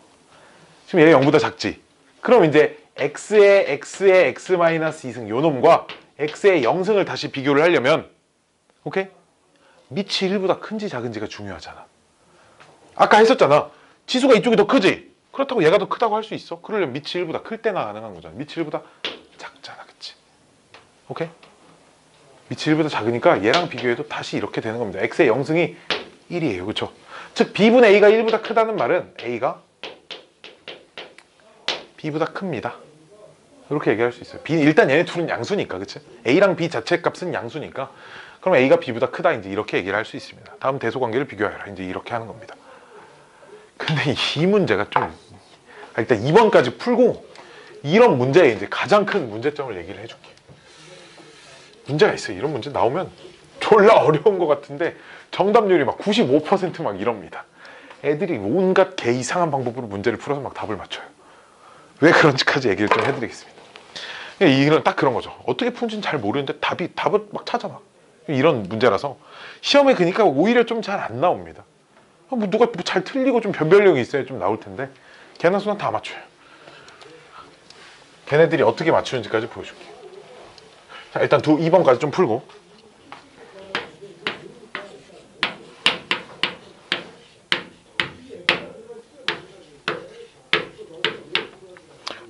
지금 얘가 0보다 작지? 그럼 이제 x의 x-2승 요 놈과 x의 0승을 다시 비교를 하려면, 오케이? 밑이 1보다 큰지 작은지가 중요하잖아. 아까 했었잖아. 지수가 이쪽이 더 크지? 그렇다고 얘가 더 크다고 할 수 있어? 그러려면 밑이 1보다 클 때나 가능한 거잖아. 밑이 1보다 작잖아. 그치? 오케이? 밑이 1보다 작으니까 얘랑 비교해도 다시 이렇게 되는 겁니다. x의 0승이 1이에요. 그쵸? 즉 b분의 a가 1보다 크다는 말은 a가 b보다 큽니다. 이렇게 얘기할 수 있어요. 일단 얘네 둘은 양수니까. 그치? a랑 b 자체 값은 양수니까 그럼 a가 b보다 크다 이제 이렇게 얘기를 할 수 있습니다. 다음 대소관계를 비교하여라 이제 이렇게 하는 겁니다. 근데 이 문제가 좀, 일단 2번까지 풀고 이런 문제에 이제 가장 큰 문제점을 얘기를 해줄게. 문제가 있어요. 이런 문제 나오면 졸라 어려운 것 같은데 정답률이 막 95% 막 이럽니다. 애들이 온갖 개 이상한 방법으로 문제를 풀어서 막 답을 맞춰요. 왜 그런지까지 얘기를 좀 해드리겠습니다. 이건 딱 그런 거죠. 어떻게 푸는지는 잘 모르는데 답을 막 찾아봐. 이런 문제라서 시험에 그러니까 오히려 좀 잘 안 나옵니다. 뭐 누가 뭐 잘 틀리고 좀 변별력이 있어야 좀 나올 텐데 걔나 수나 다 맞춰요. 걔네들이 어떻게 맞추는지까지 보여줄게. 자, 일단 2번까지 좀 풀고.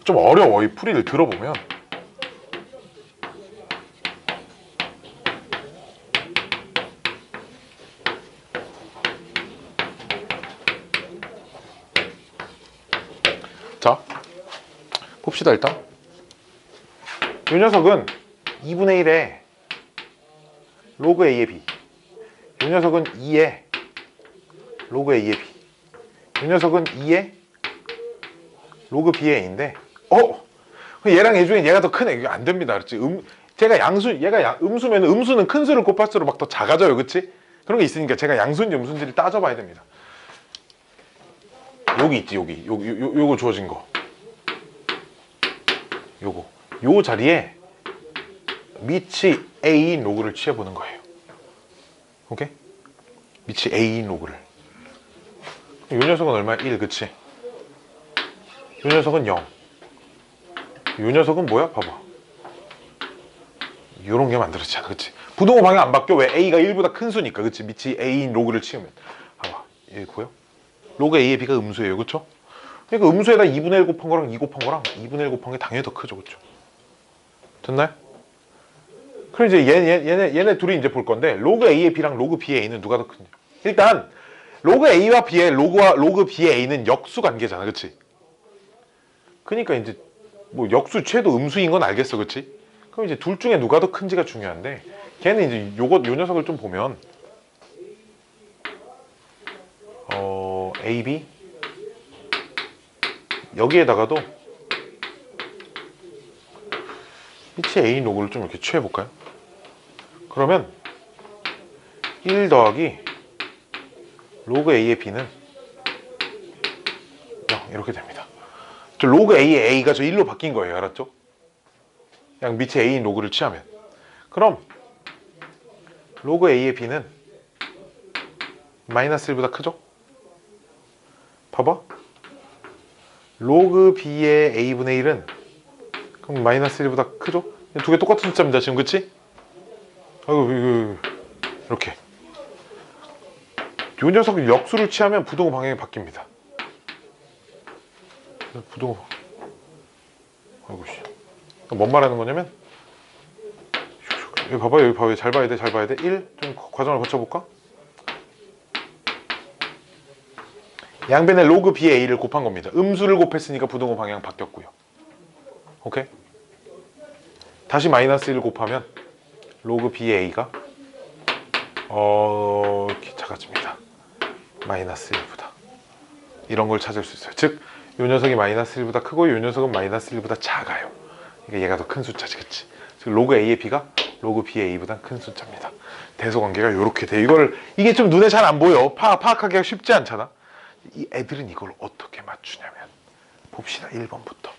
좀 어려워. 이 풀이를 들어보면. 자, 봅시다. 일단 이 녀석은 2분의 1에 로그 a의 b, 이 녀석은 2에 로그 a의 b, 이 녀석은 2에 로그 b의 a인데 얘랑 얘 중에 얘가 더 크네. 이거 안 됩니다. 그렇지? 제가 얘가 음수면 음수는 큰 수를 곱할수록 막 더 작아져요. 그치? 그런 게 있으니까 제가 양수인지 음수인지를 따져봐야 됩니다. 여기 있지. 요거 주어진 거. 요 자리에 밑이 a인 로그를 취해보는 거예요. 오케이? 밑이 a인 로그를. 이 녀석은 얼마야? 1, 그치? 이 녀석은 0. 이 녀석은 뭐야? 봐봐. 요런 게 만들어지잖아. 그치? 부동호 방향 안 바뀌어. 왜? a가 1보다 큰 수니까. 그치? 밑이 a인 로그를 치우면. 봐봐. 얘 보여? 로그 a의 b가 음수예요. 그쵸? 그러니까 음수에다 2분의 1 곱한 거랑 2 곱한 거랑 2분의 1 곱한 게 당연히 더 크죠. 그쵸? 됐나요? 그럼 이제 얘네 둘이 이제 볼 건데, 로그 a의 b랑 로그 b의 a는 누가 더 큰지. 일단 로그 a와 b의 로그 b의 a는 역수 관계잖아. 그치? 그러니까 이제 뭐 역수 최도 음수인 건 알겠어. 그치? 그럼 이제 둘 중에 누가 더 큰지가 중요한데, 걔는 이제 요 녀석을 좀 보면 a, b 여기에다가도 밑이 a인 로그를 좀 이렇게 취해볼까요? 그러면 1 더하기 로그 a의 b는 0 이렇게 됩니다. 저 로그 a의 a가 저 1로 바뀐 거예요. 알았죠? 그냥 밑에 a인 로그를 취하면. 그럼 로그 a의 b는 마이너스 1보다 크죠? 봐봐. 로그 b의 a분의 1은 그럼 마이너스 1보다 크죠? 두 개 똑같은 숫자입니다. 지금 그치? 아이고 이렇게 요 녀석은 역수를 취하면 부동호 방향이 바뀝니다. 부동호. 아이고 씨. 뭔 말하는 거냐면 여기 봐봐요. 여기 봐봐요. 잘 봐야 돼. 잘 봐야 돼. 1. 좀 과정을 거쳐볼까? 양변에 로그 b의 a를 곱한 겁니다. 음수를 곱했으니까 부등호 방향 바뀌었고요. 오케이? 다시 마이너스 1을 곱하면 로그 b의 a가 이렇게 작아집니다. 마이너스 1보다. 이런 걸 찾을 수 있어요. 즉, 이 녀석이 마이너스 1보다 크고 이 녀석은 마이너스 1보다 작아요. 그러니까 얘가 더 큰 숫자지, 그치? 즉, 로그 a의 b가 로그 b의 a보다 큰 숫자입니다. 대소관계가 이렇게 돼. 이게 좀 눈에 잘 안 보여. 파악하기가 쉽지 않잖아. 이 애들은 이걸 어떻게 맞추냐면 봅시다. 1번부터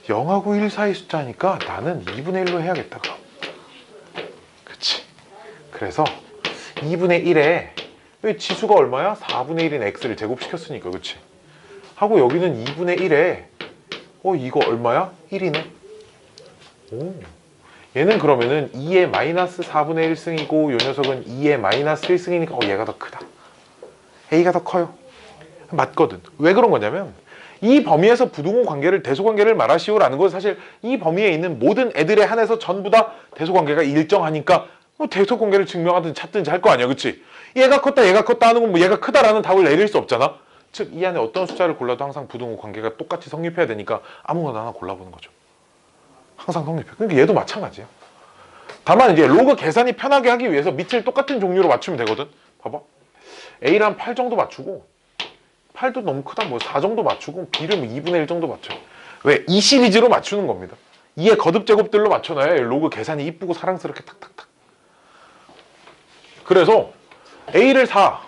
0하고 1 사이 숫자니까 나는 2분의 1로 해야겠다. 그럼 그치? 그래서 2분의 1에 지수가 얼마야? 4분의 1인 x를 제곱시켰으니까 그치? 하고 여기는 2분의 1에 이거 얼마야? 1이네. 오. 얘는 그러면은 2의 마이너스 4분의 1승이고 이 녀석은 2의 마이너스 1승이니까 얘가 더 크다. a가 더 커요. 맞거든. 왜 그런 거냐면 이 범위에서 부등호 관계를 대소관계를 말하시오라는 건 사실 이 범위에 있는 모든 애들에 한해서 전부 다 대소관계가 일정하니까 대소관계를 증명하든 찾든지 할 거 아니야. 그치? 얘가 컸다 하는 건 얘가 크다라는 답을 내릴 수 없잖아. 즉 이 안에 어떤 숫자를 골라도 항상 부등호 관계가 똑같이 성립해야 되니까 아무거나 하나 골라보는 거죠. 항상 성립해. 그러니까 얘도 마찬가지야. 다만 이제 로그 계산이 편하게 하기 위해서 밑을 똑같은 종류로 맞추면 되거든. 봐봐. A를 한 8 정도 맞추고 8도 너무 크다. 4 정도 맞추고 B를 2분의 1 정도 맞춰요. 왜? 이 시리즈로 맞추는 겁니다. 2의 거듭 제곱들로 맞춰놔야 로그 계산이 이쁘고 사랑스럽게 탁탁탁. 그래서 A를 4.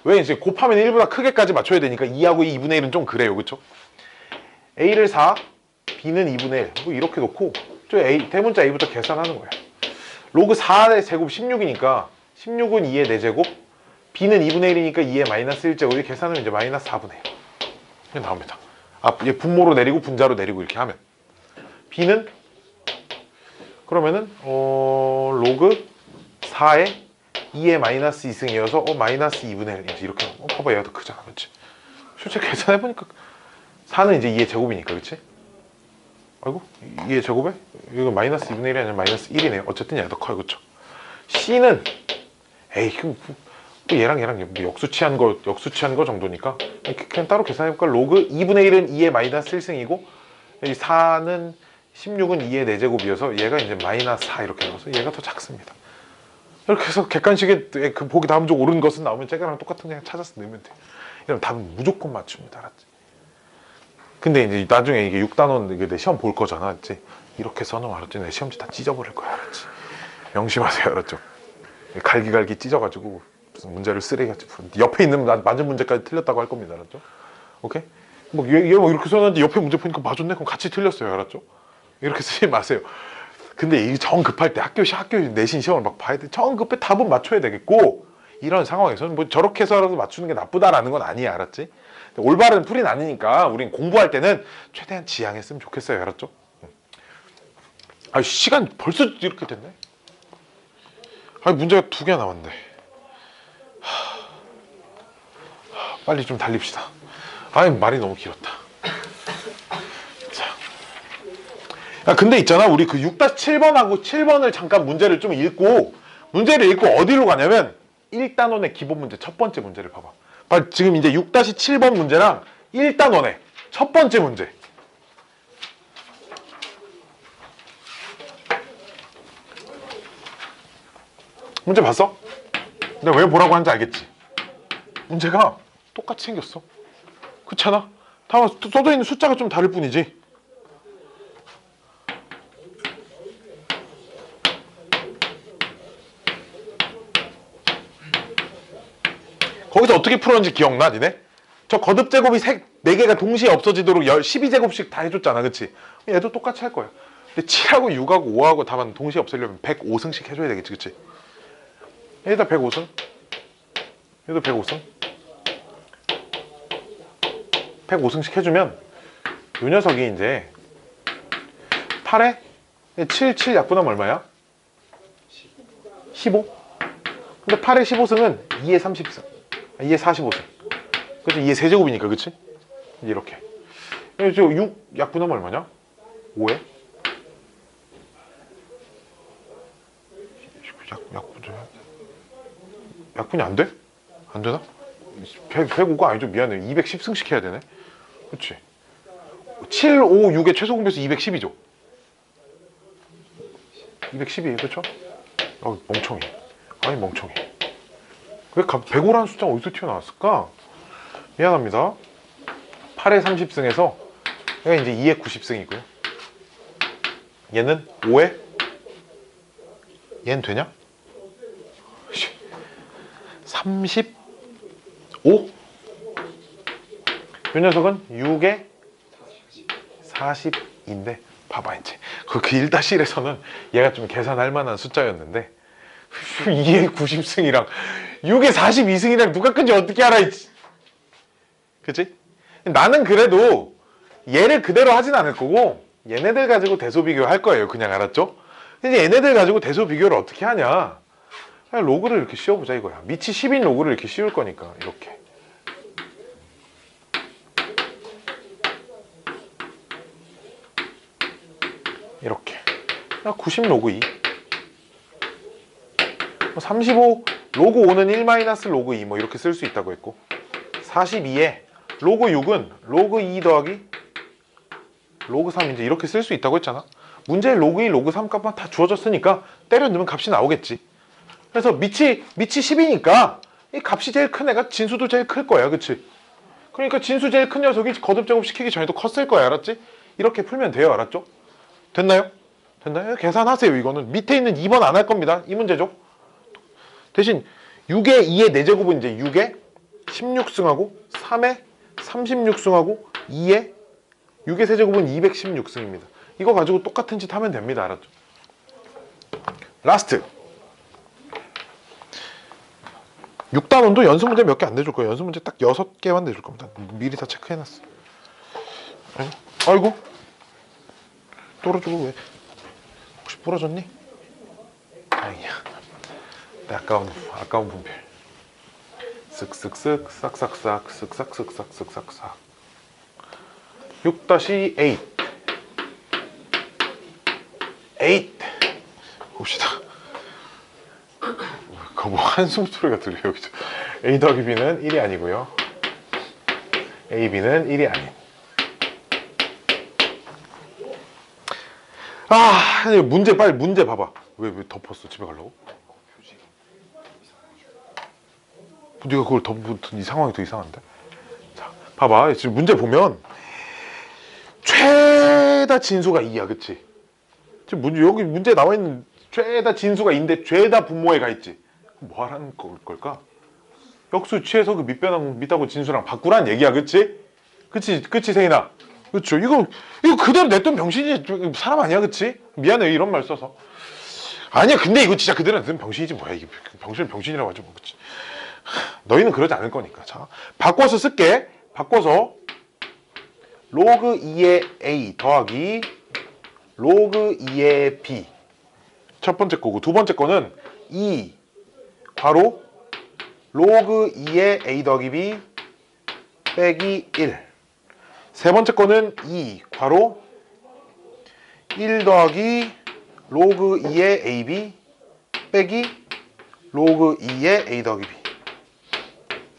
왜? 이제 곱하면 1보다 크게까지 맞춰야 되니까 2하고 2분의 1은 좀 그래요. 그쵸? A를 4, B는 2분의 1. 이렇게 놓고 저 대문자 A부터 계산하는 거야. 로그 4의 제곱 16이니까 16은 2의 4제곱, B는 2분의 1이니까 2의 마이너스 1제곱이 계산하면 이제 마이너스 4분의 1. 이게 나옵니다. 얘 분모로 내리고 분자로 내리고 이렇게 하면 B는 그러면은 로그 4에 2의 마이너스 2승이어서 마이너스 2분의 1 이렇게 봐봐. 얘가 더 크잖아. 그치? 실제 계산해보니까 4는 이제 2의 제곱이니까 그치? 아이고 2의 제곱에 이거 마이너스 2분의 1이 아니라 마이너스 1이네요. 어쨌든 얘가 더 커요. 그쵸? C는 그럼 얘랑 역수치한 거 정도니까 그냥 따로 계산해볼까? 로그 2분의 1은 2의 마이너스 1승이고 4는 16은 2의 4제곱이어서 얘가 이제 마이너스 4 이렇게 나와서 얘가 더 작습니다. 이렇게 해서 객관식에 그 보기 다음 쪽 옳은 것은 나오면 쟤가랑 똑같은 그냥 찾아서 넣으면 돼. 이러면 답은 무조건 맞춥니다. 알았지? 근데 이제 나중에 이게 6단원 이게 내 시험 볼 거잖아. 알았지? 이렇게 써놓으면 알았지? 내 시험지 다 찢어버릴 거야. 알았지? 명심하세요. 알았죠? 갈기갈기 찢어가지고 무슨 문제를 쓰레기같이 옆에 있는 맞은 문제까지 틀렸다고 할 겁니다. 알았죠? 오케이? 얘 이렇게 써놨는데 옆에 문제 보니까 맞았네? 그럼 같이 틀렸어요. 알았죠? 이렇게 쓰지 마세요. 근데 이 정 급할 때 학교 내신 시험을 막 봐야 돼. 정 급해 답은 맞춰야 되겠고 이런 상황에서는 저렇게 해서라도 맞추는 게 나쁘다라는 건 아니야. 알았지? 올바른 풀이는 아니니까 우린 공부할 때는 최대한 지양했으면 좋겠어요. 알았죠? 시간 벌써 이렇게 됐네. 문제가 2개 나왔네. 빨리 좀 달립시다. 말이 너무 길었다. 근데 있잖아. 우리 그 6-7번하고 7번을 잠깐 문제를 좀 읽고 어디로 가냐면 1단원의 기본 문제 첫 번째 문제를 봐봐. 지금 이제 6-7번 문제랑 1단원의 첫 번째 문제. 문제 봤어? 내가 왜 보라고 하는지 알겠지? 문제가 똑같이 생겼어. 그렇잖아? 다만 써져 있는 숫자가 좀 다를 뿐이지. 거기서 어떻게 풀었는지 기억나? 니네? 저 거듭 제곱이 4개가 동시에 없어지도록 12제곱씩 다 해줬잖아. 그치? 얘도 똑같이 할 거야. 근데 7하고 6하고 5하고 다만 동시에 없애려면 105승씩 해줘야 되겠지. 그치? 얘다 105승. 얘도 105승. 105승씩 해주면 이 녀석이 이제 8에 7 약분하면 얼마야? 15. 근데 8에 15승은 2에 30승. 2에 45승. 그치? 2에 세제곱이니까. 그치? 이렇게. 저 6 약분하면 얼마냐? 5에? 약분이 안 돼? 안 되나? 105가 아니죠. 미안해. 210승씩 해야 되네. 그치? 7, 5, 6의 최소 공배수 210이죠. 210이에요. 그쵸? 멍청이. 아니, 멍청이. 왜 105라는 숫자가 어디서 튀어나왔을까? 미안합니다. 8의 30승에서 얘가 이제 2의 90승이고요. 얘는 5에 얘는 되냐? 35? 이 녀석은 6에 40인데 봐봐 이제 그 1-1에서는 얘가 좀 계산할 만한 숫자였는데 2에 90승이랑 6에 42승이랑 누가 큰지 어떻게 알아? 그치? 나는 그래도 얘를 그대로 하진 않을 거고 얘네들 가지고 대소 비교할 거예요. 그냥 알았죠? 이제 얘네들 가지고 대소 비교를 어떻게 하냐? 그냥 로그를 이렇게 씌워보자 이거야. 밑이 10인 로그를 이렇게 씌울 거니까 이렇게. 이렇게. 90 로그 2. 35 로그 5는 1 마이너스 로그 2 뭐 이렇게 쓸 수 있다고 했고 42에 로그 6은 로그 2 더하기 로그 3 이제 이렇게 쓸 수 있다고 했잖아. 문제에 로그 2, 로그 3 값만 다 주어졌으니까 때려 넣으면 값이 나오겠지. 그래서 밑이 10이니까 이 값이 제일 큰 애가 진수도 제일 클 거야. 그치? 그러니까 진수 제일 큰 녀석이 거듭 제곱 시키기 전에도 컸을 거야. 알았지? 이렇게 풀면 돼요. 알았죠? 됐나요? 됐나요? 계산하세요. 이거는 밑에 있는 2번 안 할 겁니다. 이 문제죠. 대신 6에 2의 4제곱은 이제 6에 16승하고 3에 36승하고 2에 6의 세제곱은 216승입니다. 이거 가지고 똑같은 짓 하면 됩니다. 알았죠? 라스트 6단원도 연습 문제 몇 개 안 내줄 거예요. 연습 문제 딱 6개만 내줄 겁니다. 미리 다 체크해놨어. 아이고 떨어지고 왜 혹시 부러졌니? 아니야. 아까운 분별. 쓱쓱쓱 싹싹싹 쓱싹쓱싹 쓱싹싹 6-8 8 봅시다. 뭐 한숨 소리가 들려요. 여기서 A 더하기 B는 1이 아니고요. A, B는 1이 아닌. 문제 빨리 문제 봐봐. 왜 덮었어? 집에 가려고? 네가 그걸 덮은 이 상황이 더 이상한데? 자, 봐봐. 지금 문제 보면 최다 진수가 2야, 그치? 지금 여기 문제에 나와 있는 최다 진수가 2인데 죄다 분모에 가 있지. 뭐 하라는 걸까? 역수 취해서 그 밑하고 진수랑 바꾸란 얘기야, 그치? 그치, 세인아? 그쵸? 이거 그대로 냈던 병신이 사람 아니야, 그치? 미안해, 이런 말 써서. 아니야, 근데 이거 진짜 그대로 냈던 병신이지, 뭐야. 이게 병신이라고 하죠, 뭐, 그치? 너희는 그러지 않을 거니까. 자, 바꿔서 쓸게. 바꿔서 로그 2의 A 더하기 로그 2의 B. 첫 번째 거고, 두 번째 거는 2 괄호 로그 2의 A 더하기 B 빼기 1. 세 번째 거는 2 괄호 1 더하기 로그 2의 AB 빼기 로그 2의 A 더하기 B.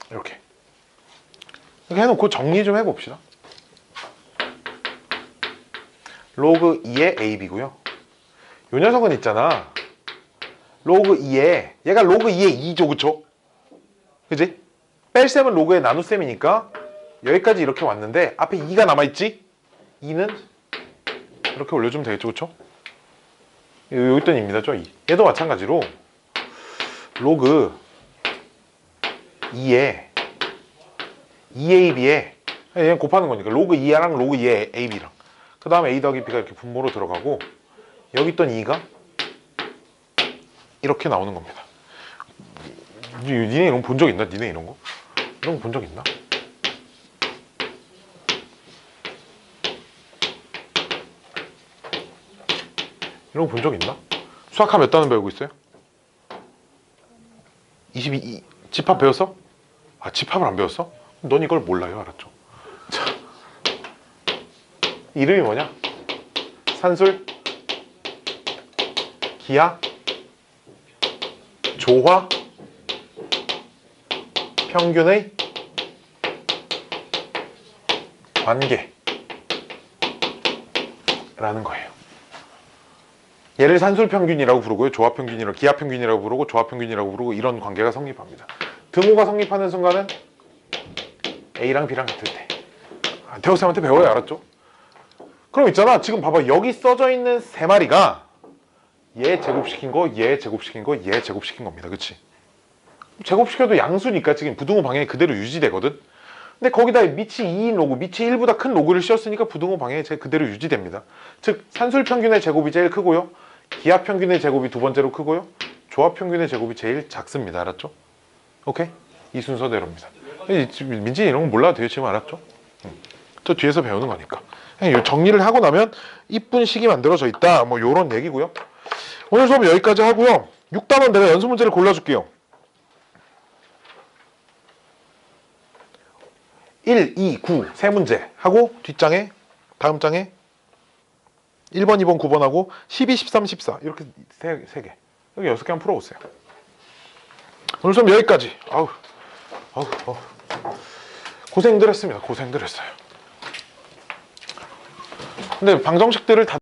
이렇게 해놓고 정리 좀 해봅시다. 로그 2의 AB고요. 요 녀석은 있잖아. 로그 2에 얘가 로그 2의 2죠. 그쵸? 그지? 뺄셈은 로그의 나눗셈이니까 여기까지 이렇게 왔는데 앞에 2가 남아있지? 2는 이렇게 올려주면 되겠죠. 그쵸? 여기 있던 2입니다. 저 2. 얘도 마찬가지로 로그 2에 2AB에 얘는 곱하는 거니까 로그 2랑 로그 2의 AB랑 그 다음에 A 더하기 B가 이렇게 분모로 들어가고 여기 있던 2가 이렇게 나오는 겁니다. 니네 이런 거 본 적 있나? 니네 이런 거? 이런 거 본 적 있나? 이런 거 본 적 있나? 수학하 몇 단원 배우고 있어요? 22 집합 배웠어? 아, 집합을 안 배웠어? 넌 이걸 몰라요. 알았죠? 자, 이름이 뭐냐? 산술, 기하, 조화, 평균의 관계 라는 거예요. 얘를 산술평균이라고 부르고요, 조합평균이라고, 기하평균이라고 부르고, 조합평균이라고 부르고, 이런 관계가 성립합니다. 등호가 성립하는 순간은 A랑 B랑 같을 때. 대학생한테 배워야 알았죠? 그럼 있잖아, 지금 봐봐, 여기 써져 있는 세 마리가 얘 제곱시킨 거, 얘 제곱시킨 거, 얘 제곱시킨 겁니다. 그치? 제곱시켜도 양수니까 지금 부등호 방향이 그대로 유지되거든? 근데 거기다 밑이 2인 로그, 밑이 1보다 큰 로그를 씌웠으니까 부등호 방향이 그대로 유지됩니다. 즉 산술평균의 제곱이 제일 크고요, 기하평균의 제곱이 두 번째로 크고요, 조합평균의 제곱이 제일 작습니다. 알았죠? 오케이? 이 순서대로입니다. 민진이 이런 거 몰라도 돼요. 지금 알았죠? 저 뒤에서 배우는 거니까. 그냥 정리를 하고 나면 이쁜 식이 만들어져 있다, 뭐 요런 얘기고요. 오늘 수업 여기까지 하고요. 6단원 내가 연습 문제를 골라줄게요. 1, 2, 9 세 문제 하고 뒷장에 다음 장에 1번, 2번, 9번 하고 12, 13, 14 이렇게 세 개. 여기 6개 한번 풀어보세요. 오늘 수업 여기까지. 고생들 했습니다. 고생들 했어요. 근데 방정식들을 다